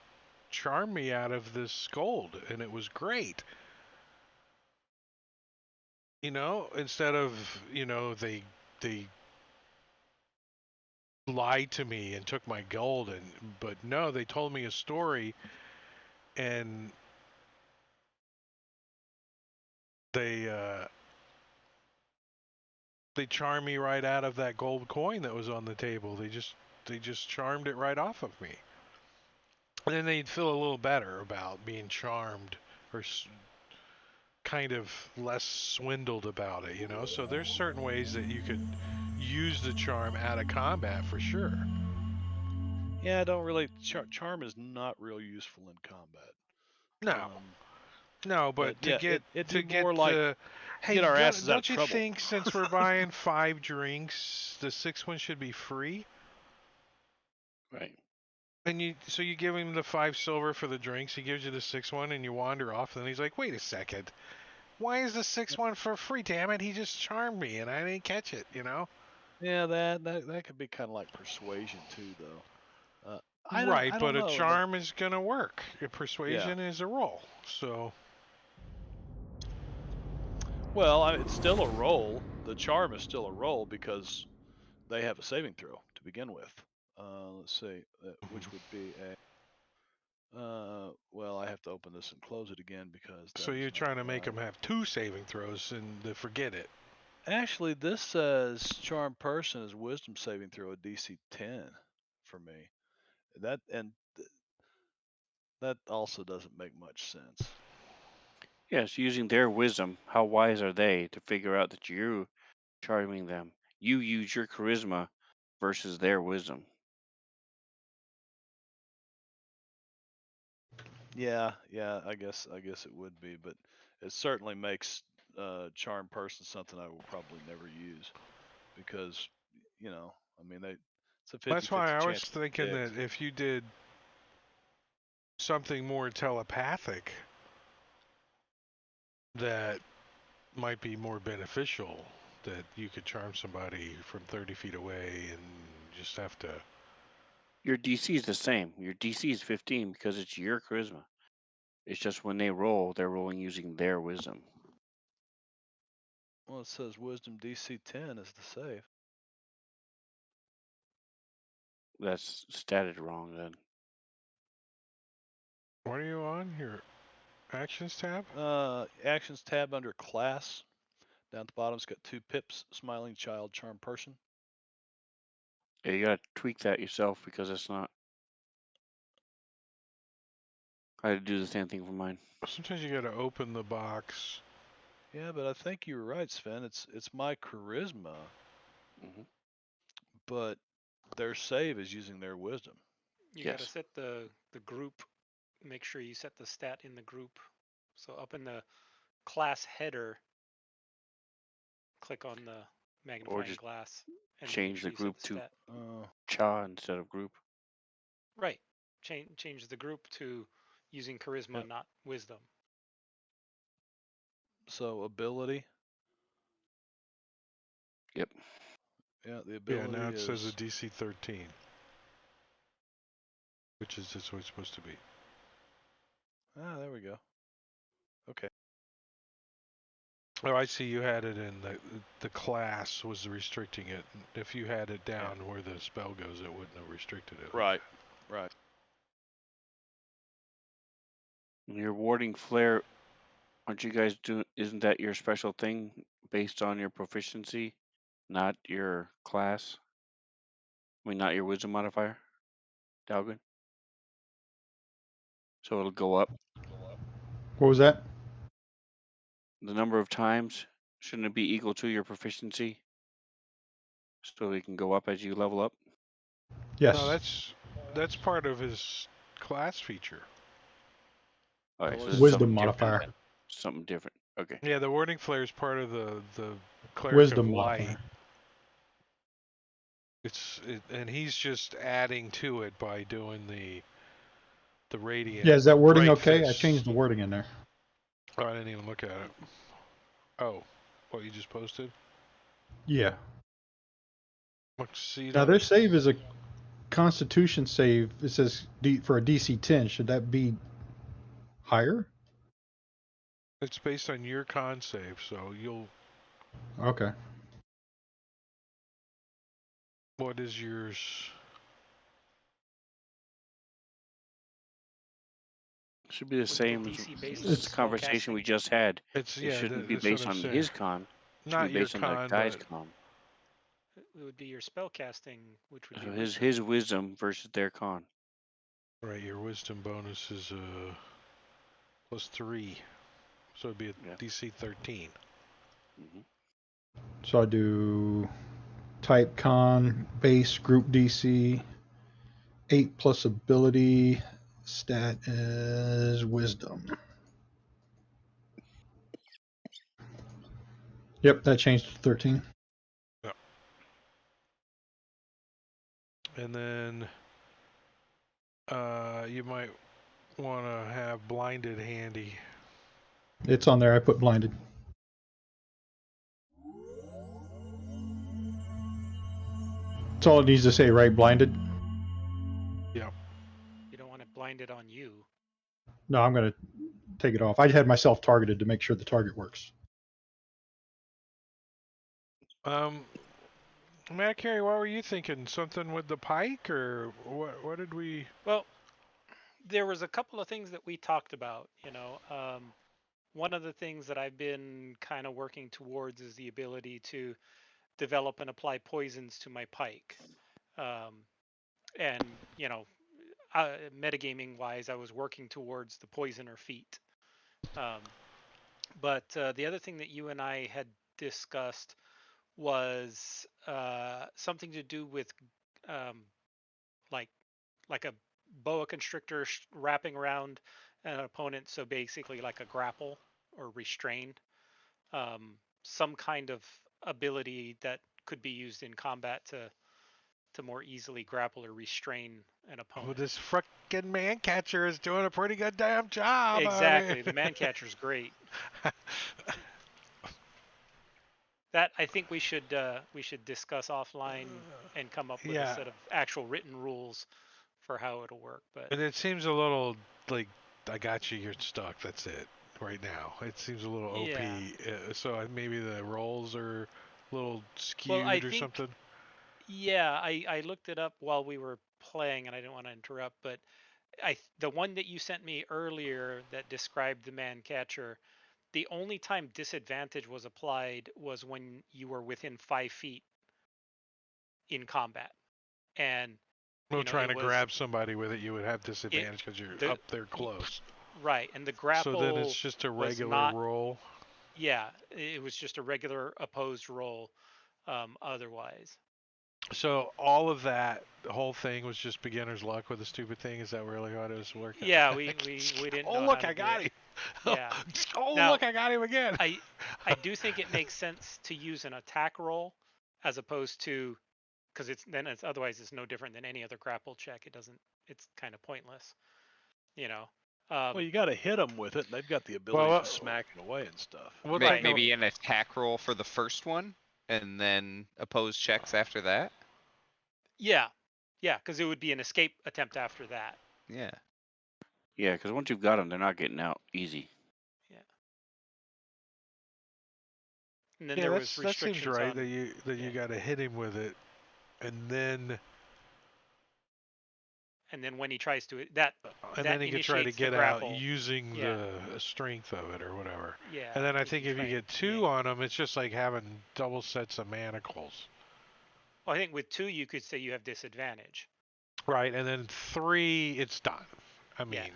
charmed me out of this gold, and it was great. You know, instead of, you know, they lied to me and took my gold, but no, they told me a story, and they charmed me right out of that gold coin that was on the table. They just charmed it right off of me. And then they'd feel a little better about being charmed, or kind of less swindled about it, you know? So there's certain ways that you could use the charm out of combat for sure. Yeah, I don't really. Charm is not real useful in combat. No. No, but to yeah, get it'd to be get more like the hey, get our asses out of don't you trouble. think since we're buying 5 drinks, the 6th one should be free? Right. And you give him the 5 silver for the drinks, he gives you the 6th one, and you wander off, and he's like, wait a second, why is the 6th one for free? Damn it, he just charmed me and I didn't catch it, you know? Yeah, that could be kind of like persuasion too, though. I Right, don't but a know. charm is gonna work. A persuasion is a roll, so. Well, it's still a roll. The charm is still a roll because they have a saving throw to begin with. Let's see, which would be a. Well, I have to open this and close it again because. So you're trying to make them have 2 saving throws and they forget it. Actually, this says charm person is wisdom saving throw a DC 10 for me. That also doesn't make much sense. Yes, using their wisdom, how wise are they to figure out that you're charming them? You use your charisma versus their wisdom. Yeah, I guess it would be, but it certainly makes charm person something I will probably never use because, you know, I mean, it's a 50-50 That's why I was chance. thinking that if you did something more telepathic, that might be more beneficial. That you could charm somebody from 30 feet away and just have to. Your DC is the same. Your DC is 15 because it's your charisma. It's just when they roll, they're rolling using their wisdom. Well, it says wisdom DC 10 is the save. That's statted wrong then. What are you on? Your actions tab? Actions tab under class. Down at the bottom, it's got 2 pips, smiling child, charm person. Yeah, you gotta tweak that yourself because it's not. I had to do the same thing for mine. Sometimes you gotta open the box. Yeah, but I think you're right, Sven. It's my charisma, but their save is using their wisdom. You gotta set the group. Make sure you set the stat in the group. So up in the class header, click on the magnifying glass and change the group to cha instead of group. Right. Change the group to using charisma, not wisdom. So ability. Yep. Yeah, the ability. Yeah, now it is... says a DC 13, which is just what it's supposed to be. Ah, there we go. Okay. Oh, I see. You had it in the class was restricting it. If you had it down where the spell goes, it wouldn't have restricted it. Right. Your warding flare, aren't you guys doing? Isn't that your special thing based on your proficiency, not your class? I mean, not your wisdom modifier, Dalvin. So it'll go up. What was that? The number of times shouldn't it be equal to your proficiency? So it can go up as you level up. Yes. No, that's part of his class feature. All right, so wisdom modifier. Something different. Okay. Yeah, the warding flare is part of the cleric Wisdom of light. modifier. And he's just adding to it by doing the radiant. Yeah, is that wording right okay? fist. I changed the wording in there. Oh, I didn't even look at it. Oh, what you just posted? Yeah. See, Now their save is a Constitution save, it says for a DC 10. Should that be higher? It's based on your con save, so you'll. Okay. What is yours? Should be the Was it a same DC based as on the conversation we spellcasting? just had. It's It shouldn't be that's what based I'm on saying. his con. It should Not be your based on the con, guy's but con. It would be your spellcasting, which would So be his wisdom. wisdom versus their con. right, your wisdom bonus is +3, so it'd be a Yeah. DC 13. Hmm. So I do type con, base, group DC, 8 plus ability, stat is wisdom. Yep, that changed to 13. Yeah. And then you might want to have blinded handy. It's on there. I put blinded. That's all it needs to say, right? Blinded? Yep. You don't want it blinded on you. No, I'm going to take it off. I had myself targeted to make sure the target works. Matt Carey, what were you thinking? Something with the pike, or what did we? Well, there was a couple of things that we talked about. One of the things that I've been kind of working towards is the ability to develop and apply poisons to my pike. And metagaming wise, I was working towards the poisoner feat. But the other thing that you and I had discussed was something to do with um, like a boa constrictor wrapping around an opponent. So basically, like a grapple or restrain, some kind of ability that could be used in combat to more easily grapple or restrain an Oh, opponent. this frickin' man catcher is doing a pretty good damn job. Exactly, the man catcher's great. That I think we should discuss offline and come up with a Yeah. set of actual written rules for how it'll work. But And it seems a little like I got you. You're stuck. That's it. Right now, it seems a little OP. Yeah. So maybe the rolls are a little skewed well, I or think something. yeah, I looked it up while we were playing, and I didn't want to interrupt, but the one that you sent me earlier that described the man catcher, the only time disadvantage was applied was when you were within 5 feet in combat, and Well, trying it to was grab somebody with it, you would have disadvantage because you're up there y- close. right, and the So then it's grapple just a was regular not. roll. Yeah, it was just a regular opposed roll. Otherwise, So all of that, the whole thing was just beginner's luck with the stupid thing. Is that really what it was working? yeah, we didn't Oh know look, how to I do got it. him! Yeah. Oh Now, look, I got him again. I do think it makes sense to use an attack roll as opposed to, because it's otherwise it's no different than any other grapple check. It's kind of pointless, you know. Well, you got to hit them with it, and they've got the ability Well, to smack it away and stuff. We'll Right. Maybe an attack roll for the first one, and then opposed checks after that. Yeah, because it would be an escape attempt after that. Yeah. Yeah, because once you've got them, they're not getting out easy. Yeah. And then Yeah, there was that seems restrictions right. on. That you yeah. got to hit him with it, and then And then when he tries to that then he could try to initiates the get out grapple. using Yeah. the strength of it or whatever. Yeah. And then I think if you try get and two yank. on them, it's just like having double sets of manacles. Well, I think with 2 you could say you have disadvantage. Right, and then 3, it's done. I mean,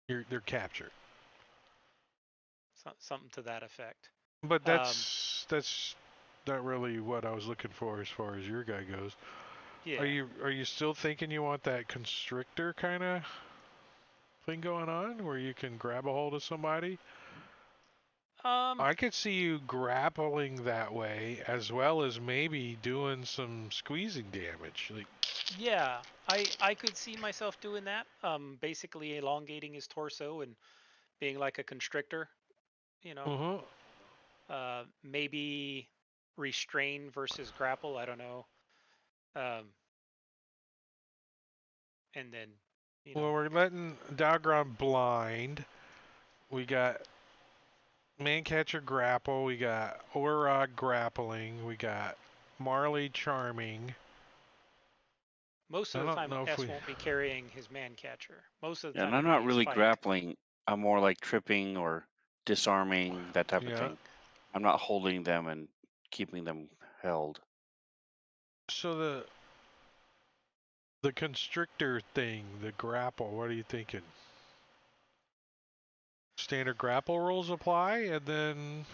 they're captured. Something to that effect. But that's not really what I was looking for as far as your guy goes. Yeah. Are you still thinking you want that constrictor kind of thing going on where you can grab a hold of somebody? I could see you grappling that way as well as maybe doing some squeezing damage. Like, yeah, I could see myself doing that. Basically elongating his torso and being like a constrictor, you know. Maybe restrain versus grapple, I don't know. and then, Well, we're letting Dagron blind. We got Mancatcher grapple. We got Orog grappling. We got Marley charming. most of the time S won't be carrying his man catcher. Most of the time. And I'm not really grappling. I'm more like tripping or disarming, that type of thing. I'm not holding them and keeping them held. So the constrictor thing, the grapple, what are you thinking? Standard grapple rules apply, and then...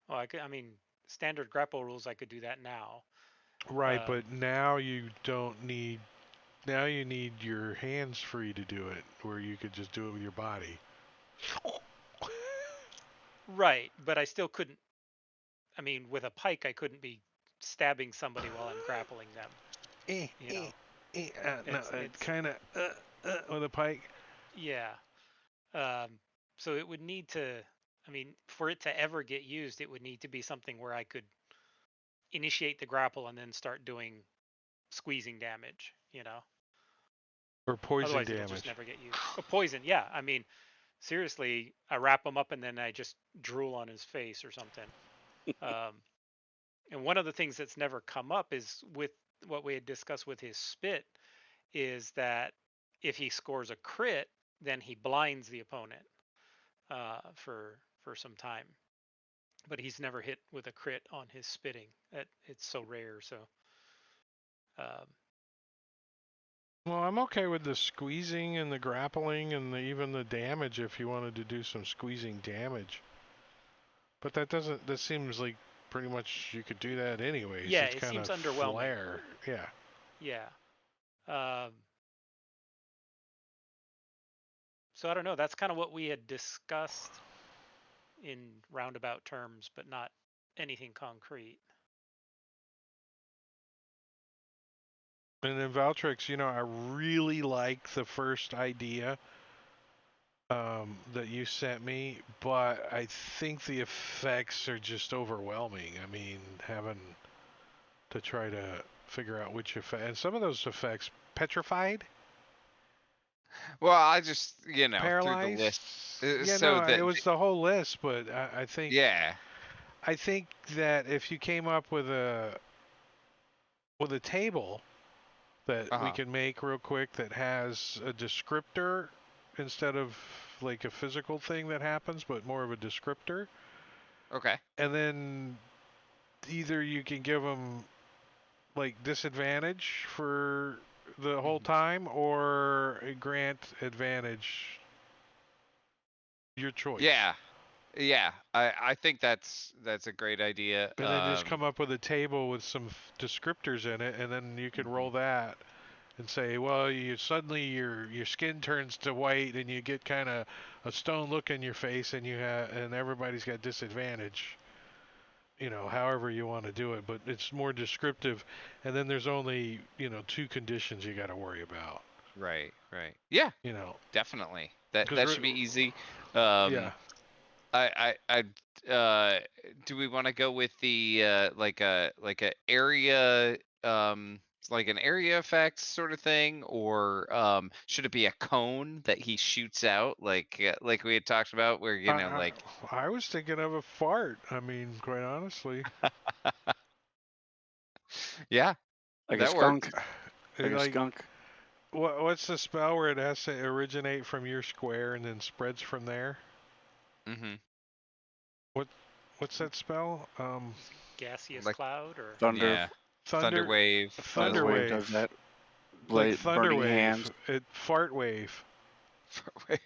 Oh, I mean, standard grapple rules, I could do that now. Right, but now you don't need... Now you need your hands free to do it, where you could just do it with your body. Right, but I still couldn't... I mean, with a pike, I couldn't be stabbing somebody while I'm grappling them. It's kind of with a pike. Yeah. So it would need to... I mean, for it to ever get used, it would need to be something where I could initiate the grapple and then start doing squeezing damage, Or poison Otherwise damage. It'll just never get used. Oh, poison, yeah. I mean, seriously, I wrap him up and then I just drool on his face or something. And one of the things that's never come up is with what we had discussed with his spit, is that if he scores a crit, then he blinds the opponent for some time. But he's never hit with a crit on his spitting. It's so rare. So. Well, I'm okay with the squeezing and the grappling and even the damage if you wanted to do some squeezing damage. But that seems like pretty much you could do that anyways. Yeah, it's it kind seems of underwhelming. Flare. Yeah. Yeah. So I don't know. That's kind of what we had discussed in roundabout terms, but not anything concrete. And then Valtrix, I really like the first idea that you sent me, but I think the effects are just overwhelming. I mean, having to try to figure out which effect, and some of those effects, petrified. Well, I just, paralyzed. Through the list. It was the whole list, but I think. Yeah. I think that if you came up with a table that we can make real quick that has a descriptor instead of like a physical thing that happens, but more of a descriptor. Okay. And then either you can give them like disadvantage for the whole time or grant advantage. Your choice. Yeah. I think that's a great idea. And then just come up with a table with some descriptors in it, and then you can roll that and say, well, suddenly your skin turns to white, and you get kind of a stone look in your face, and and everybody's got disadvantage. However you want to do it, but it's more descriptive. And then there's only 2 conditions you got to worry about. Right. Yeah. Definitely. That should be easy. Yeah. Do we want to go with the like a area like an area effect sort of thing, or should it be a cone that he shoots out like we had talked about, where I was thinking of a fart. I mean, quite honestly. Yeah, like a skunk. Like a skunk. What's the spell where it has to originate from your square and then spreads from there? Mm-hmm. What's that spell? Gaseous cloud or thunder? Yeah. Thunder wave. Thunder wave does that. Like thunder burning wave. Hands. Fart wave. Fart wave.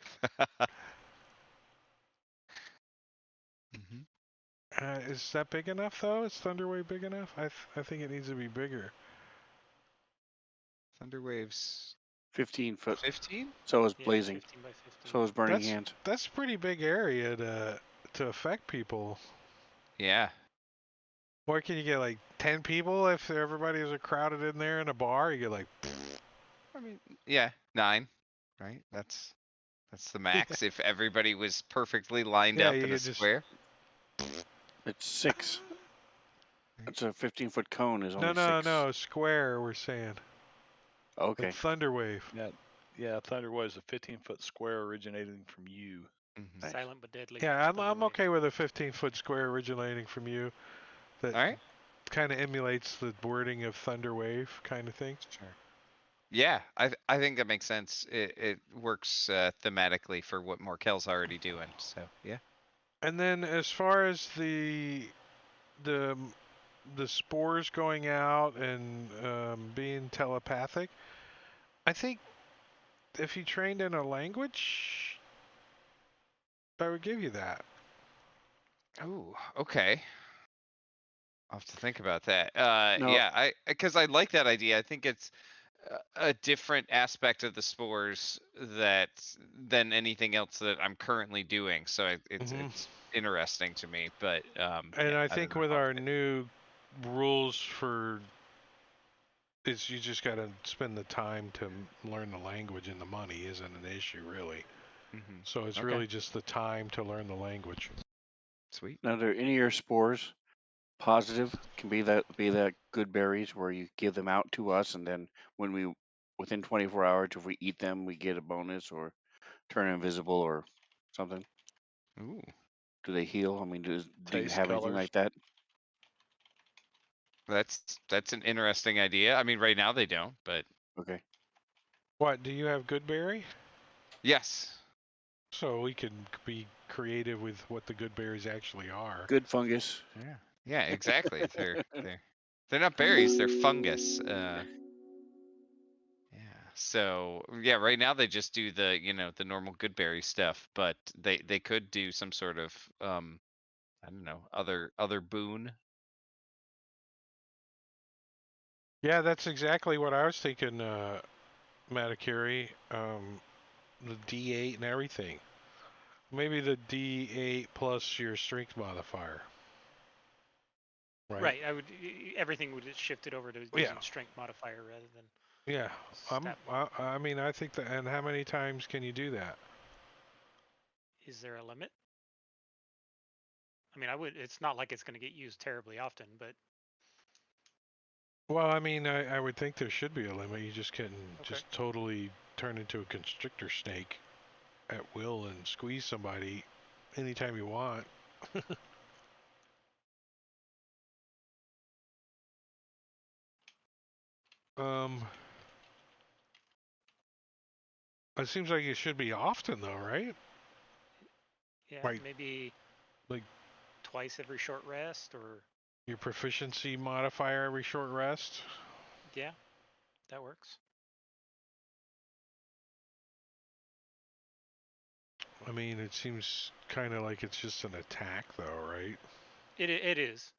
Is that big enough though? Is thunder wave big enough? I think it needs to be bigger. Thunder waves. 15 foot. 15? So is blazing. 15 by 15. So is burning hands. That's pretty big area to affect people. Yeah. Or can you get like 10 people if everybody was crowded in there in a bar? You get like. I mean, yeah, 9, right? That's the max. If everybody was perfectly lined up in a square. It's 6. It's a 15-foot cone. Is only 6. No, square. We're saying. Okay. Like thunder wave. Yeah, thunder was a 15-foot square originating from you. Mhm. Nice. Silent but deadly. Yeah, I'm Thunder wave. okay with a 15-foot square originating from you. That All right. kind of emulates the wording of thunder wave kind of thing. Sure. Yeah, I think that makes sense. It works thematically for what Morkel's already doing. So yeah. And then as far as the spores going out and being telepathic, I think if you trained in a language, I would give you that. Oh, okay. I'll have to think about that. No. Yeah, because I like that idea. I think it's a different aspect of the spores than anything else that I'm currently doing. So it's interesting to me. But And yeah, I don't think know with how our to- new rules for is you just got to spend the time to learn the language, and the money isn't an issue really. Mhm. So it's Okay. really just the time to learn the language. Sweet. Now, are any of your spores positive? Can be that good berries where you give them out to us, and then within 24 hours, if we eat them, we get a bonus or turn invisible or something. Ooh. Do they heal? I mean, do you Taste, have anything colors. like that? That's an interesting idea. I mean, right now they don't, but Okay. What, do you have good berry? yes. So we can be creative with what the good berries actually are. Good fungus. Yeah. Yeah. Exactly. They're not berries. They're fungus. Yeah. So yeah, right now they just do the the normal good berry stuff, but they could do some sort of I don't know, other boon. Yeah, that's exactly what I was thinking, Matakiri. The D8 and everything. Maybe the D8 plus your strength modifier. Right? Right. Everything would get shifted over to Yeah. using strength modifier rather than Yeah. stat. I mean, I think that. And how many times can you do that? Is there a limit? I mean, it's not like it's going to get used terribly often, but Well, I mean, I would think there should be a limit. You just can Okay. just totally turn into a constrictor snake at will and squeeze somebody anytime you want. It seems like it should be often though, right? yeah, Right. maybe Like twice every short rest, or your proficiency modifier every short rest. yeah, that works. I mean, it seems kind of like it's just an attack though, right? It is.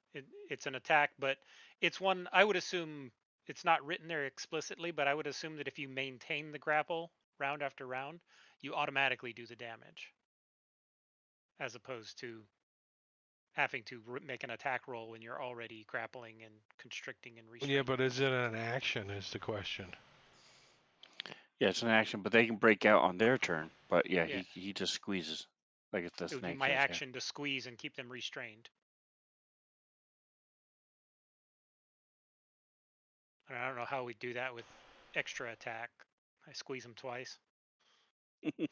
It's an attack, but it's one I would assume it's not written there explicitly, but I would assume that if you maintain the grapple round after round, you automatically do the damage, as opposed to having to make an attack roll when you're already grappling and constricting and restraining. Yeah, but is it an action is the question. Yeah, it's an action, but they can break out on their turn. But yeah, Yeah. he just squeezes like it's the It would be snake my does, yeah. action to squeeze and keep them restrained. And I don't know how we do that with extra attack. I squeeze them twice. Give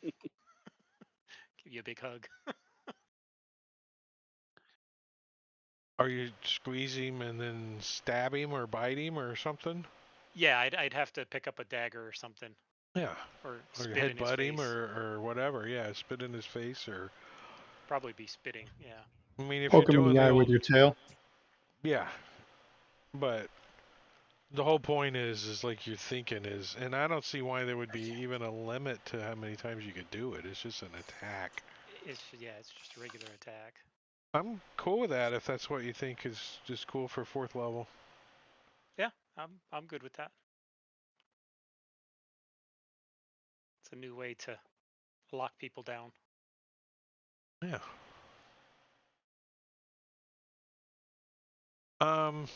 you a big hug. Are you squeeze him and then stab him or bite him or something? Yeah, I'd have to pick up a dagger or something, Yeah. or Or spit in his headbutt face. him or whatever. Yeah, spit in his face or. Probably be spitting. Yeah. I mean, if Poke you're him in doing the the eye with old. your tail. Yeah. But the whole point is like you're thinking is, and I don't see why there would be even a limit to how many times you could do it. It's just an attack. It's just a regular attack. I'm cool with that if that's what you think is just cool for 4th level. Yeah, I'm good with that. It's a new way to lock people down. Yeah. Um,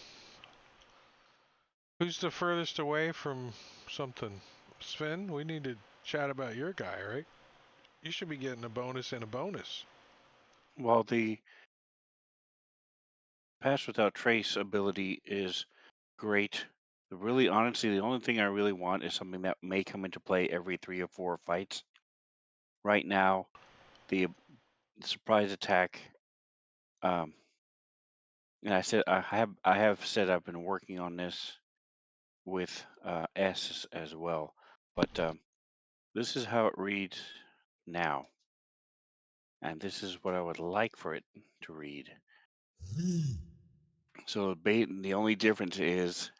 who's the furthest away from something? Sven, we need to chat about your guy, right? You should be getting a bonus and a bonus. Well, the pass without trace ability is great Really, honestly, the only thing I really want is something that may come into play every 3 or 4 fights. Right now, the surprise attack, um, and I have said I've been working on this with S as well, but this is how it reads now, and this is what I would like for it to read. So the only difference is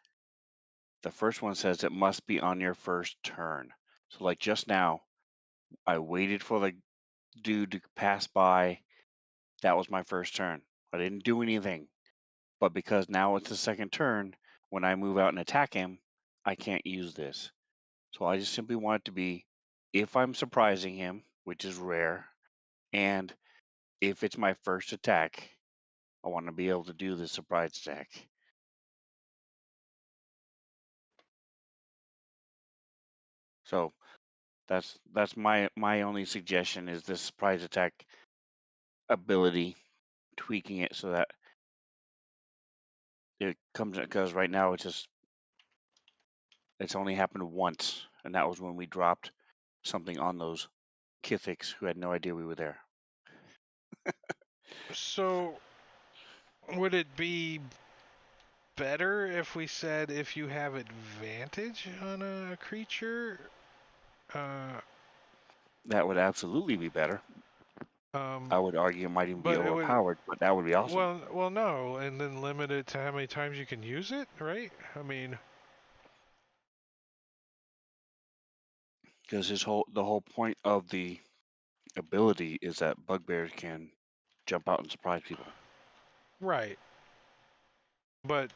the first one says it must be on your first turn. So like just now, I waited for the dude to pass by. That was my first turn. I didn't do anything. But because now it's the second turn, when I move out and attack him, I can't use this. So I just simply want it to be if I'm surprising him, which is rare, and if it's my first attack, I want to be able to do the surprise attack. So that's my only suggestion is this surprise attack ability, tweaking it so that it comes, because right now it's only happened once, and that was when we dropped something on those Kithics who had no idea we were there. So, would it be better if we said if you have advantage on a creature? That would absolutely be better. I would argue it might even be But it would, overpowered, but that would be awesome. well, no, and then limit it to how many times you can use it, right? I mean, Because the whole point of the ability is that bugbears can jump out and surprise people. right. But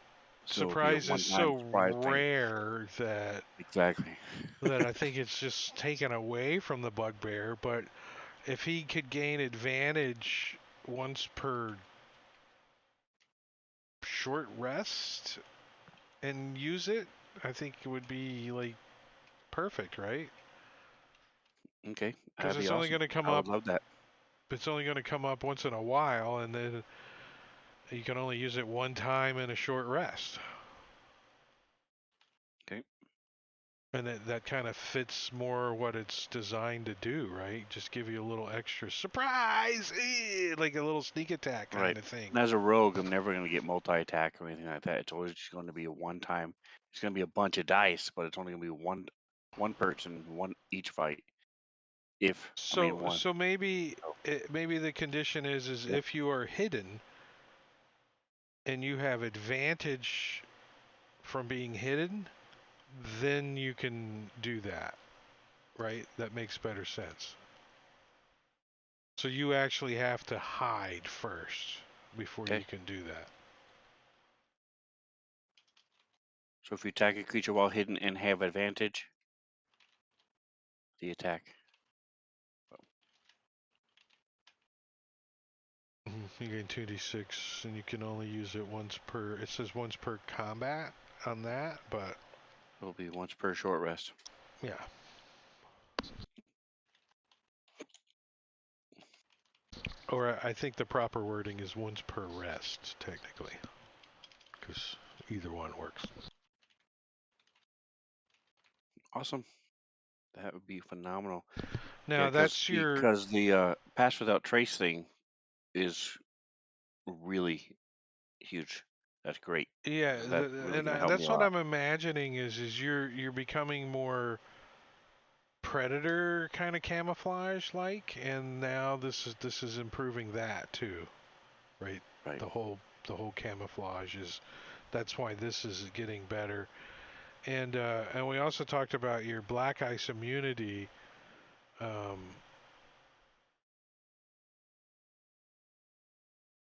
So it would be a surprise is one-time so surprise thing. rare that Exactly. that I think it's just taken away from the bugbear. But if he could gain advantage once per short rest and use it, I think it would be like perfect, right? Okay, Because that'd be it's only awesome. going to come I up. would love that. It's only going to come up once in a while, and then you can only use it one time in a short rest. Okay. And that kind of fits more what it's designed to do, right? Just give you a little extra surprise, like a little sneak attack kind Right. of thing. And as a rogue, I'm never going to get multi-attack or anything like that. It's always just going to be a one-time. It's going to be a bunch of dice, but it's only going to be one person, one each fight. One. So maybe maybe the condition is Yeah. if you are hidden and you have advantage from being hidden, then you can do that, right? That makes better sense. So you actually have to hide first before Okay. you can do that. So if you attack a creature while hidden and have advantage, the attack. You gain 2d6 and you can only use it once per, it says once per combat on that, but It'll be once per short rest. yeah. Or I think the proper wording is once per rest, technically, because either one works. Awesome. That would be phenomenal. Now that's your, because the pass without trace thing is really huge. That's great. yeah, That's really and going to help me that's a what lot. I'm imagining is you're becoming more predator kind of camouflage like, and now this is improving that too, right? Right. The whole camouflage is, that's why this is getting better. And we also talked about your black ice immunity.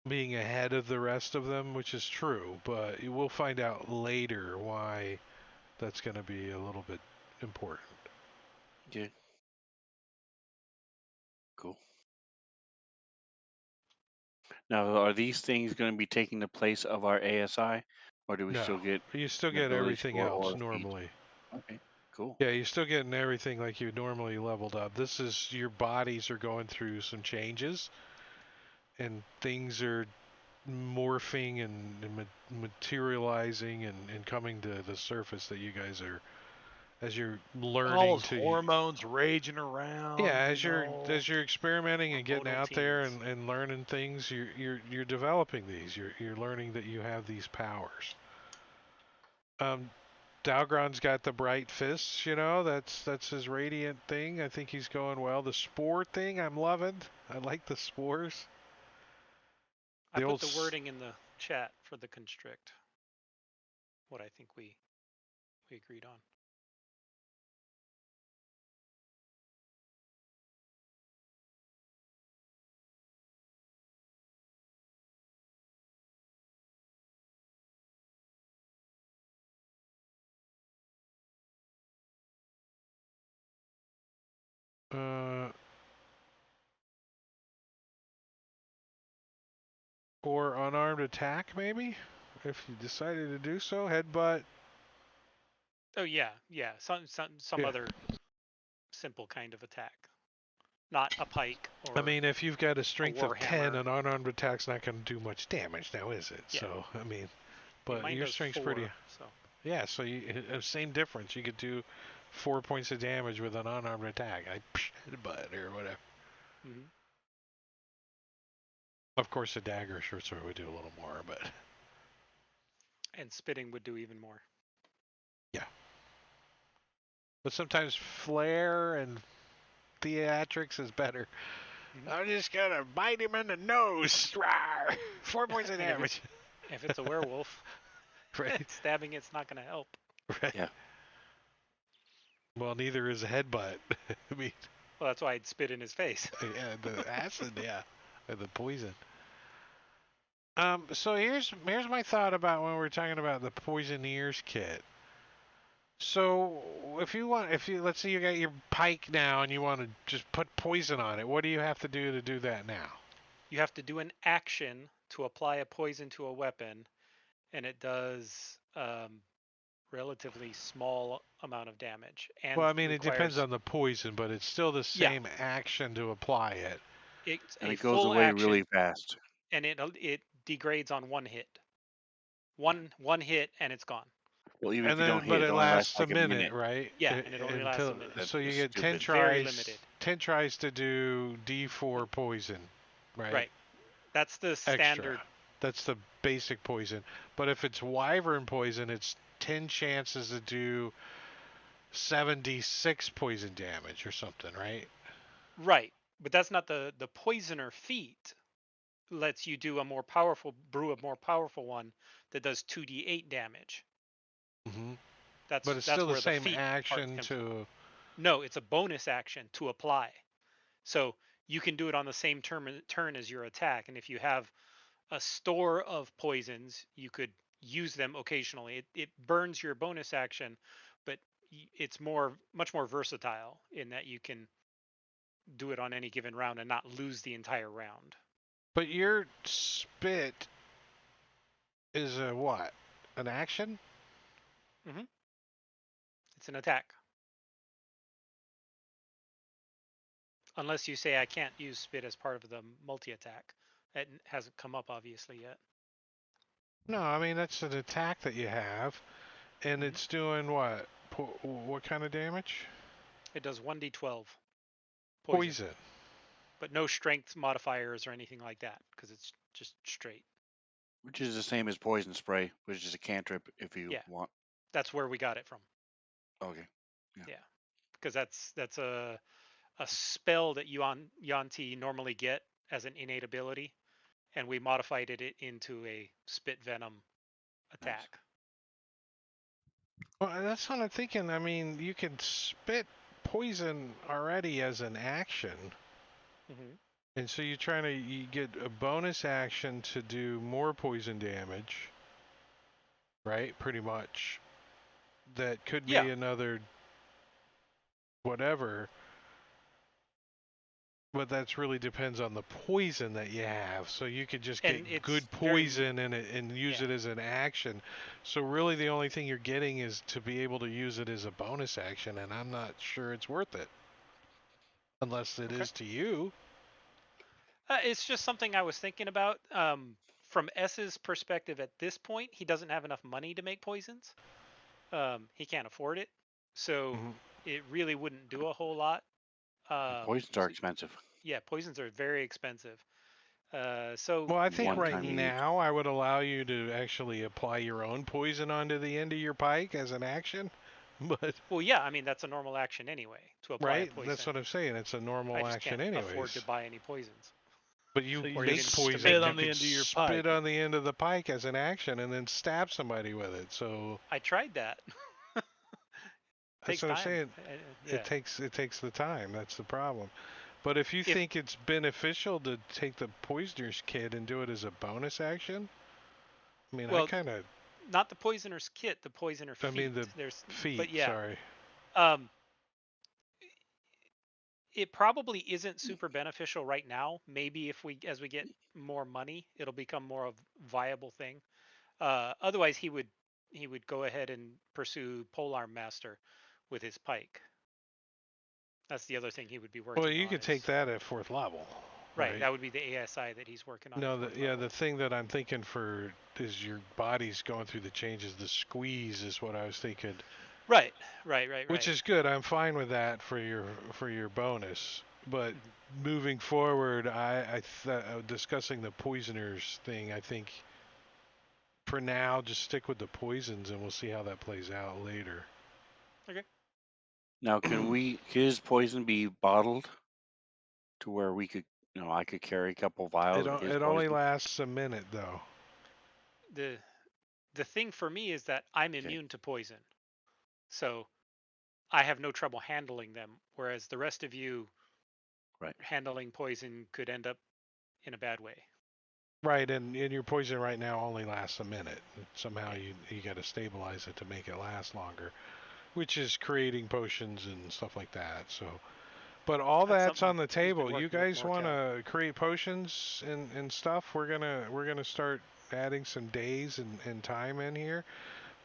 Being ahead of the rest of them, which is true, but we'll find out later why that's going to be a little bit important. Yeah. Cool. Now, are these things going to be taking the place of our ASI, or do we No, still get you still an get ability everything score else or a feat? normally. Okay. Cool. Yeah, you're still getting everything like you normally leveled up. This is, your bodies are going through some changes, and things are morphing and materializing and coming to the surface that you guys are, as you're learning All those to. hormones raging around. Yeah, as you you're know. as you're experimenting and getting Hormonal out there teens. and learning things, you're developing these. You're learning that you have these powers. Dalgron's got the bright fists, that's his radiant thing. I think he's going well. The spore thing, I'm loving. I like the spores. I The put old the wording in the chat for the constrict. What I think we agreed on. Or unarmed attack, maybe, if you decided to do so. Headbutt. Oh yeah. Some Yeah. other simple kind of attack, not a pike or. I mean, if you've got a strength of 10, warhammer. an unarmed attack's not going to do much damage now, is it? Yeah. So, I mean, I but mean, mine your does strength's 4, pretty. So. Yeah, so same difference. You could do 4 points of damage with an unarmed attack. Headbutt or whatever. Mm-hmm. Of course, a dagger short sword would do a little more, but. And spitting would do even more. Yeah. But sometimes flair and theatrics is better. I'm just gonna bite him in the nose. 4 points of damage. If it's a werewolf, Right. stabbing it's not gonna help. Right. Yeah. Well, neither is a headbutt. I mean, Well, that's why I'd spit in his face. yeah, the acid, yeah, or the poison. So here's my thought about when we're talking about the Poisoneers kit. So if you let's say you got your pike now and you want to just put poison on it, what do you have to do that now? You have to do an action to apply a poison to a weapon, and it does relatively small amount of damage. And Well, I mean, it depends on the poison, but it's still the same action to apply it. It's And a it goes full away action, really fast. and it degrades on one hit. One hit, and it's gone. Well, even And if you then, don't hit, but it it only lasts lasts like a minute, right? Yeah, and it only lasts a minute. So you That's get 10 stupid. Very tries. limited. 10 tries to do D4 poison, right? Right. That's the standard. Extra. That's the basic poison. But if it's wyvern poison, it's 10 chances to do 76 poison damage or something, right? Right. But that's not the poisoner feat. Lets you do brew a more powerful one that does 2d8 damage. Mm-hmm. That's But it's that's still the where same feat part action comes to. No, it's a bonus action to apply. So you can do it on the same turn as your attack, and if you have a store of poisons, you could use them occasionally. It burns your bonus action, but it's much more versatile in that you can do it on any given round and not lose the entire round. But your spit is a what? An action? Mm-hmm. It's an attack. Unless you say I can't use spit as part of the multi-attack. That hasn't come up obviously yet. No, I mean that's an attack that you have, and it's doing what? What kind of damage? It does 1d12 Poison. but no strength modifiers or anything like that because it's just straight. Which is the same as poison spray, which is a cantrip if you want. That's where we got it from. Okay. Yeah, because that's a spell that Yuan-Ti normally get as an innate ability, and we modified it into a spit venom attack. Well, that's what I'm thinking. I mean, you can spit poison already as an action. Mm-hmm. And so you get a bonus action to do more poison damage, right? Pretty much. That could be another whatever, but that's really depends on the poison that you have. So you could just get good poison in it and use it as an action. So really the only thing you're getting is to be able to use it as a bonus action, and I'm not sure it's worth it. Unless it is to you. It's just something I was thinking about. from S's perspective at this point, he doesn't have enough money to make poisons. He can't afford it, so it really wouldn't do a whole lot. Poisons are expensive. Yeah, poisons are very expensive. So Well, I think One right time a week. now I would allow you to actually apply your own poison onto the end of your pike as an action, but well, yeah, I mean that's a normal action anyway to apply right, a poison. that's what I'm saying. It's a I normal just action can't afford anyways. to buy any poisons. But you So you make just poison. spit You on the could end of your spit pike. on the end of the pike as an action, and then stab somebody with it. So I tried that. that's Takes what I'm time. saying. Yeah. It takes the time. That's the problem. But if you think it's beneficial to take the poisoner's kit and do it as a bonus action, I mean, Well, I kind of. not the poisoner's kit, the poisoner feet. I mean the There's feet. but yeah. Sorry. It probably isn't super beneficial right now. Maybe if as we get more money, it'll become more of a viable thing. Otherwise, he would go ahead and pursue Polearm Master with his pike. That's the other thing he would be working on. Well, you could take that at 4th level. Right, that would be the ASI that he's working on. No, the thing that I'm thinking for is your body's going through the changes. The squeeze is what I was thinking. Right. Which is good. I'm fine with that for your bonus. But moving forward, discussing the poisoners thing, I think for now just stick with the poisons and we'll see how that plays out later. Okay. Now, could his poison be bottled to where we could, I could carry a couple vials of his It poison? only lasts a minute though. The thing for me is that I'm immune to poison. So I have no trouble handling them, whereas the rest of you handling poison could end up in a bad way. Right, and your poison right now only lasts a minute. Somehow you got to stabilize it to make it last longer, which is creating potions and stuff like that. So, but all that's on the table. You guys want to create potions and stuff? We're gonna start adding some days and time in here,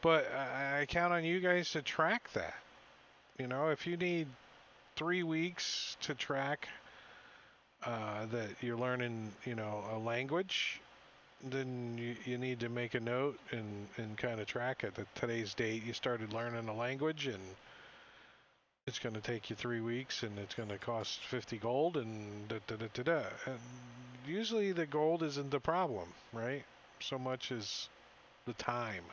but I count on you guys to track that. If you need 3 weeks to track that you're learning, a language, then you need to make a note and kind of track it. At today's date, you started learning a language, and it's going to take you 3 weeks, and it's going to cost 50 gold, and da-da-da-da-da. And usually the gold isn't the problem, right? So much as the time.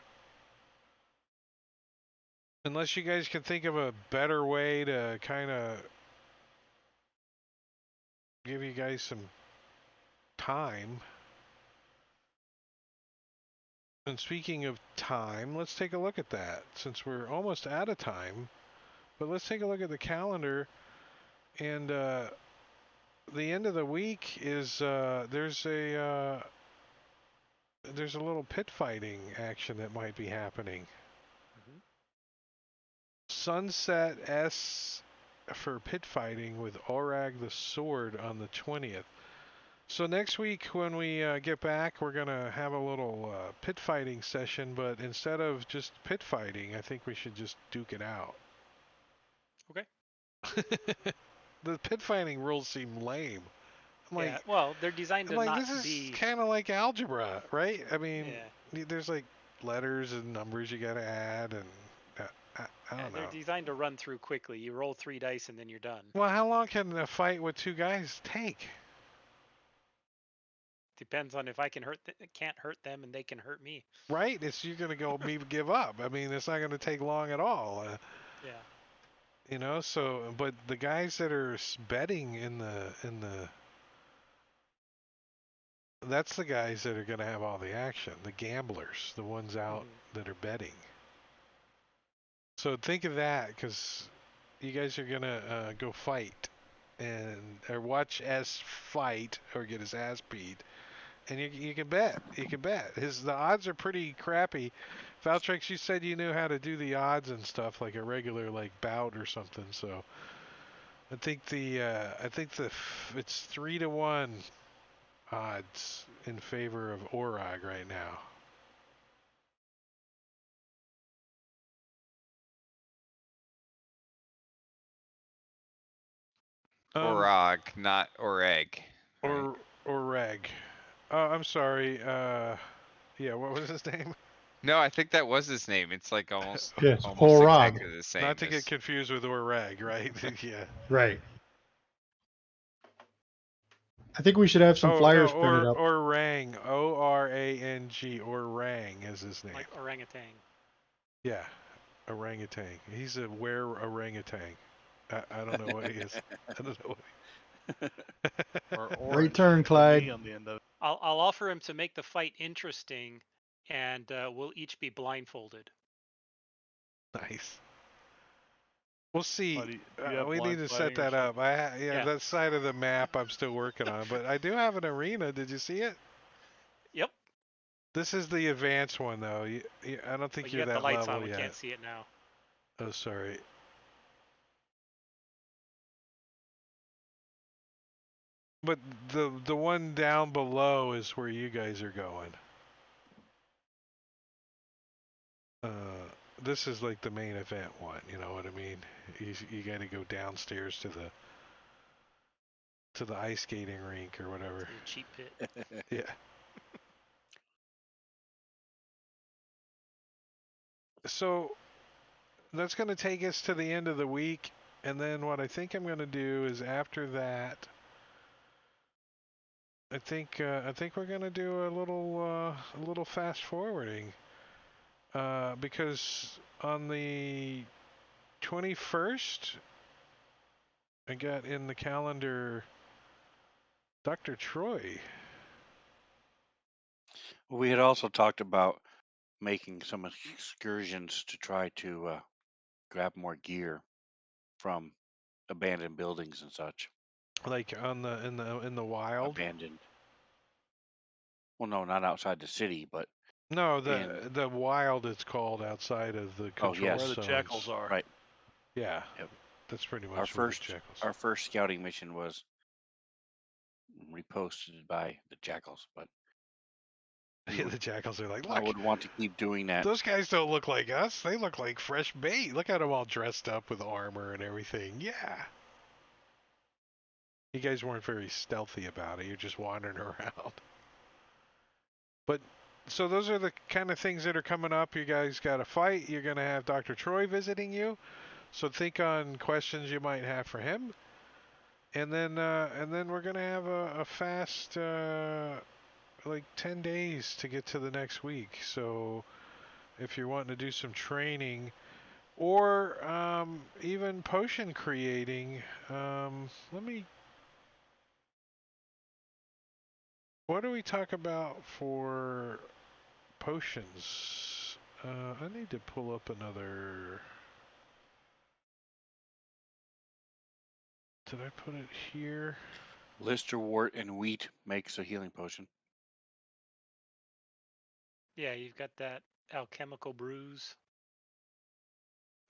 Unless you guys can think of a better way to kind of give you guys some time. And speaking of time, let's take a look at that since we're almost out of time. But let's take a look at the calendar. And the end of the week is there's a little pit fighting action that might be happening. Sunset S for pit fighting with Orag the Sword on the 20th. So next week when we get back, we're going to have a little pit fighting session, but instead of just pit fighting, I think we should just duke it out. Okay. The pit fighting rules seem lame. Yeah, well, they're designed to not this be... is kind of like algebra, right? I mean, there's like letters and numbers you got to add, and I don't know. They're designed to run through quickly. You roll 3 dice and then you're done. Well, how long can a fight with 2 guys take? Depends on if I can't hurt them and they can hurt me. Right? You're gonna go give up. I mean, it's not gonna take long at all. Yeah. So but the guys that are betting in the that's the guys that are gonna have all the action. The gamblers, the ones out that are betting. So think of that, because you guys are gonna go fight or watch S fight or get his ass beat. And you can bet. You can bet. The odds are pretty crappy. Valtrex, you said you knew how to do the odds and stuff like a regular bout or something. So I think it's 3-1 odds in favor of Orag right now. Orag, not Oreg. Or Oreg. Oh, I'm sorry. Yeah, what was his name? No, I think that was his name. It's like almost Yes, almost Orag. exactly the same. Not to get as- confused with Orag, right? Yeah. Right. I think we should have some Oh flyers no, printed up. Orang, Orang, Orang is his name. Like orangutan. Yeah, orangutan. He's a orangutan. I don't know what he is. I don't know. Or Great orange turn, with an Clyde. E on the end of it. I'll offer him to make the fight interesting, and we'll each be blindfolded. Nice. We'll see. Why do you have We need to blind set fighting or that up. Yeah, Yeah. that side of the map I'm still working on, but I do have an arena. Did you see it? Yep. This is the advanced one, though. I don't think But you you're got the that lights level on. We yet. can't see it now. Oh, sorry. But the one down below is where you guys are going. This is like the main event one. You know what I mean? You got to go downstairs to the ice skating rink or whatever. The cheap pit. Yeah. So that's going to take us to the end of the week, and then what I think I'm going to do is after that, I think we're going to do a little fast forwarding, because on the 21st, I got in the calendar Dr. Troy. We had also talked about making some excursions to try to grab more gear from abandoned buildings and such. Like on in the wild. Abandoned. Well, no, not outside the city, but No, in the wild it's called outside of the Oh, control yes. where the zones. jackals are. right. Yeah. Yep. That's pretty much Our where first the jackals. our first scouting mission was reposted by the jackals, but we Yeah, would, the jackals are like, I look, would want to keep doing that. those guys don't look like us. They look like fresh bait. Look at them all dressed up with armor and everything. Yeah. You guys weren't very stealthy about it. You're just wandering around. But so those are the kind of things that are coming up. You guys got to fight. You're going to have Dr. Troy visiting you. So think on questions you might have for him. And then we're going to have a fast like 10 days to get to the next week. So if you're wanting to do some training or even potion creating, what do we talk about for potions? I need to pull up another. Did I put it here? Listerwort and wheat makes a healing potion. Yeah, you've got that alchemical brews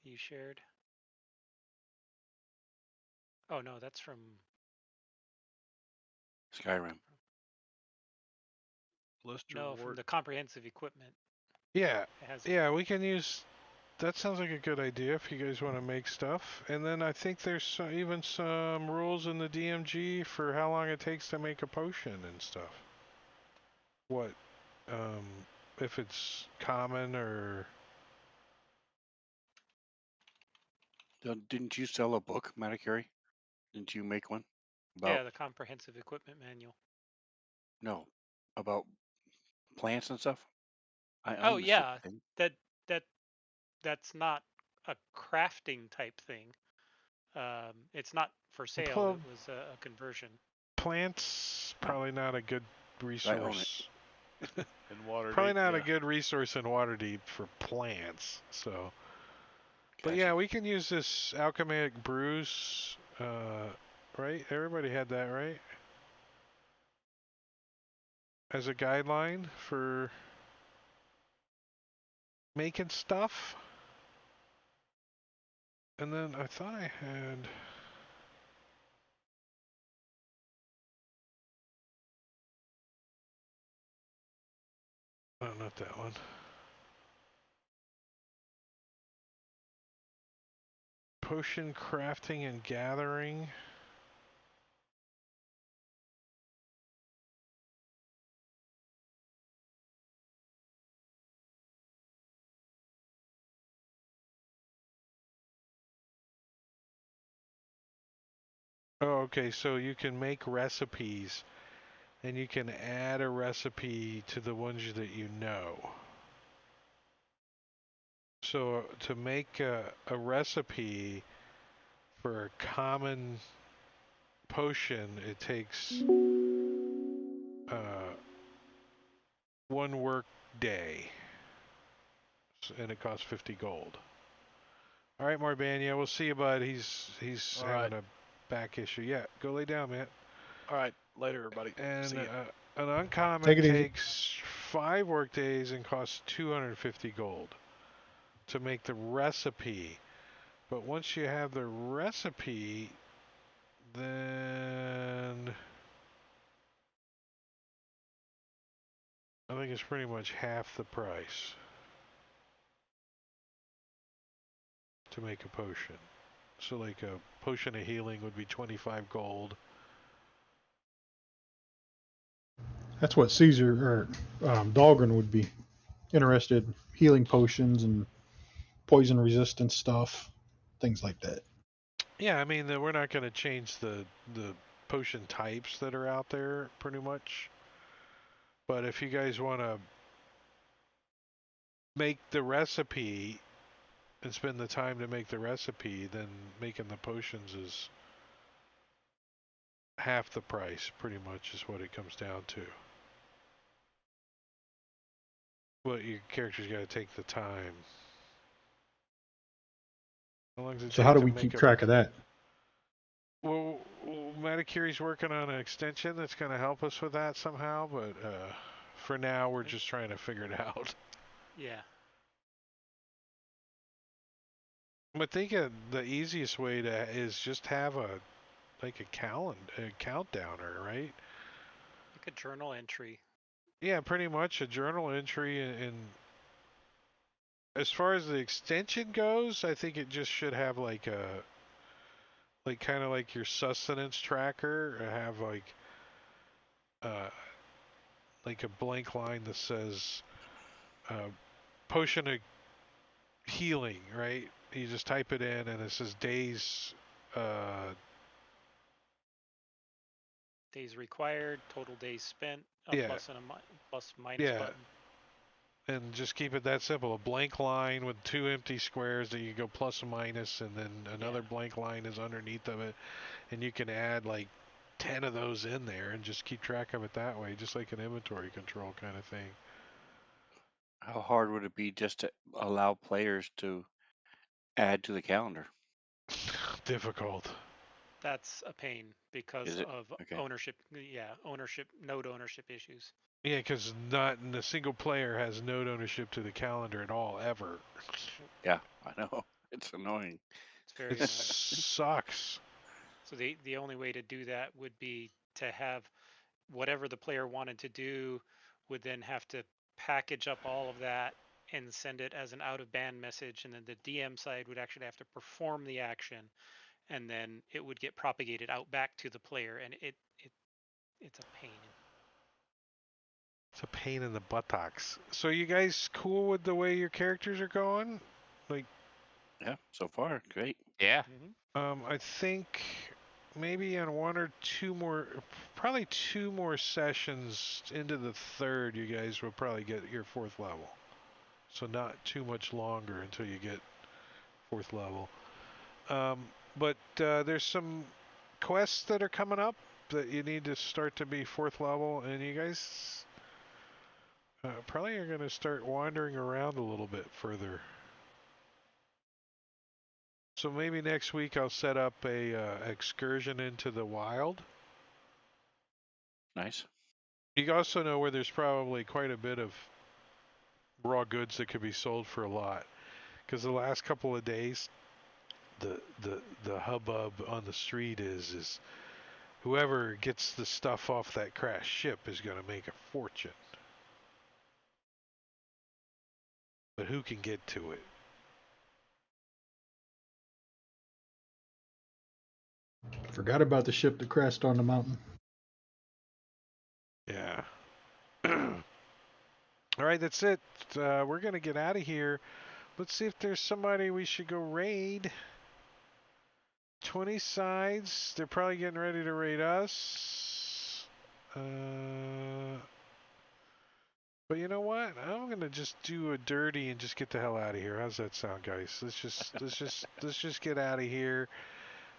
you shared. Oh no, that's from Skyrim. Blister no, from wart. the comprehensive equipment. Yeah, It has yeah, we can use. That sounds like a good idea if you guys want to make stuff. And then I think there's even some rules in the DMG for how long it takes to make a potion and stuff. What, if it's common or... Didn't you sell a book, Matacari? Didn't you make one? yeah, About the comprehensive equipment manual. no, about plants and stuff. I Oh own the yeah, stupid thing. that that's not a crafting type thing. It's not for sale. Well, It was a conversion. plants, probably not a good I own it. resource. In Waterdeep. Probably not yeah. a good resource in Waterdeep for plants, so... But Gotcha. yeah, we can use this alchemic brews, right? Everybody had that, right? As a guideline for making stuff. And then I thought I had... Oh, not that one. Potion crafting and gathering. Oh, okay. So you can make recipes, and you can add a recipe to the ones that you know. So to make a recipe for a common potion, it takes 1 work day, and it costs 50 gold. All right, Marbania, we'll see you, bud. He's All having right. a back issue. Yeah, go lay down, man. All right. Later, everybody. And See ya. an uncommon Take it easy. takes 5 work days and costs 250 gold to make the recipe. But once you have the recipe, then I think it's pretty much half the price to make a potion. So like a potion of healing would be 25 gold. That's what Caesar or Dahlgren would be interested in, healing potions and poison resistant stuff, things like that. Yeah, I mean, we're not going to change the potion types that are out there, pretty much. But if you guys want to make the recipe and spend the time to make the recipe, then making the potions is half the price, pretty much, is what it comes down to. Well, your character's got to take the time. How long does it So take how do to we make keep a... track of that? Well, Matakiri's working on an extension that's going to help us with that somehow, but for now, we're just trying to figure it out. Yeah. I think the easiest way to is just have a countdowner, right? Like a journal entry. Yeah, pretty much a journal entry. And as far as the extension goes, I think it just should have like kind of like your sustenance tracker, or have like a blank line that says potion of healing, right? You just type it in, and it says days. Days required, total days spent, a Yeah. plus and a plus minus Yeah. button. And just keep it that simple. A blank line with 2 empty squares that you go plus and minus, and then another blank line is underneath of it. And you can add like 10 of those in there and just keep track of it that way, just like an inventory control kind of thing. How hard would it be just to allow players to add to the calendar? Difficult. That's a pain because Is it? of Okay. ownership. Yeah, node ownership issues. Yeah, because not a single player has node ownership to the calendar at all, ever. Yeah, I know. It's annoying. It's very It annoying. sucks. So the only way to do that would be to have whatever the player wanted to do would then have to package up all of that and send it as an out of band message, and then the DM side would actually have to perform the action, and then it would get propagated out back to the player, and it's a pain. It's a pain in the buttocks. So you guys cool with the way your characters are going? Like, Yeah, so far, great. Yeah. I think maybe on 1 or 2 more, probably 2 more sessions into the 3rd, you guys will probably get your 4th level. So not too much longer until you get 4th level. But there's some quests that are coming up that you need to start to be 4th level, and you guys probably are going to start wandering around a little bit further. So maybe next week I'll set up a excursion into the wild. Nice. You also know where there's probably quite a bit of raw goods that could be sold for a lot. Because the last couple of days, the hubbub on the street is whoever gets the stuff off that crashed ship is going to make a fortune. But who can get to it? Forgot about the ship that crashed on the mountain. Yeah. All right, that's it. We're going to get out of here. Let's see if there's somebody we should go raid. 20 sides. They're probably getting ready to raid us. But you know what? I'm gonna just do a dirty and just get the hell out of here. How's that sound, guys? Let's just get out of here.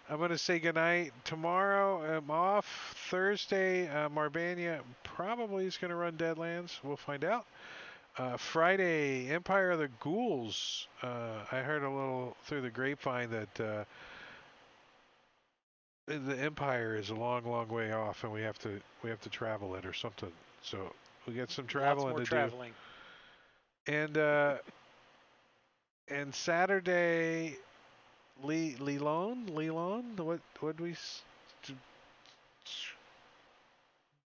I'm gonna say goodnight. Tomorrow I'm off. Thursday, Marbania probably is gonna run Deadlands. We'll find out. Friday, Empire of the Ghouls. I heard a little through the grapevine that the Empire is a long, long way off, and we have to travel it or something. So we got some traveling Lots more to traveling. do. And Saturday, Leelon, what we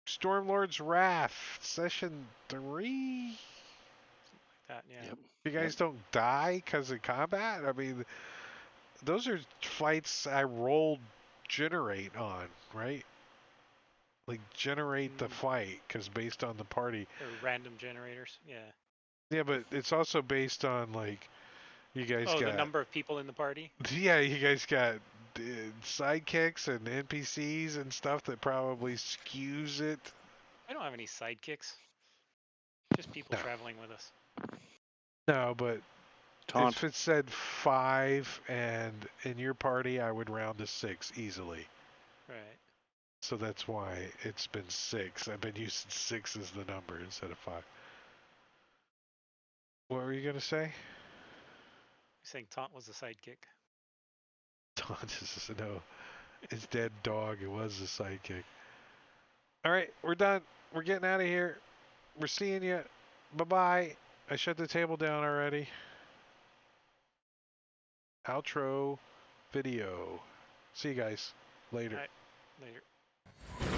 Stormlord's Wrath session 3. That, yeah. Yep. You guys don't die because of combat. I mean, those are fights I rolled generate on, right? Like generate the fight because based on the party. They're random generators. Yeah. Yeah, but it's also based on like you guys got the number of people in the party. Yeah, you guys got sidekicks and NPCs and stuff that probably skews it. I don't have any sidekicks. Just people traveling with us. No, but Taunt. if it said 5 and in your party, I would round to 6 easily. Right. So that's why it's been 6. I've been using 6 as the number instead of 5. What were you gonna say? You're saying Taunt was a sidekick. Taunt is no. It's dead dog. It was a sidekick. All right, we're done. We're getting out of here. We're seeing you. Bye-bye. I shut the table down already. Outro video. See you guys later. All right. Later.